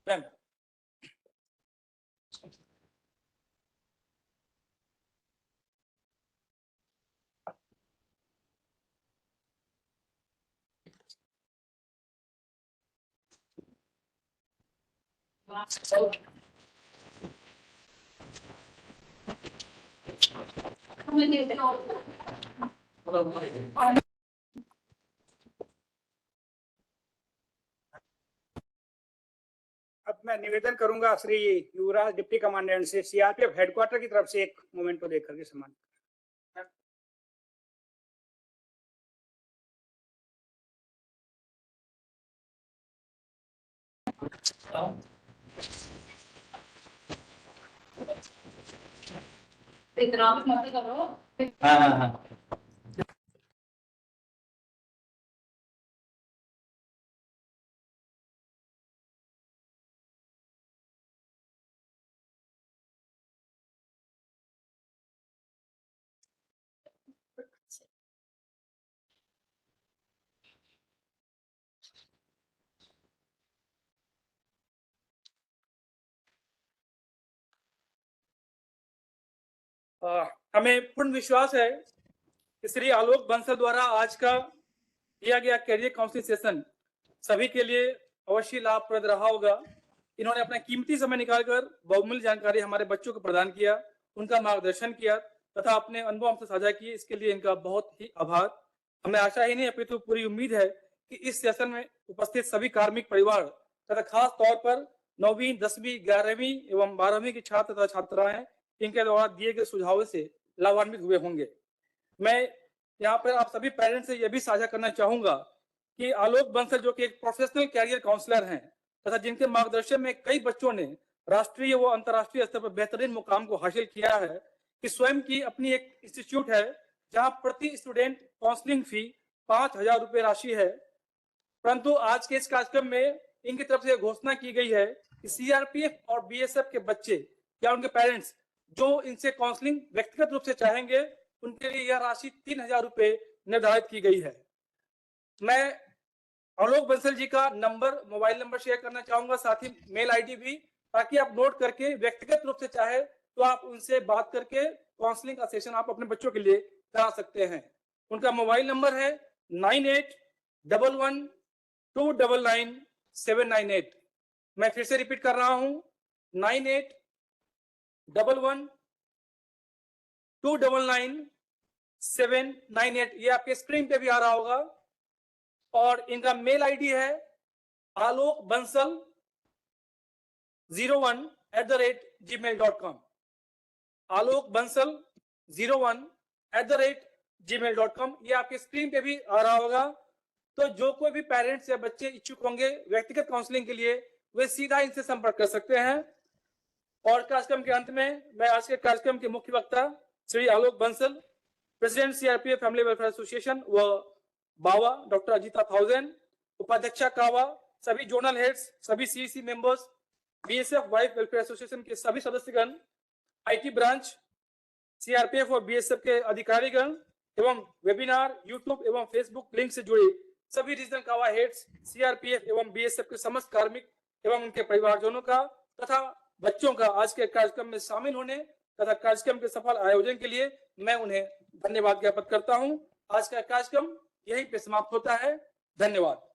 मैम। अब मैं निवेदन करूंगा श्री युवराज डिप्टी कमांडेंट से सीआरपीएफ हेडक्वार्टर की तरफ से एक मोमेंट को देख करके सम्मान। हाँ हमें पूर्ण विश्वास है कि श्री आलोक बंसल द्वारा आज का किया गया कैरियर काउंसलिंग सेशन सभी के लिए अवश्य लाभप्रद रहा होगा। इन्होंने अपना कीमती समय निकालकर बहुमूल्य जानकारी हमारे बच्चों को प्रदान किया, उनका मार्गदर्शन किया तथा अपने अनुभव हमसे साझा किए। इसके लिए इनका बहुत ही आभार। हमें आशा ही नहीं अपितु पूरी उम्मीद है कि इस सेशन में उपस्थित सभी कार्मिक परिवार तथा खास तौर पर 9वीं, 10वीं, 11वीं एवं 12वीं के छात्र तथा छात्राएं इनके द्वारा दिए गए सुझावों से लाभान्वित हुए होंगे। मैं यहाँ पर आप सभी पेरेंट्स से यह भी साझा करना चाहूंगा कि आलोक बंसल जो कि एक प्रोफेशनल कैरियर काउंसलर हैं तथा जिनके मार्गदर्शन में कई बच्चों ने राष्ट्रीय व अंतर्राष्ट्रीय स्तर पर बेहतरीन मुकाम को हासिल किया है, कि स्वयं की अपनी एक इंस्टीट्यूट है जहां प्रति स्टूडेंट काउंसलिंग फी 5,000 रुपए राशि है। परंतु आज के इस कार्यक्रम में इनकी तरफ से घोषणा की गई है कि सीआरपीएफ और बीएसएफ के बच्चे या उनके पेरेंट्स जो इनसे काउंसलिंग व्यक्तिगत रूप से चाहेंगे उनके लिए यह राशि 3,000 रुपए निर्धारित की गई है। मैं आलोक बंसल जी का नंबर, मोबाइल नंबर शेयर करना चाहूंगा, साथ ही मेल आईडी भी, ताकि आप नोट करके व्यक्तिगत रूप से चाहे तो आप उनसे बात करके काउंसलिंग का सेशन आप अपने बच्चों के लिए करा सकते हैं। उनका मोबाइल नंबर है 9811299798। मैं फिर से रिपीट कर रहा हूं, 9811299798। ये आपके स्क्रीन पे भी आ रहा होगा। और इनका मेल आईडी है alokbansal01@gmail.com। alokbansal01@gmail.com ये आपके स्क्रीन पे भी आ रहा होगा। तो जो कोई भी पेरेंट्स या बच्चे इच्छुक होंगे व्यक्तिगत काउंसलिंग के लिए, वे सीधा इनसे संपर्क कर सकते हैं। और कार्यक्रम के अंत में मैं आज के कार्यक्रम के मुख्य वक्ता Shri Alok Bansal, president CRPF family welfare association व बावा डॉक्टर अजीता थाउजेंड, उपाध्यक्षा कावा, सभी जोनल हेड्स, सभी CEC members, BSF wife welfare association के सभी सदस्यगण, आईटी ब्रांच, सीआरपीएफ और बीएसएफ के अधिकारीगण एवं वेबिनार, यूट्यूब एवं फेसबुक लिंक से जुड़े सभी रीजनल कावा हेड्स, सीआरपीएफ एवं बीएसएफ के समस्त कार्मिक एवं उनके परिवारजनों का तथा बच्चों का आज के कार्यक्रम में शामिल होने तथा कार्यक्रम के सफल आयोजन के लिए मैं उन्हें धन्यवाद ज्ञापित करता हूं। आज का कार्यक्रम यहीं पे समाप्त होता है। धन्यवाद।